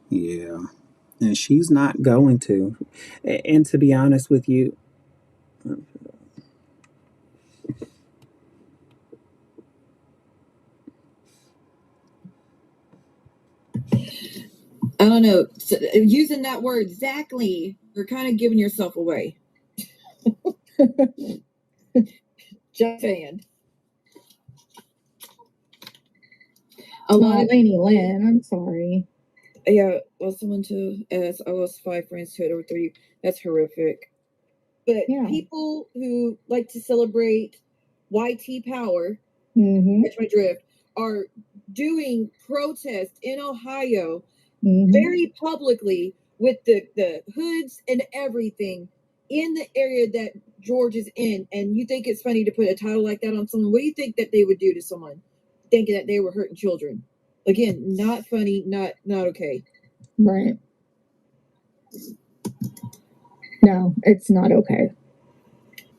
Yeah. And she's not going to. And to be honest with you, I don't know. Using that word exactly, you're kind of giving yourself away. Just saying. A lot of Lainey Lynn, I'm sorry. Yeah, lost someone to as I lost 5 friends to it over 30. That's horrific. But people who like to celebrate YT power, catch my drift, are doing protests in Ohio very publicly with the hoods and everything in the area that George is in. And you think it's funny to put a title like that on someone? What do you think that they would do to someone thinking that they were hurting children? Again, not funny, not okay. Right. No, it's not okay.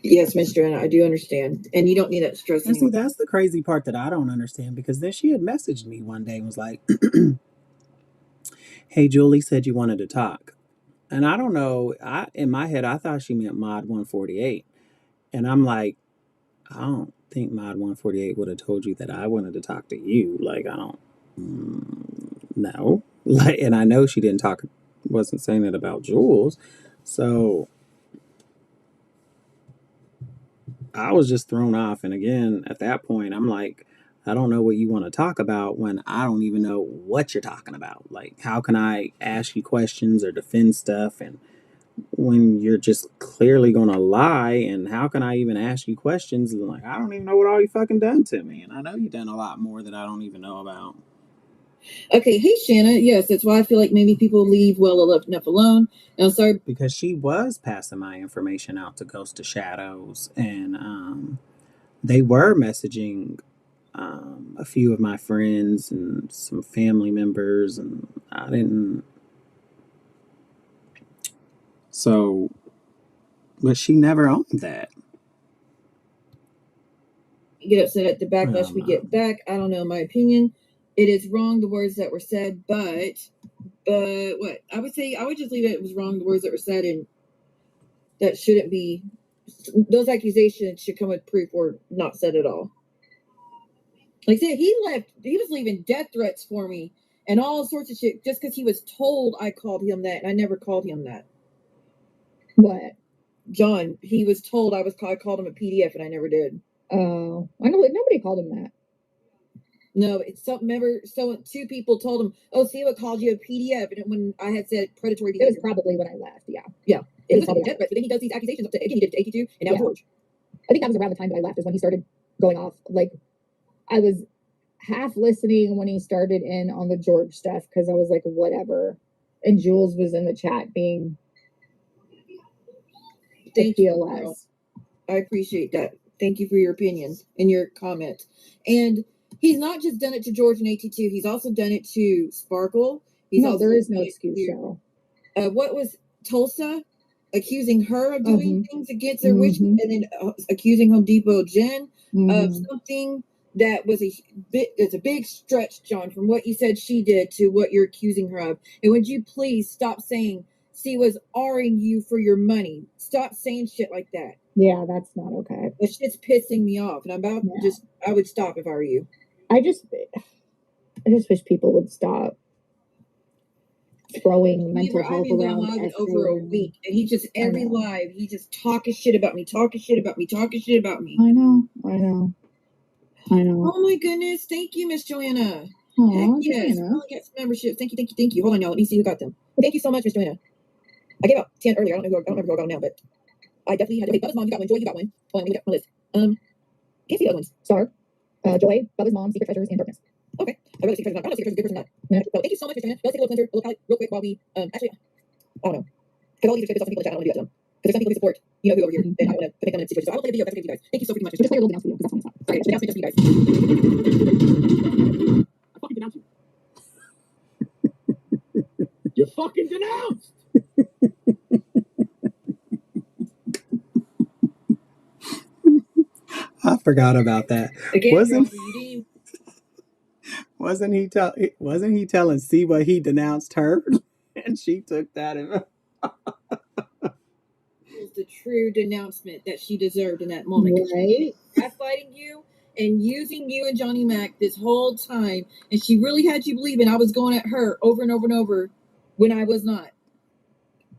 Yes, Miss Joanna, I do understand. And you don't need that stress. And see, that's the crazy part that I don't understand, because then she had messaged me one day and was like, hey, Julie said you wanted to talk. And I don't know, in my head, I thought she meant Mod 148. And I'm like, I don't think Mod 148 would have told you that I wanted to talk to you. Like, I don't know. Like, and I know she wasn't saying it about Jules. So I was just thrown off. And again, at that point, I'm like, I don't know what you want to talk about when I don't even know what you're talking about. Like, how can I ask you questions or defend stuff and when you're just clearly going to lie? And how can I even ask you questions? Like, I don't even know what all you fucking done to me. And I know you done a lot more that I don't even know about. Okay, hey Shanna. Yes, that's why I feel like maybe people leave well enough alone. And I'm sorry because she was passing my information out to Ghost of Shadows, and they were messaging a few of my friends and some family members, and I didn't. So, but she never owned that. get upset at the backlash we get back. I don't know. My opinion, it is wrong the words that were said, but what I would say, I would just leave it. It was wrong the words that were said, and that shouldn't be. Those accusations should come with proof or not said at all. Like I said, he left. He was leaving death threats for me and all sorts of shit just because he was told I called him that, and I never called him that. What? John, he was told I called him a PDF, and I never did. Oh, I know nobody called him that. No, it's something. Remember, two people told him, "Oh, see what called you a PDF," and when I had said predatory behavior, it was probably when I left. Yeah, yeah, it was death threats. But then he does these accusations up to again. He did it to 82, and now George. I think that was around the time that I left is when he started going off. Like, I was half listening when he started in on the George stuff because I was like, whatever. And Jules was in the chat being Thank you, you, girl. I appreciate that. Thank you for your opinion and your comment. And he's not just done it to George and AT2. He's also done it to Sparkle. There is no excuse, Cheryl. What was Tulsa accusing her of doing things against their wishes, and then accusing Home Depot Jen of something that was it's a big stretch, John, from what you said she did to what you're accusing her of. And would you please stop saying she was R-ing you for your money? Stop saying shit like that. Yeah, that's not okay. That shit's pissing me off, and I'm about I would stop if I were you. I just wish people would stop throwing mental health around live over a week, and he just every live he just talking shit about me. I know. Oh my goodness! Thank you, Miss Joanna. Heck yes, finally get some membership. Thank you. Hold on, y'all. Let me see who got them. Thank you so much, Miss Joanna. I gave out 10 earlier. I don't remember who I got them now, but I definitely had to. Hey, Bubba's mom, you got one. Joy, you got one. Hold on, let me get my list. Can't see the other ones. Star, Joy, Bubba's mom, Secret Treasures, and Darkness. Okay, I really Secret Treasures. I don't know Secret Treasures is a good person. Not. So thank you so much, Miss Joanna. Let's take a little cleanser. We'll look at real quick while we actually. I don't know. Because all these are some people in the chat. I don't want to do that to them. Because there's some people who support, who over here, and I don't want to put them in a situation. So I will play a video. That's okay for you guys. Thank you so pretty much. Just play a little announcement video, because that's fine. Okay, announcement just for you guys. I fucking denounce you. You're fucking denounced. I forgot about that. Again, Wasn't he telling C what he denounced her, and she took that and was the true denouncement that she deserved in that moment. Right? Gaslighting you and using you and Johnny Mac this whole time, and she really had you believing I was going at her over and over and over when I was not.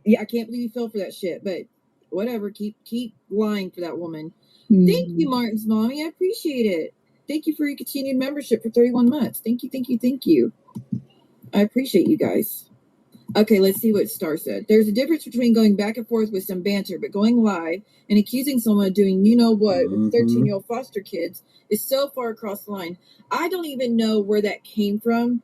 Yeah, I can't believe you fell for that shit, but whatever. Keep lying for that woman. Thank you, Martin's mommy. I appreciate it. Thank you for your continued membership for 31 months. Thank you. I appreciate you guys. Okay, let's see what Star said. There's a difference between going back and forth with some banter, but going live and accusing someone of doing you know what with 13-year-old foster kids is so far across the line. I don't even know where that came from.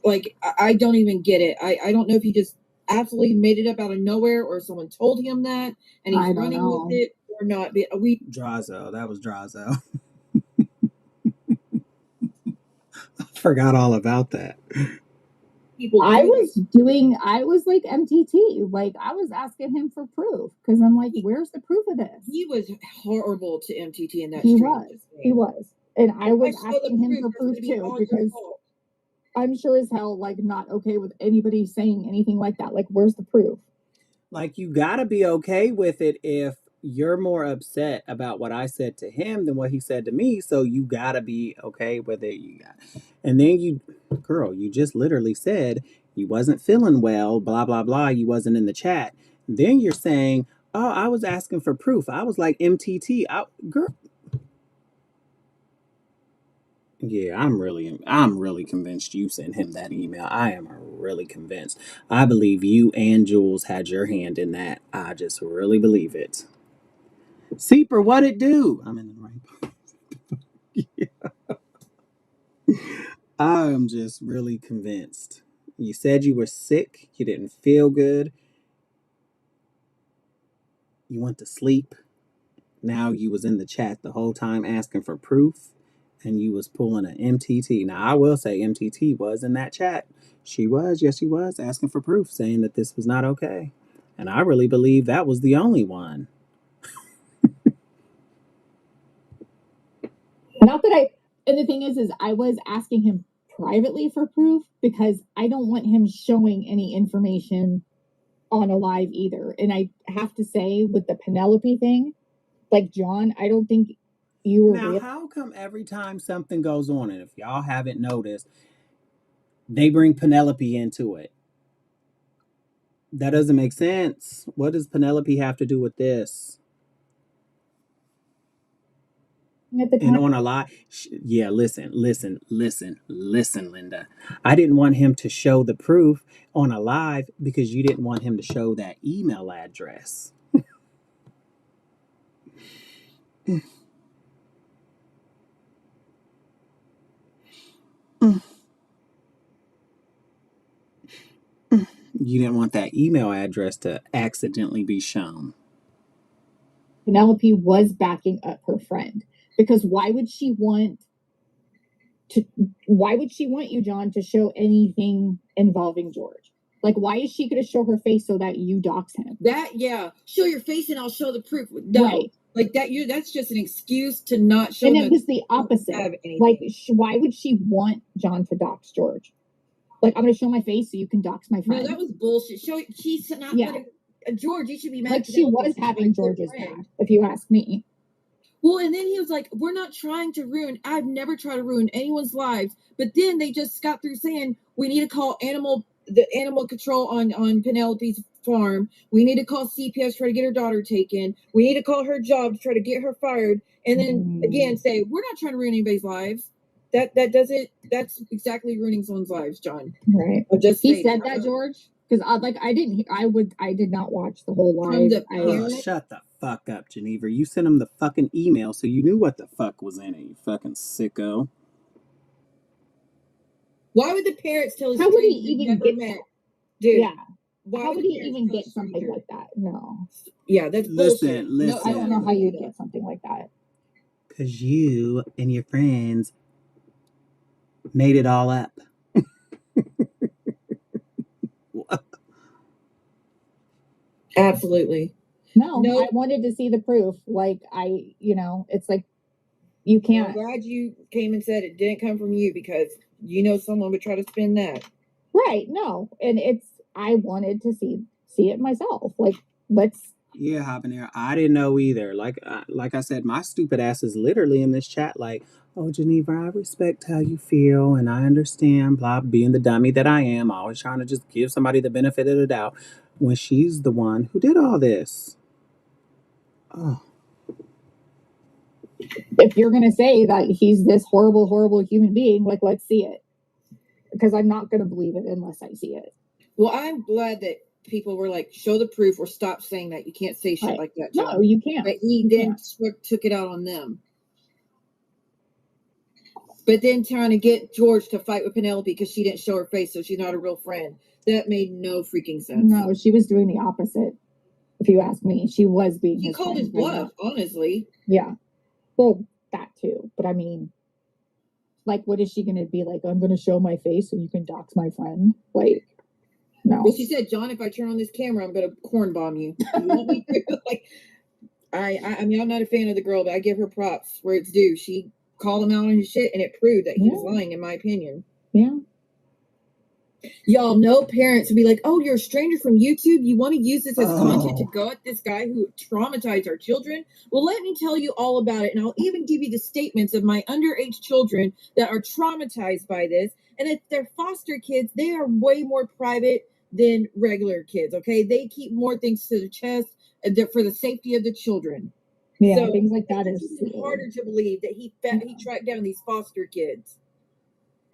Like, I don't even get it. I don't know if he just absolutely made it up out of nowhere or someone told him that and he's running with it or not. Drazo. That was Drazo. I forgot all about that. I was like MTT, like I was asking him for proof because I'm like, where's the proof of this? He was horrible to MTT in that. He was, and I was asking him for proof too because I'm sure as hell like not okay with anybody saying anything like that. Like, where's the proof? Like, you gotta be okay with it if you're more upset about what I said to him than what he said to me. So you gotta be okay with it. And then you just literally said you wasn't feeling well, blah, blah, blah. You wasn't in the chat. Then you're saying, oh, I was asking for proof. I was like MTT. Girl. Yeah, I'm really convinced you sent him that email. I am really convinced. I believe you and Jules had your hand in that. I just really believe it. Seeper, what it do? I'm in the right. Yeah. I'm just really convinced. You said you were sick, you didn't feel good, you went to sleep. Now you was in the chat the whole time asking for proof, and you was pulling an MTT. Now I will say MTT was in that chat. She was, yes, she was asking for proof, saying that this was not okay. And I really believe that was the only one. Not that I, and the thing is I was asking him privately for proof because I don't want him showing any information on a live either. And I have to say, with the Penelope thing, like John, I don't think you were. Now, how come every time something goes on, and if y'all haven't noticed, they bring Penelope into it? That doesn't make sense. What does Penelope have to do with this? At the And time, on a lie, yeah, listen, Linda. I didn't want him to show the proof on a live because you didn't want him to show that email address. You didn't want that email address to accidentally be shown. Penelope was backing up her friend because why would she want you, John, to show anything involving George? Like, why is she going to show her face so that you dox him? Yeah, show your face and I'll show the proof. No, right. Like that, that's just an excuse to not show. And it was the opposite. Like, why would she want John to dox George? Like, I'm going to show my face so you can dox my friend. No, that was bullshit. She's not. Yeah. George, you should be mad. Like, she was having George's back, if you ask me. Well, and then he was like, we're not trying to ruin, I've never tried to ruin anyone's lives. But then they just got through saying, we need to call the animal control on Penelope's farm. We need to call CPS to try to get her daughter taken. We need to call her job to try to get her fired. And then again say, we're not trying to ruin anybody's lives. That's exactly ruining someone's lives, John. Right. He said that, George? Because I did not watch the whole live. Shut the fuck up, Geneva. You sent him the fucking email, so you knew what the fuck was in it, you fucking sicko. Why would the parents tell us? How would he even get that? Dude. Yeah. How would he even get something like that? No. Yeah, that's bullshit. Listen. No, I don't know how you'd get something like that. Because you and your friends made it all up. Absolutely. No, I wanted to see the proof. Like, it's like, you can't. I'm glad you came and said it didn't come from you because someone would try to spin that. Right. No. And I wanted to see it myself. Like, let's. Yeah, Habanero. I didn't know either. Like I said, my stupid ass is literally in this chat like, oh, Geneva, I respect how you feel and I understand, blah, being the dummy that I am, always trying to just give somebody the benefit of the doubt when she's the one who did all this. Oh. If you're going to say that he's this horrible, horrible human being, like, let's see it. Because I'm not going to believe it unless I see it. Well, I'm glad that people were like, show the proof or stop saying that. You can't say shit like that, John. No, you can't. But he then took it out on them. But then trying to get George to fight with Penelope because she didn't show her face, so she's not a real friend. That made no freaking sense. No, she was doing the opposite. If you ask me, she was being. He called his bluff, honestly. Yeah. Well, that too. But I mean, like, what is she going to be like? I'm going to show my face so you can dox my friend. Like, no. Well, she said, John, if I turn on this camera, I'm going to corn bomb you. You want me to? Like, I mean, I'm not a fan of the girl, but I give her props where it's due. She called him out on his shit, and it proved that he was lying, in my opinion. Yeah. Y'all know parents would be like, oh, you're a stranger from YouTube. You want to use this as content to go at this guy who traumatized our children? Well, let me tell you all about it. And I'll even give you the statements of my underage children that are traumatized by this. And if they're foster kids, they are way more private than regular kids. Okay. They keep more things to the chest for the safety of the children. Yeah. So things like that is harder to believe that he tracked down these foster kids.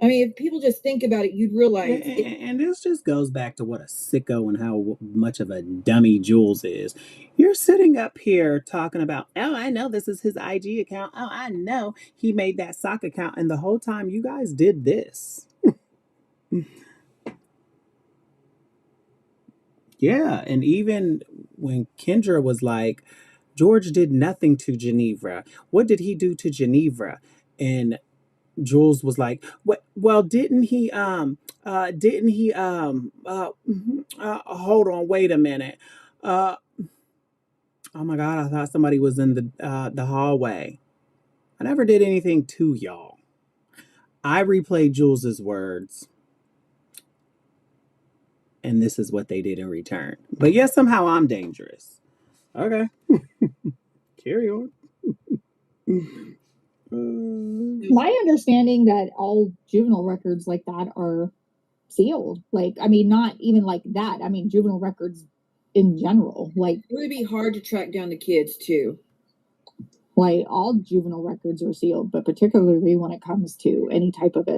I mean, if people just think about it, you'd realize. And this just goes back to what a sicko and how much of a dummy Jules is. You're sitting up here talking about, oh, I know this is his IG account. Oh, I know he made that sock account. And the whole time you guys did this. Yeah. And even when Kendra was like, George did nothing to Geneva. What did he do to Geneva? And Jules was like, well, hold on, wait a minute. Uh, oh my God, I thought somebody was in the hallway. I never did anything to y'all. I replayed Jules's words, and this is what they did in return. But yes, somehow I'm dangerous. Okay. Carry on. My understanding that all juvenile records like that are sealed. Like, I mean, not even like that. I mean, juvenile records in general. Like, it would be hard to track down the kids too. Like, all juvenile records are sealed, but particularly when it comes to any type of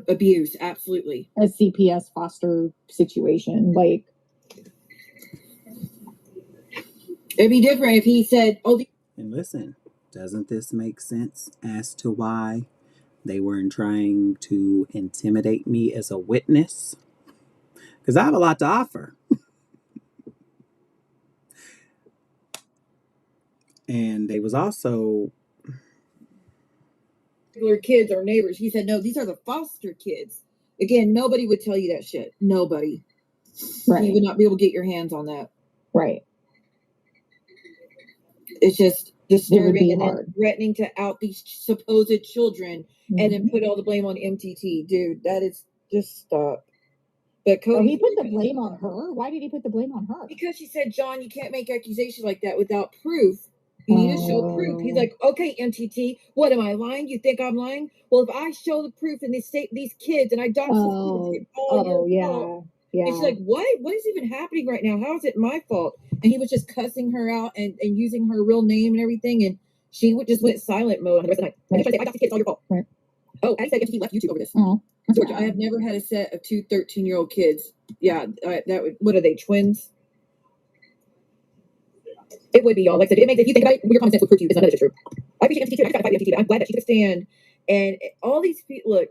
abuse, absolutely. A CPS foster situation. Like, it'd be different if he said, "Oh." And listen, doesn't this make sense as to why they were trying to intimidate me as a witness? Because I have a lot to offer. And they was also regular kids or neighbors. He said, no, these are the foster kids. Again, nobody would tell you that shit. Nobody. right. You would not be able to get your hands on that. Right. It's just disturbing and hard. then threatening to out these supposed children and then put all the blame on MTT. Dude, that is just stop. But Cody, he put the blame on her? Why did he put the blame on her? Because she said, John, you can't make accusations like that without proof. You need to show proof. He's like, okay, MTT, what am I lying? You think I'm lying? Well, if I show the proof in these kids and I dox these kids, yeah. And she's like, what? What is even happening right now? How is it my fault? And he was just cussing her out and using her real name and everything. And she just went silent mode on the rest of the night. And I got these kids, it's all your fault. Right. Oh, I said MTT left YouTube over this. Georgia, I have never had a set of two 13-year-old kids. Yeah, what are they, twins? It would be, y'all. Like I said, if you think about it, your common sense would prove to you it's none of this is true. I appreciate MTT too. I just got to fight MTT, but I'm glad that she took a stand. And all these people, look,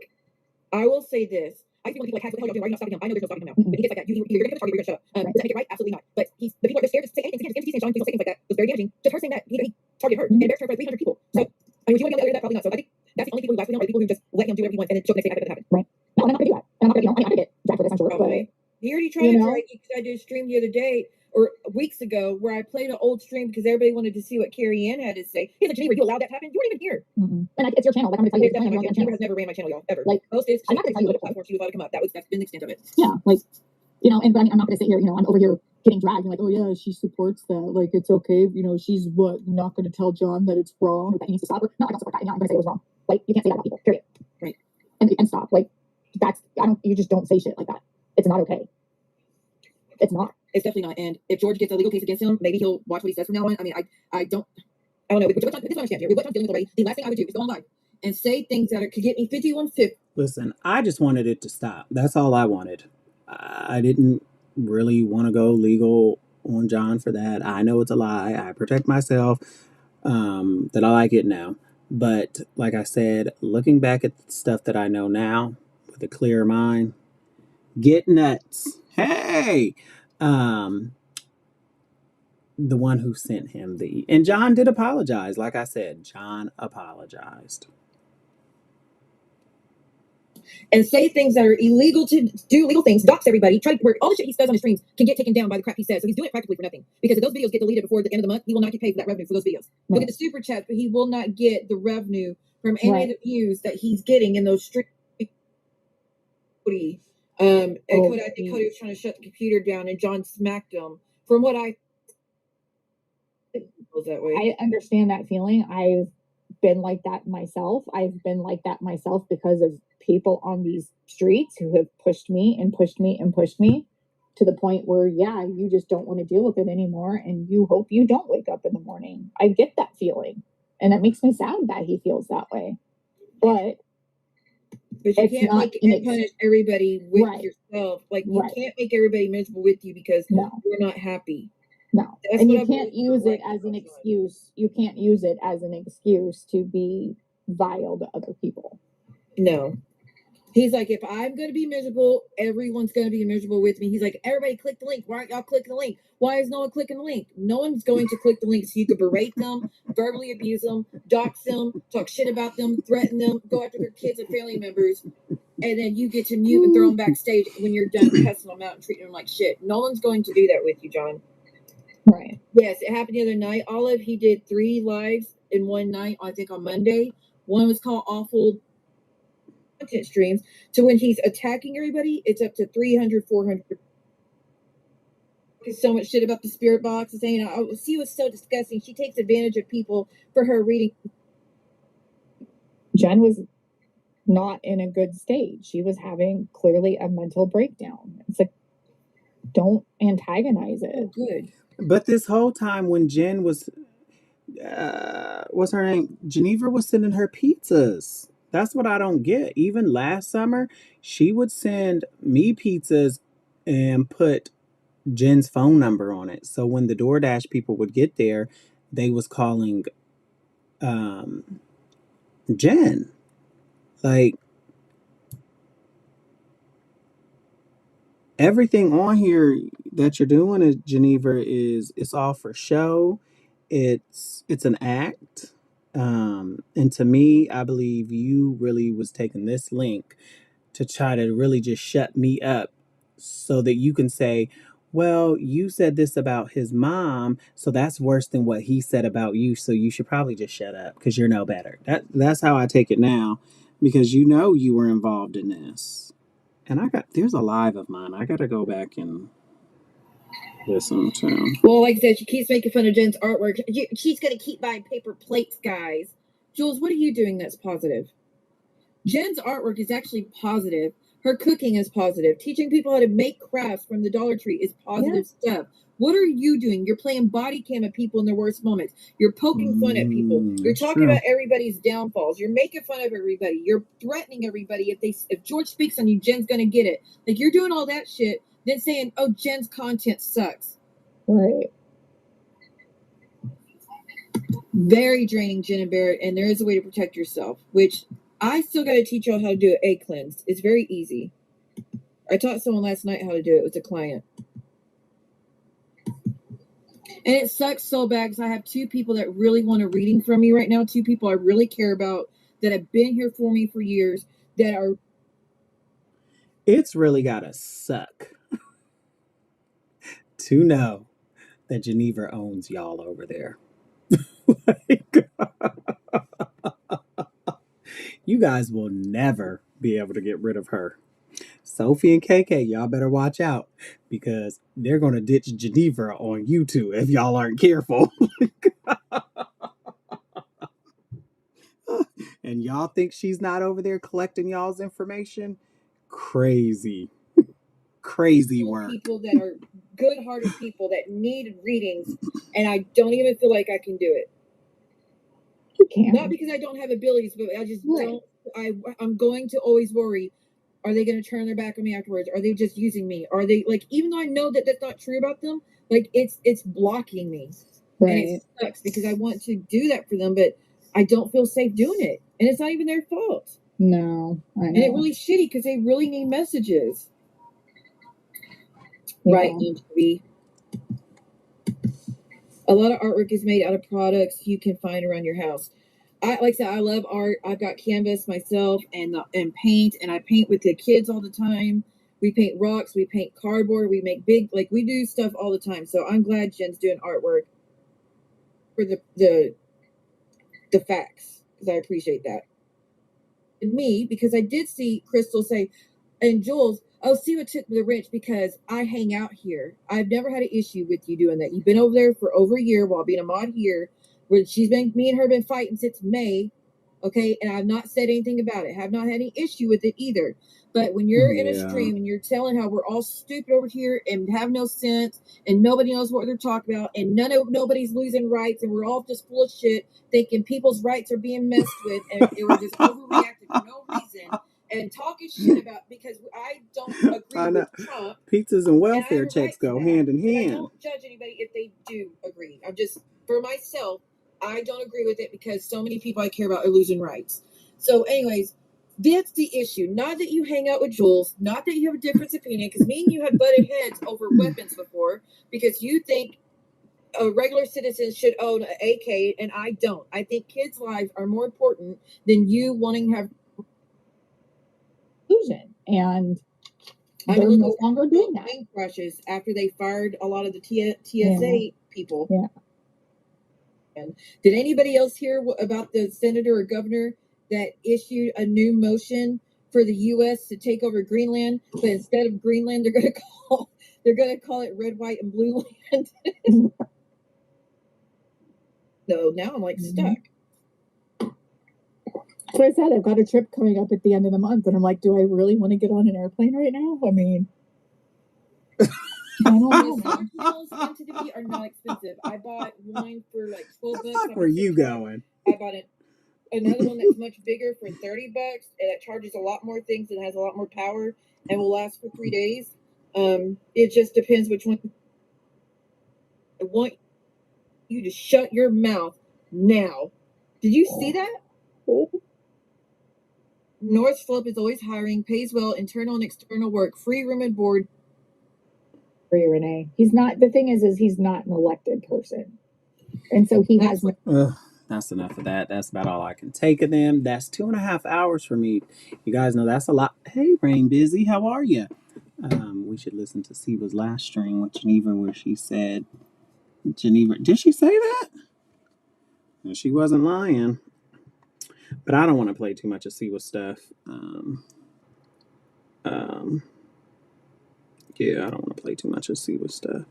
I will say this. I see when people like, what the hell y'all doing? Why are you not stopping him? I know there's no stopping him now. But he gets like that. You're going to get the target, you're going to shut up. Does that make it right? Absolutely not. But the people are scared to say anything. MTT saying John, please don't say things like that. It was very damaging. Just her saying that, he targeted her. And there's her for 300 people. So, I mean, would you want to be on the other end of that? Probably not. So I think that's the only people who actually know are the people who just let him do whatever he wants and then show the next day after that happened. Right. No, I'm not going to do that. And I'm not going to, I mean, I get dragged for this, I'm sure. Probably. He already tried to drag you because I did a stream the other day or weeks ago where I played an old stream because everybody wanted to see what Carrie Ann had to say. He's like, Geneva, you allowed that to happen? You weren't even here. And it's your channel. Like, I'm going to tell you. Geneva has never ran my channel, y'all, ever. Like, most is, I'm not going to tell you what platform she was allowed to come up. That's been the extent of it. Yeah, like, but I mean, I'm not going to sit here, I'm over here getting dragged. You're like, oh yeah, she supports that. Like, it's okay. She's not going to tell John that it's wrong or that he needs to stop her. No, I don't support that. I'm going to say it was wrong. Like, you can't say that about people, period. Right. And stop. Like, you just don't say shit like that. It's not okay. It's not. It's definitely not. And if George gets a legal case against him, maybe he'll watch what he says from now on. I mean, I don't know. This is what I'm understanding here. What I'm dealing with already. The last thing I would do is go online and say things that could get me 5150. Listen, I just wanted it to stop. That's all I wanted. I didn't really want to go legal on John for that. I know it's a lie. I protect myself. That I like it now. But like I said, looking back at the stuff that I know now with a clear mind, get nuts. Hey! The one who sent him and John did apologize. Like I said, John apologized. And say things that are illegal to do illegal things, dox everybody, try to work all the shit he says on his streams can get taken down by the crap he says. So he's doing it practically for nothing. Because if those videos get deleted before the end of the month, he will not get paid for that revenue for those videos. Right. Look at the super chat, but he will not get the revenue from any of the views that he's getting in those streams. Cody was trying to shut the computer down and John smacked him. From what I that way. I understand that feeling. I've been like that myself. I've been like that myself because of people on these streets who have pushed me and pushed me and pushed me to the point where, yeah, you just don't want to deal with it anymore. And you hope you don't wake up in the morning. I get that feeling. And it makes me sad that he feels that way. But But you It's can't not make and punish everybody with yourself. Like, you Right. can't make everybody miserable with you because Right. you can't make everybody miserable with you because No. you're not happy. No. That's And what you I've can't always use it liked as an about John. excuse. You can't use it as an excuse to be vile to other people. No. He's like, if I'm going to be miserable, everyone's going to be miserable with me. He's like, everybody click the link. Why aren't y'all clicking the link? Why is no one clicking the link? No one's going to click the link so you could berate them, verbally abuse them, dox them, talk shit about them, threaten them, go after their kids and family members, and then you get to mute and throw them backstage when you're done cussing them out and treating them like shit. No one's going to do that with you, John. Right. Yes, it happened the other night. Olive, he did 3 lives in one night, I think on Monday. One was called Awful Content Streams. So when he's attacking everybody, it's up to 300, 400. So much shit about the spirit box and saying, oh, she was so disgusting. She takes advantage of people for her reading. Jen was not in a good state. She was having clearly a mental breakdown. It's like, don't antagonize it. Oh, good. But this whole time when Jen was, what's her name? Geneva was sending her pizzas. That's what I don't get. Even last summer, she would send me pizzas and put Jen's phone number on it. So when the DoorDash people would get there, they was calling Jen. Like, everything on here that you're doing is Geneva is it's all for show. It's an act. And to me, I believe you really was taking this link to try to really just shut me up so that you can say, well, you said this about his mom, so that's worse than what he said about you, so you should probably just shut up because you're no better. That's how I take it now, because you know you were involved in this. And there's a live of mine. I gotta go back and listen to. Well, like I said, she keeps making fun of Jen's artwork. She's going to keep buying paper plates, guys. Jules, what are you doing that's positive? Jen's artwork is actually positive. Her cooking is positive. Teaching people how to make crafts from the Dollar Tree is positive stuff. What are you doing? You're playing body cam at people in their worst moments. You're poking fun at people. You're talking about everybody's downfalls. You're making fun of everybody. You're threatening everybody. If George speaks on you, Jen's gonna get it. Like, you're doing all that shit, then saying, "Oh, Jen's content sucks." Right. Very draining, Jen and Barrett. And there is a way to protect yourself, which I still got to teach y'all how to do an egg cleanse. It's very easy. I taught someone last night how to do it with a client. And it sucks so bad because I have 2 people that really want a reading from me right now. 2 people I really care about that have been here for me for years that are. It's really gotta suck to know that Geneva owns y'all over there. Like, you guys will never be able to get rid of her. Sophie and KK, y'all better watch out because they're going to ditch Geneva on you two if y'all aren't careful. And y'all think she's not over there collecting y'all's information? Crazy. Crazy work. People that are good-hearted people that need readings, and I don't even feel like I can do it. You can. Not because I don't have abilities, but I just don't. I'm going to always worry. Are they going to turn their back on me afterwards? Are they just using me? Are they, like, even though I know that that's not true about them, like, it's blocking me. Right. And it sucks because I want to do that for them, but I don't feel safe doing it. And it's not even their fault. No, I know. And it's really shitty because they really need messages. Yeah. Right, Angie? A lot of artwork is made out of products you can find around your house. Like I said, I love art. I've got canvas myself and paint, and I paint with the kids all the time. We paint rocks, we paint cardboard, we make we do stuff all the time. So I'm glad Jen's doing artwork for the facts, because I appreciate that. And me, because I did see Crystal say, and Jules, oh, see what took the wrench because I hang out here. I've never had an issue with you doing that. You've been over there for over a year while being a mod here, where me and her been fighting since May, okay? And I've not said anything about it. Have not had any issue with it either. But when you're in a stream and you're telling how we're all stupid over here and have no sense and nobody knows what they're talking about and nobody's losing rights and we're all just full of shit thinking people's rights are being messed with and we're just overreacting for no reason. and talking shit about, because I don't agree with Trump. Pizzas and welfare checks go hand in hand. I don't judge anybody if they do agree. I'm just, for myself, I don't agree with it because so many people I care about are losing rights. So anyways, that's the issue. Not that you hang out with Jules, not that you have a different opinion, because me and you have butted heads over weapons before, because you think a regular citizen should own an AK and I don't. I think kids' lives are more important than you wanting to have Illusion. And they're no longer doing that. Plane crashes after they fired a lot of the TSA people. Yeah. And did anybody else hear about the senator or governor that issued a new motion for the U.S. to take over Greenland, but instead of Greenland, they're going to call it red, white, and blue land? So now I'm like stuck. So I said I've got a trip coming up at the end of the month, and I'm like, do I really want to get on an airplane right now? I mean, I don't know. Solar panels into the are not expensive. I bought one for like $12. The fuck were you going? I bought another one that's much bigger for $30, and it charges a lot more things and has a lot more power and will last for 3 days. It just depends which one. I want you to shut your mouth now. Did you see that? North Slope is always hiring, pays well, internal and external work, free room and board. Free Renee. He's not. The thing is he's not an elected person, and so he has. That's enough of that. That's about all I can take of them. That's 2.5 hours for me. You guys know that's a lot. Hey, Rain Busy, how are you? We should listen to Siva's last stream with Geneva, where she said, Geneva, did she say that? And she wasn't lying. But I don't want to play too much of Siva's stuff. Yeah, I don't want to play too much of Siva's stuff.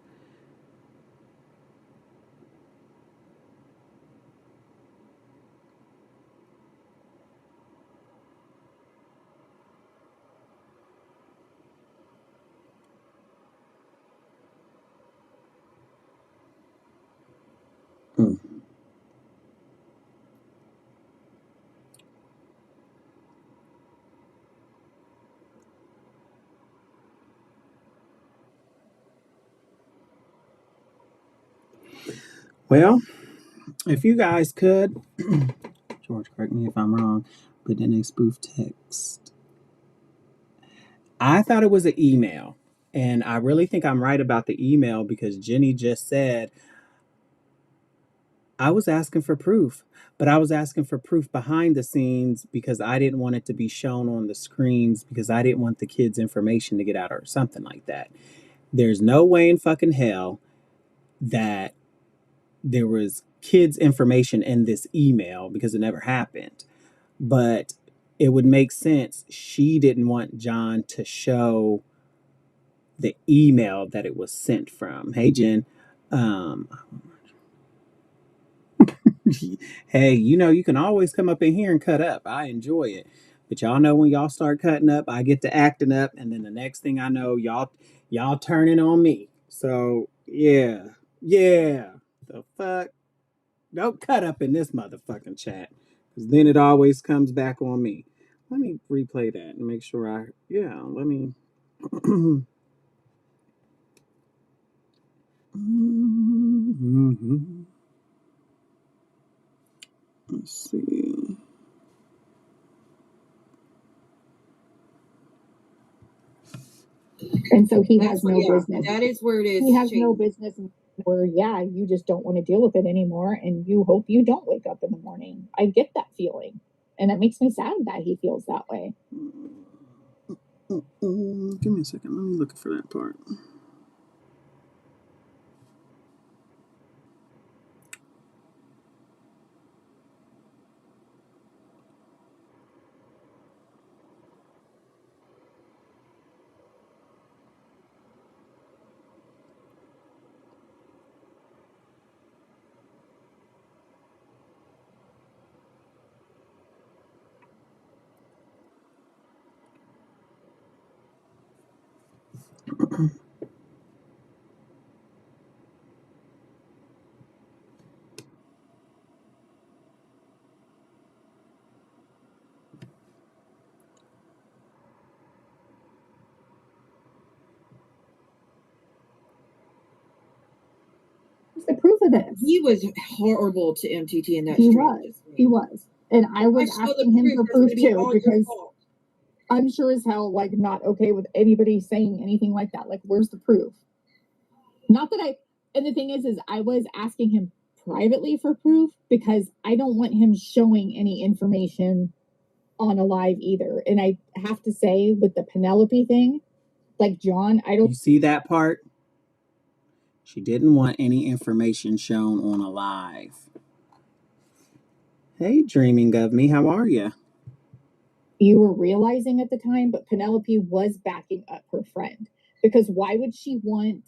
Well, if you guys could, George, correct me if I'm wrong, but then they spoof text. I thought it was an email, and I really think I'm right about the email because Jenny just said, I was asking for proof, but I was asking for proof behind the scenes because I didn't want it to be shown on the screens because I didn't want the kids' information to get out or something like that. There's no way in fucking hell that there was kids' information in this email because it never happened. But it would make sense. She didn't want John to show the email that it was sent from. Hey, Jen. Hey, you can always come up in here and cut up. I enjoy it. But y'all know when y'all start cutting up, I get to acting up, and then the next thing I know, y'all turning on me. So yeah. The fuck? Don't cut up in this motherfucking chat. Because then it always comes back on me. Let me replay that and make sure let me Let's see. And so he has no business. That is where it is. He has no business where, you just don't want to deal with it anymore, and you hope you don't wake up in the morning. I get that feeling, and it makes me sad that he feels that way. Give me a second. Let me look for that part. of this? He was horrible to MTT in that He stream. was. He was. And I was asking him for proof too, because I'm sure as hell, like, not okay with anybody saying anything like that. Like, where's the proof? Not that I, and the thing is I was asking him privately for proof because I don't want him showing any information on a live either. And I have to say, with the Penelope thing, like, John, I don't. You see that part? She didn't want any information shown on a live. Hey, dreaming of me, how are you? You were realizing at the time, but Penelope was backing up her friend, because why would she want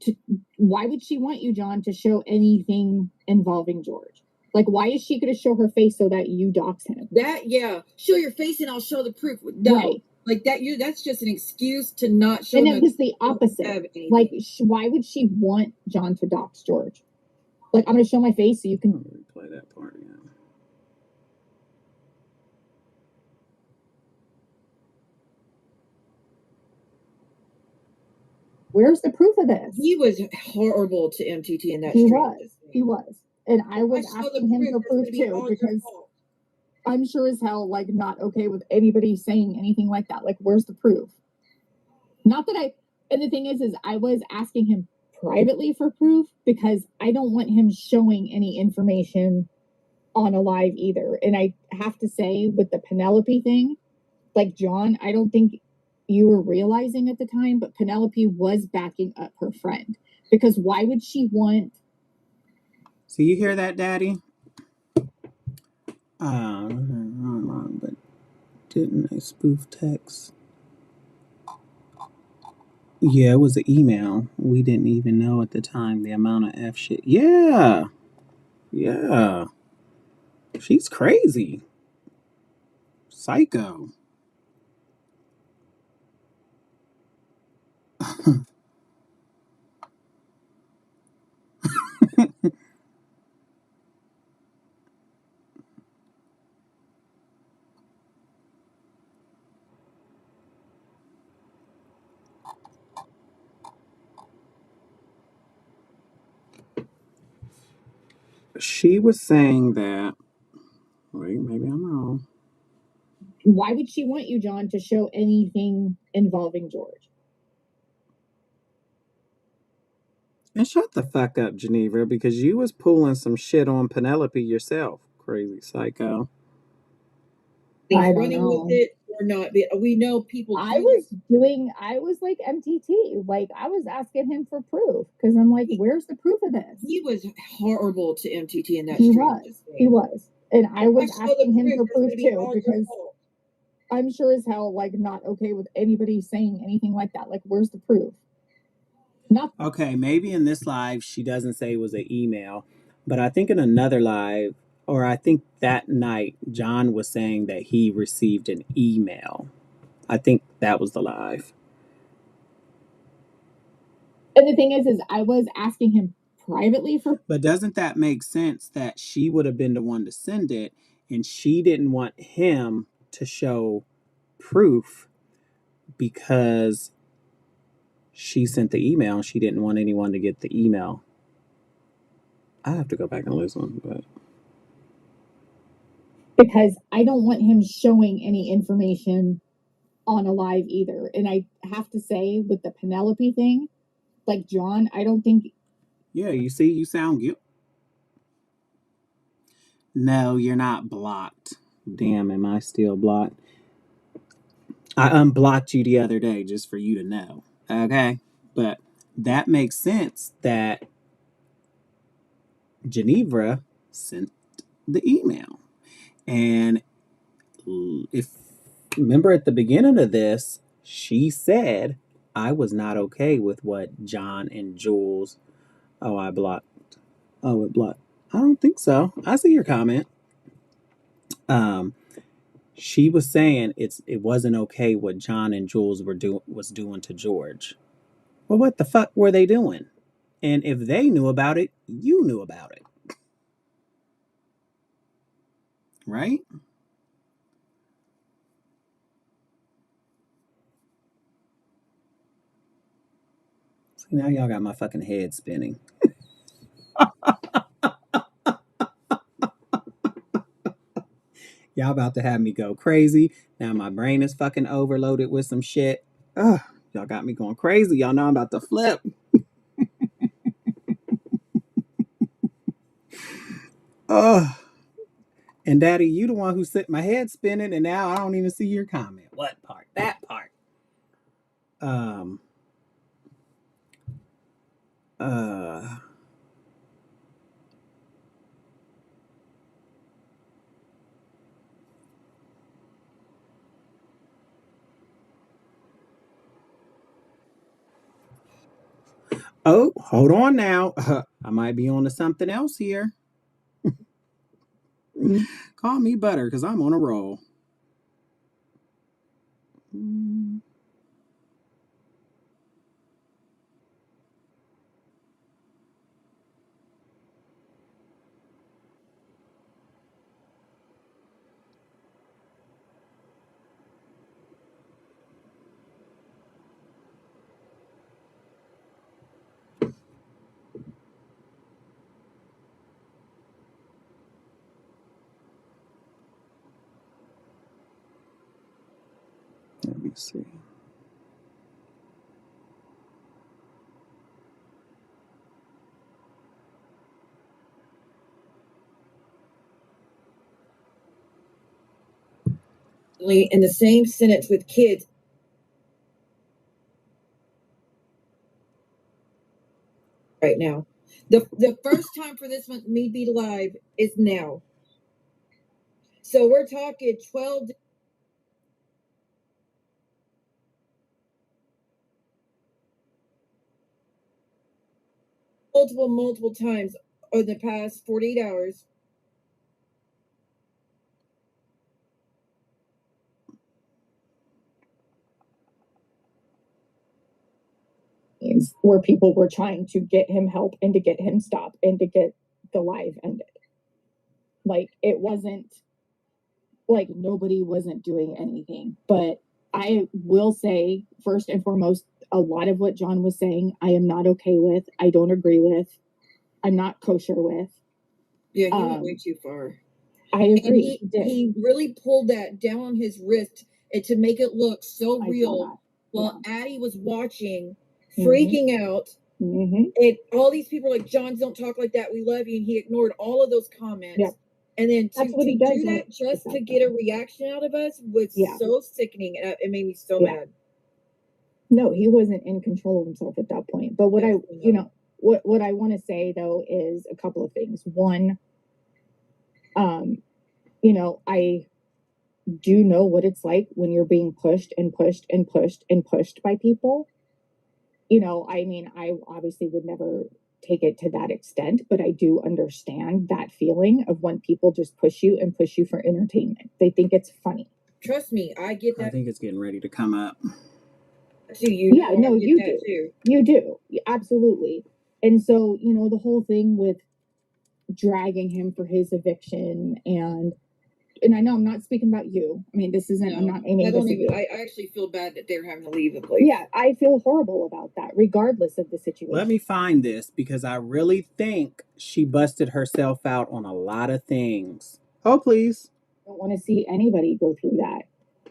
you, John, to show anything involving George? Like, why is she going to show her face so that you dox him? Yeah, show your face and I'll show the proof. No, right. Like that's just an excuse to not show. And it was the opposite. Like, why would she want John to dox George? Like, I'm going to show my face so you can play that part. Yeah. Where's the proof of this? He was horrible to MTT in that stream. He He was. And I was asking him for proof too, because I'm sure as hell, like, not okay with anybody saying anything like that. Like, where's the proof? Not that I, and the thing is I was asking him privately for proof because I don't want him showing any information on a live either. And I have to say, with the Penelope thing, like, John, I don't think you were realizing at the time, but Penelope was backing up her friend, because why would she want? So you hear that, Daddy? But didn't I spoof text? Yeah, it was an email. We didn't even know at the time the amount of F shit. Yeah. Yeah. She's crazy. Psycho. She was saying that. Wait, maybe I'm wrong. Why would she want you, John, to show anything involving George? And shut the fuck up, Geneva, because you was pulling some shit on Penelope yourself. Crazy psycho. I don't know. With it or not. We know people. I was like MTT. Like, I was asking him for proof because I'm like, where's the proof of this? He was horrible to MTT in that He stream. He was. And I was asking him for proof too, because I'm sure as hell, like, not okay with anybody saying anything like that. Like, where's the proof? Not Okay, maybe in this live she doesn't say it was an email, but I think in another live, or I think that night, John was saying that he received an email. I think that was the live. And the thing is I was asking him privately for. But doesn't that make sense that she would have been the one to send it, and she didn't want him to show proof because she sent the email. She didn't want anyone to get the email. I have to go back and listen, but because I don't want him showing any information on a live either. And I have to say, with the Penelope thing, like, John, I don't think. Yeah, you see, you sound good. No, you're not blocked. Damn, am I still blocked? I unblocked you the other day just for you to know. Okay? But that makes sense that Geneva sent the email. And if remember at the beginning of this, she said I was not okay with what John and Jules. Oh, I blocked. Oh, it blocked. I don't think so. I see your comment. She was saying it wasn't okay what John and Jules was doing to George. Well, what the fuck were they doing? And if they knew about it, you knew about it. Right? See, now y'all got my fucking head spinning. Y'all about to have me go crazy. Now my brain is fucking overloaded with some shit. Ugh, y'all got me going crazy. Y'all know I'm about to flip. Ugh. And Daddy, you the one who set my head spinning, and now I don't even see your comment. What part? That part. Um. Uh. Oh, hold on now. I might be on to something else here. Call me butter, cause I'm on a roll. Let me see. In the same sentence with kids. Right now. The first time for this one, me be live, is now. So we're talking 12. Multiple times over the past 48 hours. Where people were trying to get him help and to get him stopped and to get the live ended. Like, it wasn't like nobody wasn't doing anything. But I will say, first and foremost, a lot of what John was saying, I am not okay with. I don't agree with. I'm not kosher with. Yeah, he went way too far. I agree. And he really pulled that down on his wrist and to make it look so real while Addie was watching, freaking out. And all these people are like, John, don't talk like that. We love you. And he ignored all of those comments. Yep. And then to do that just to get a reaction out of us was so sickening. And it made me so mad. No, he wasn't in control of himself at that point. But what I want to say though is a couple of things. One, I do know what it's like when you're being pushed and pushed and pushed and pushed by people. I mean, I obviously would never take it to that extent, but I do understand that feeling of when people just push you and push you for entertainment. They think it's funny. Trust me, I get that. I think it's getting ready to come up. You do. You do. Absolutely. And so, the whole thing with dragging him for his eviction and I know I'm not speaking about you. I mean, this isn't, I'm not aiming this at you. I actually feel bad that they're having to leave the place. Yeah, I feel horrible about that, regardless of the situation. Let me find this because I really think she busted herself out on a lot of things. Oh, please. I don't want to see anybody go through that,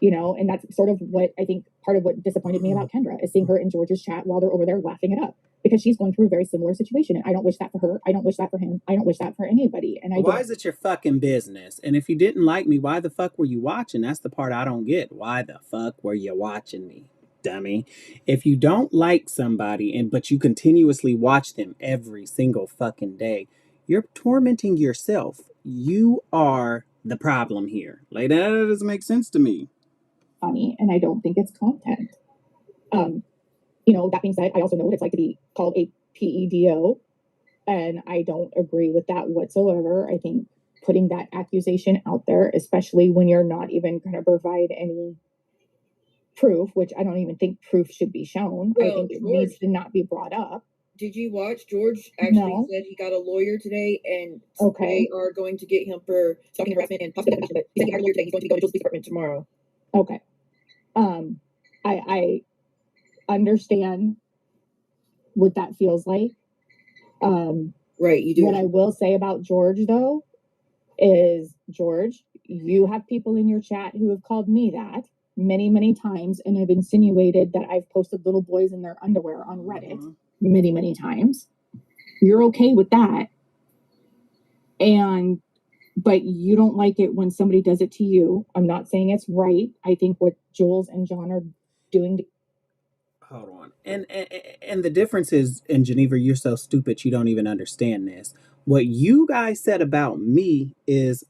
and that's sort of what I think part of what disappointed me about Kendra is seeing her in George's chat while they're over there laughing it up. Because she's going through a very similar situation. And I don't wish that for her. I don't wish that for him. I don't wish that for anybody. And why is it your fucking business? And if you didn't like me, why the fuck were you watching? That's the part I don't get. Why the fuck were you watching me, dummy? If you don't like somebody but you continuously watch them every single fucking day, you're tormenting yourself. You are the problem here. Like, that doesn't make sense to me. Funny, and I don't think it's content. That being said, I also know what it's like to be called a PEDO, and I don't agree with that whatsoever. I think putting that accusation out there, especially when you're not even going to provide any proof, which I don't even think proof should be shown. I think it needs to not be brought up. Did you watch? George actually said he got a lawyer today, and they are going to get him for stalking harassment and possibly defamation. But he said he hired a lawyer today. He's going to go to the police department tomorrow. Okay. I understand what that feels like. Right, you do. What I will say about George, though, is George, you have people in your chat who have called me that many, many times and have insinuated that I've posted little boys in their underwear on Reddit many, many times. You're okay with that. But you don't like it when somebody does it to you. I'm not saying it's right. I think what Jules and John are doing. Hold on. And the difference is, in Geneva, you're so stupid you don't even understand this. What you guys said about me is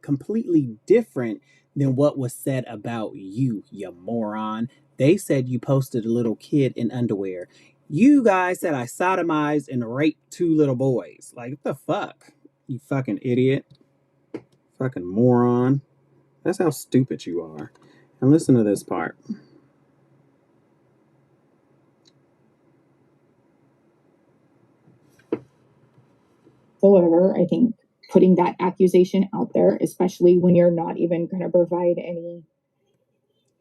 completely different than what was said about you, you moron. They said you posted a little kid in underwear. You guys said I sodomized and raped 2 little boys. Like, what the fuck? You fucking idiot. Fucking moron. That's how stupid you are. And listen to this part. However, I think putting that accusation out there, especially when you're not even going to provide any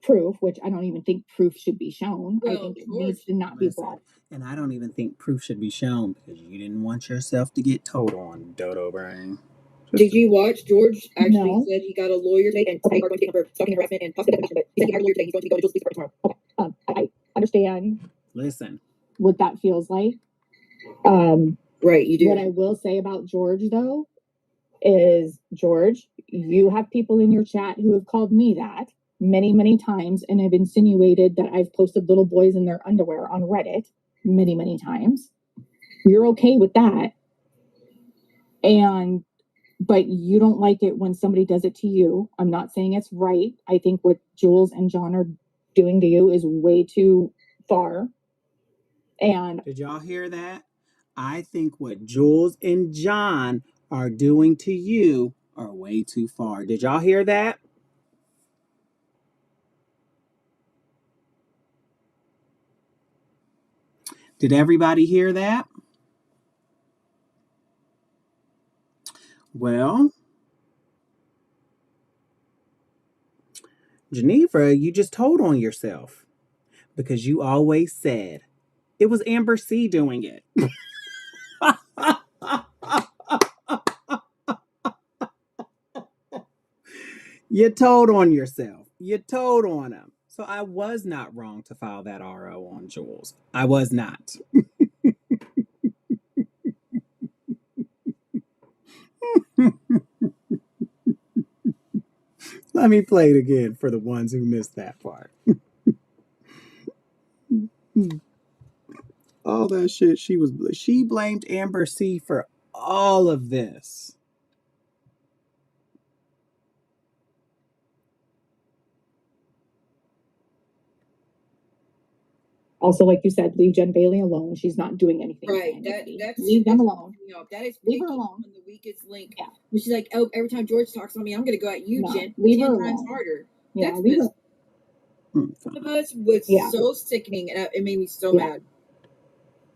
proof, which I don't even think proof should be shown. I think it needs to not be brought. And I don't even think proof should be shown because you didn't want yourself to get told on, dodo brain. Did you watch George actually No. said he got a lawyer today and they are going to get him for stalking and harassment and possible defamation, but he said he hired a lawyer today. He's going to be going to Jules Police Department tomorrow. I understand Listen. what that feels like. Right, you do. What I will say about George, though, is George, you have people in your chat who have called me that many, many times and have insinuated that I've posted little boys in their underwear on Reddit many, many times. You're okay with that. But you don't like it when somebody does it to you. I'm not saying it's right. I think what Jules and John are doing to you is way too far. And did y'all hear that? I think what Jules and John are doing to you are way too far. Did y'all hear that? Did everybody hear that? Well, Geneva, you just told on yourself because you always said it was Amber C doing it. You told on yourself. You told on him. So I was not wrong to file that RO on Jules. I was not. Let me play it again for the ones who missed that part. All that shit she blamed Amber C for all of this. also, like you said, leave Jen Bailey alone. She's not doing anything. Right. That's leave them alone. That is leave her alone. On the weakest link. Yeah. She's like, oh, every time George talks on me, I'm gonna go at you, No, Jen. leave 10 her times alone. harder. Yeah, That's leave her. One of us was so sickening, and it made me so mad.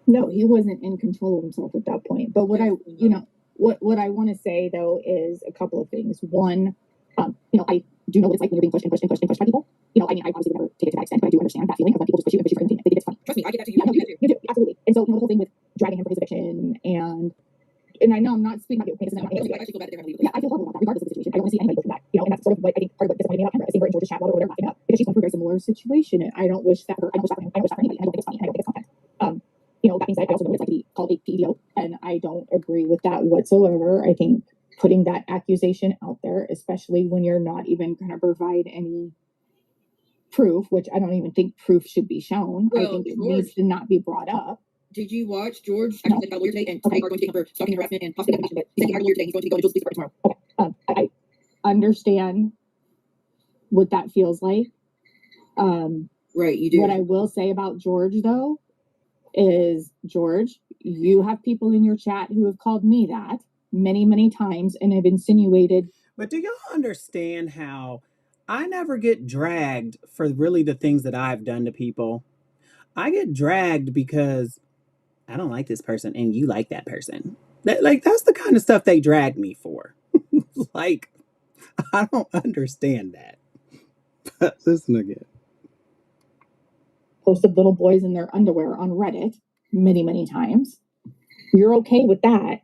No, he wasn't in control of himself at that point. But what I want to say though is a couple of things. One, I do know what it's like when you're being pushed and pushed and pushed and pushed by people. I mean, I obviously would never take it to that extent, but I do understand that feeling of when people just push you and push you for anything. They think it's funny. Trust me, I get that too. Yeah, no, you do, absolutely. And so, the whole thing with dragging him for his eviction and I know I'm not speaking about you. I actually feel bad that they're going to leave. Yeah, I feel horrible about that, regardless of the situation. I don't want to see anybody go through that. And that's sort of what I think part of what disappointed me about Kendra. I see her in George's chat while they're laughing up because she's going through a very similar situation. And I don't wish that for her. I don't wish that for him. I don't wish that for anybody. And I don't think it's funny. And I don't think it's content. That being said, I also know what it's like to be called a PEDO, and I don't agree with that whatsoever. I think putting that accusation out there, especially when you're not even going to provide any proof, which I don't even think proof should be shown. I think it needs to not be brought up. Did you watch George actually said he got a lawyer today and they are going to get him for stalking and harassment and possible defamation, but he said he hired a lawyer today. He's going to be going to Jules Police Department tomorrow. I understand what that feels like. Right, you do. What I will say about George, though, is George, you have people in your chat who have called me that many, many times and have insinuated. But do y'all understand how I never get dragged for really the things that I've done to people? I get dragged because I don't like this person and you like that person. That's the kind of stuff they drag me for. Like, I don't understand that. But listen again. Posted little boys in their underwear on Reddit many, many times. You're okay with that.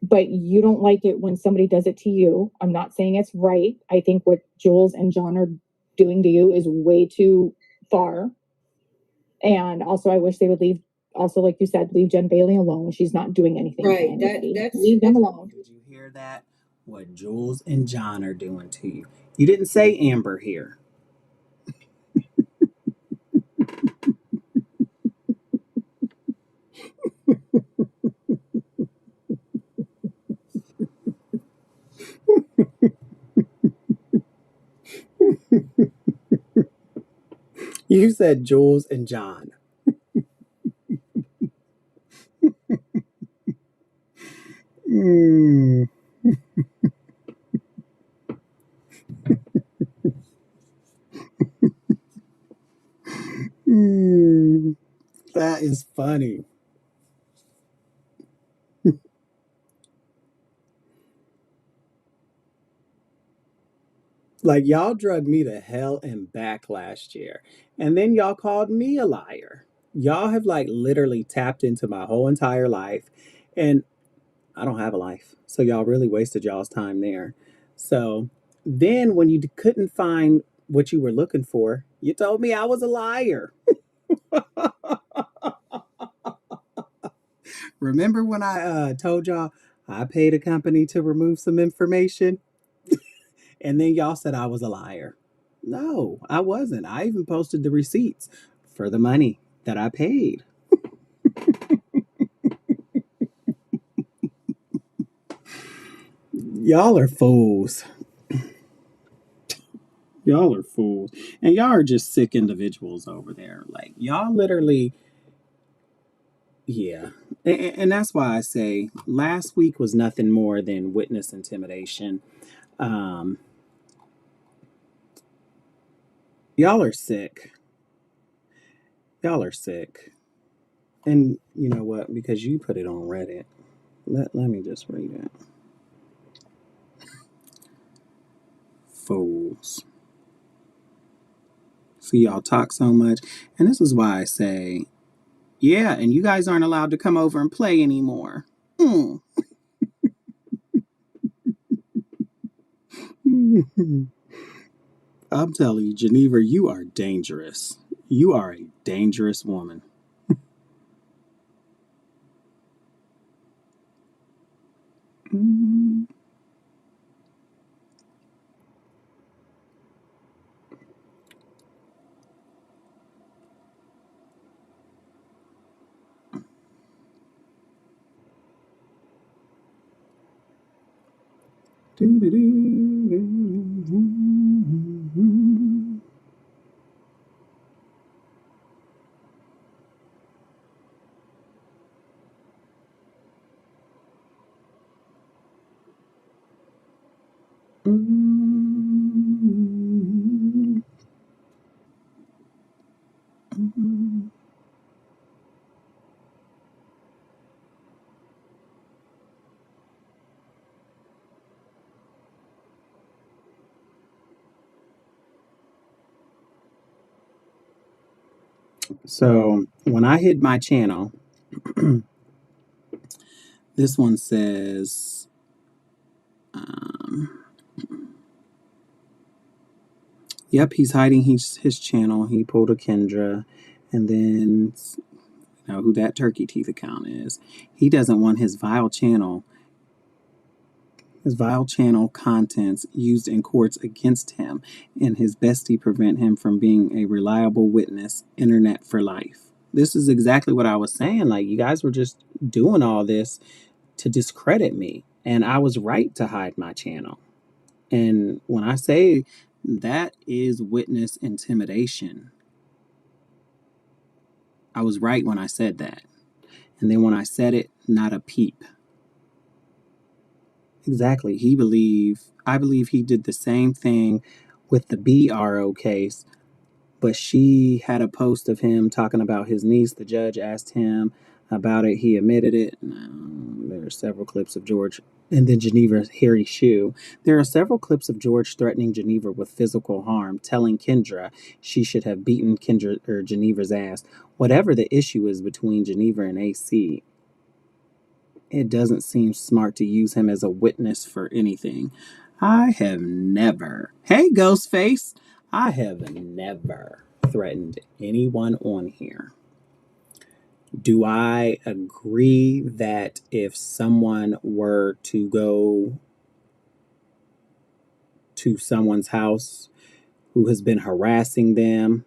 But you don't like it when somebody does it to you. I'm not saying it's right. I think what Jules and John are doing to you is way too far. And also, I wish they would leave. Also, like you said, leave Jen Bailey alone. She's not doing anything. Right. To anybody. Leave them alone. Did you hear that? What Jules and John are doing to you. You didn't say Amber here. You said Jules and John. Mm. Mm. That is funny. Like, y'all drug me to hell and back last year. And then y'all called me a liar. Y'all have, like, literally tapped into my whole entire life. And I don't have a life. So y'all really wasted y'all's time there. So then when you couldn't find what you were looking for, you told me I was a liar. Remember when I told y'all I paid a company to remove some information? And then y'all said I was a liar. No, I wasn't. I even posted the receipts for the money that I paid. Y'all are fools. Y'all are fools. And y'all are just sick individuals over there. Like, y'all literally, yeah. And that's why I say last week was nothing more than witness intimidation. Um, y'all are sick. Y'all are sick. And you know what? Because you put it on Reddit, let me just read it. Fools. See, y'all talk so much. And this is why I say, yeah, and you guys aren't allowed to come over and play anymore. Mm. I'm telling you, Geneva, you are dangerous. You are a dangerous woman. Mm. So when I hit my channel, this one says, yep, he's hiding his channel. He pulled a Kendra. And then, you know who that Turkey Teeth account is. He doesn't want his vile channel contents used in courts against him and his bestie prevent him from being a reliable witness. Internet for life. This is exactly what I was saying. Like, you guys were just doing all this to discredit me. And I was right to hide my channel. And when I say that is witness intimidation, I was right when I said that. And then when I said it, not a peep. Exactly. I believe he did the same thing with the BRO case, but she had a post of him talking about his niece. The judge asked him about it. He admitted it. There are several clips of George. And then Geneva, Harry Shue. There are several clips of George threatening Geneva with physical harm, telling Kendra she should have beaten Geneva's ass. Whatever the issue is between Geneva and AC, it doesn't seem smart to use him as a witness for anything. I have never, hey Ghostface, I have never threatened anyone on here. Do I agree that if someone were to go to someone's house who has been harassing them,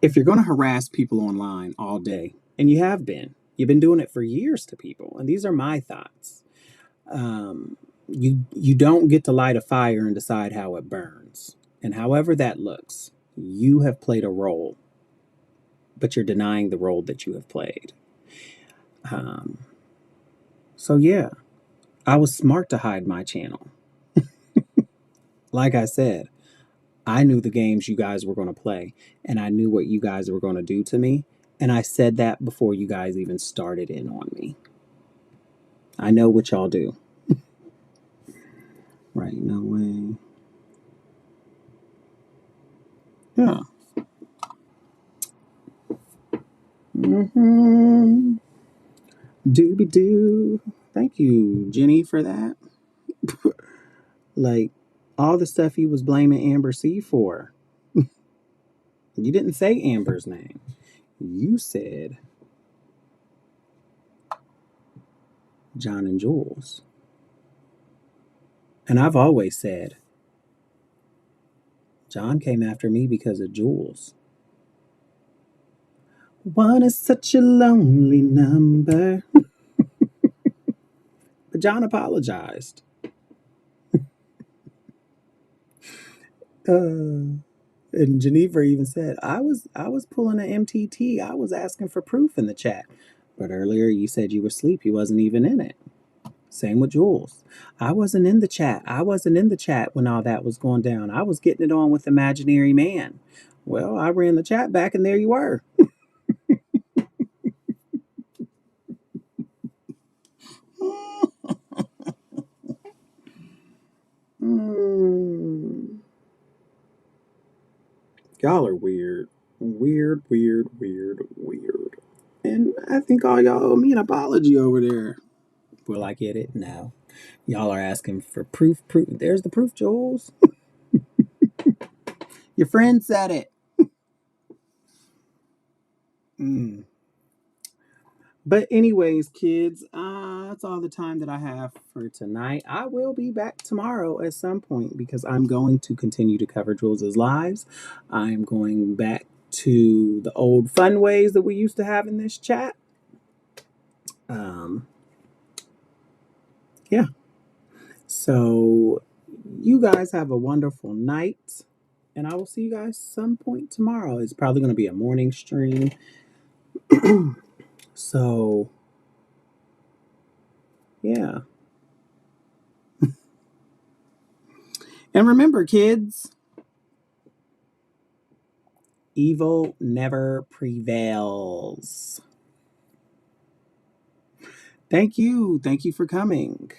if you're going to harass people online all day, and you've been doing it for years to people, and these are my thoughts. You don't get to light a fire and decide how it burns, and however that looks, you have played a role, but you're denying the role that you have played. So yeah, I was smart to hide my channel. Like I said, I knew the games you guys were going to play, and I knew what you guys were going to do to me, and I said that before you guys even started in on me. I know what y'all do. Right, no way. Yeah. Mm-hmm. Doobie doo. Thank you, Jenny, for that. Like, all the stuff you was blaming Amber C for. You didn't say Amber's name. You said John and Jules. And I've always said John came after me because of Jules. One is such a lonely number. But John apologized. And Geneva even said, I was pulling an MTT. I was asking for proof in the chat. But earlier you said you were asleep. You wasn't even in it. Same with Jules. I wasn't in the chat. I wasn't in the chat when all that was going down. I was getting it on with Imaginary Man. Well, I ran the chat back and there you were. Y'all are weird. Weird, weird, weird, weird. And I think all y'all owe me an apology over there. Will I get it? No. Y'all are asking for proof. Proof. There's the proof, Jules. Your friend said it. But anyways, kids, that's all the time that I have for tonight. I will be back tomorrow at some point because I'm going to continue to cover Jules's lives. I'm going back to the old fun ways that we used to have in this chat. Yeah. So you guys have a wonderful night, and I will see you guys some point tomorrow. It's probably going to be a morning stream. So yeah. And remember, kids, evil never prevails. Thank you. Thank you for coming.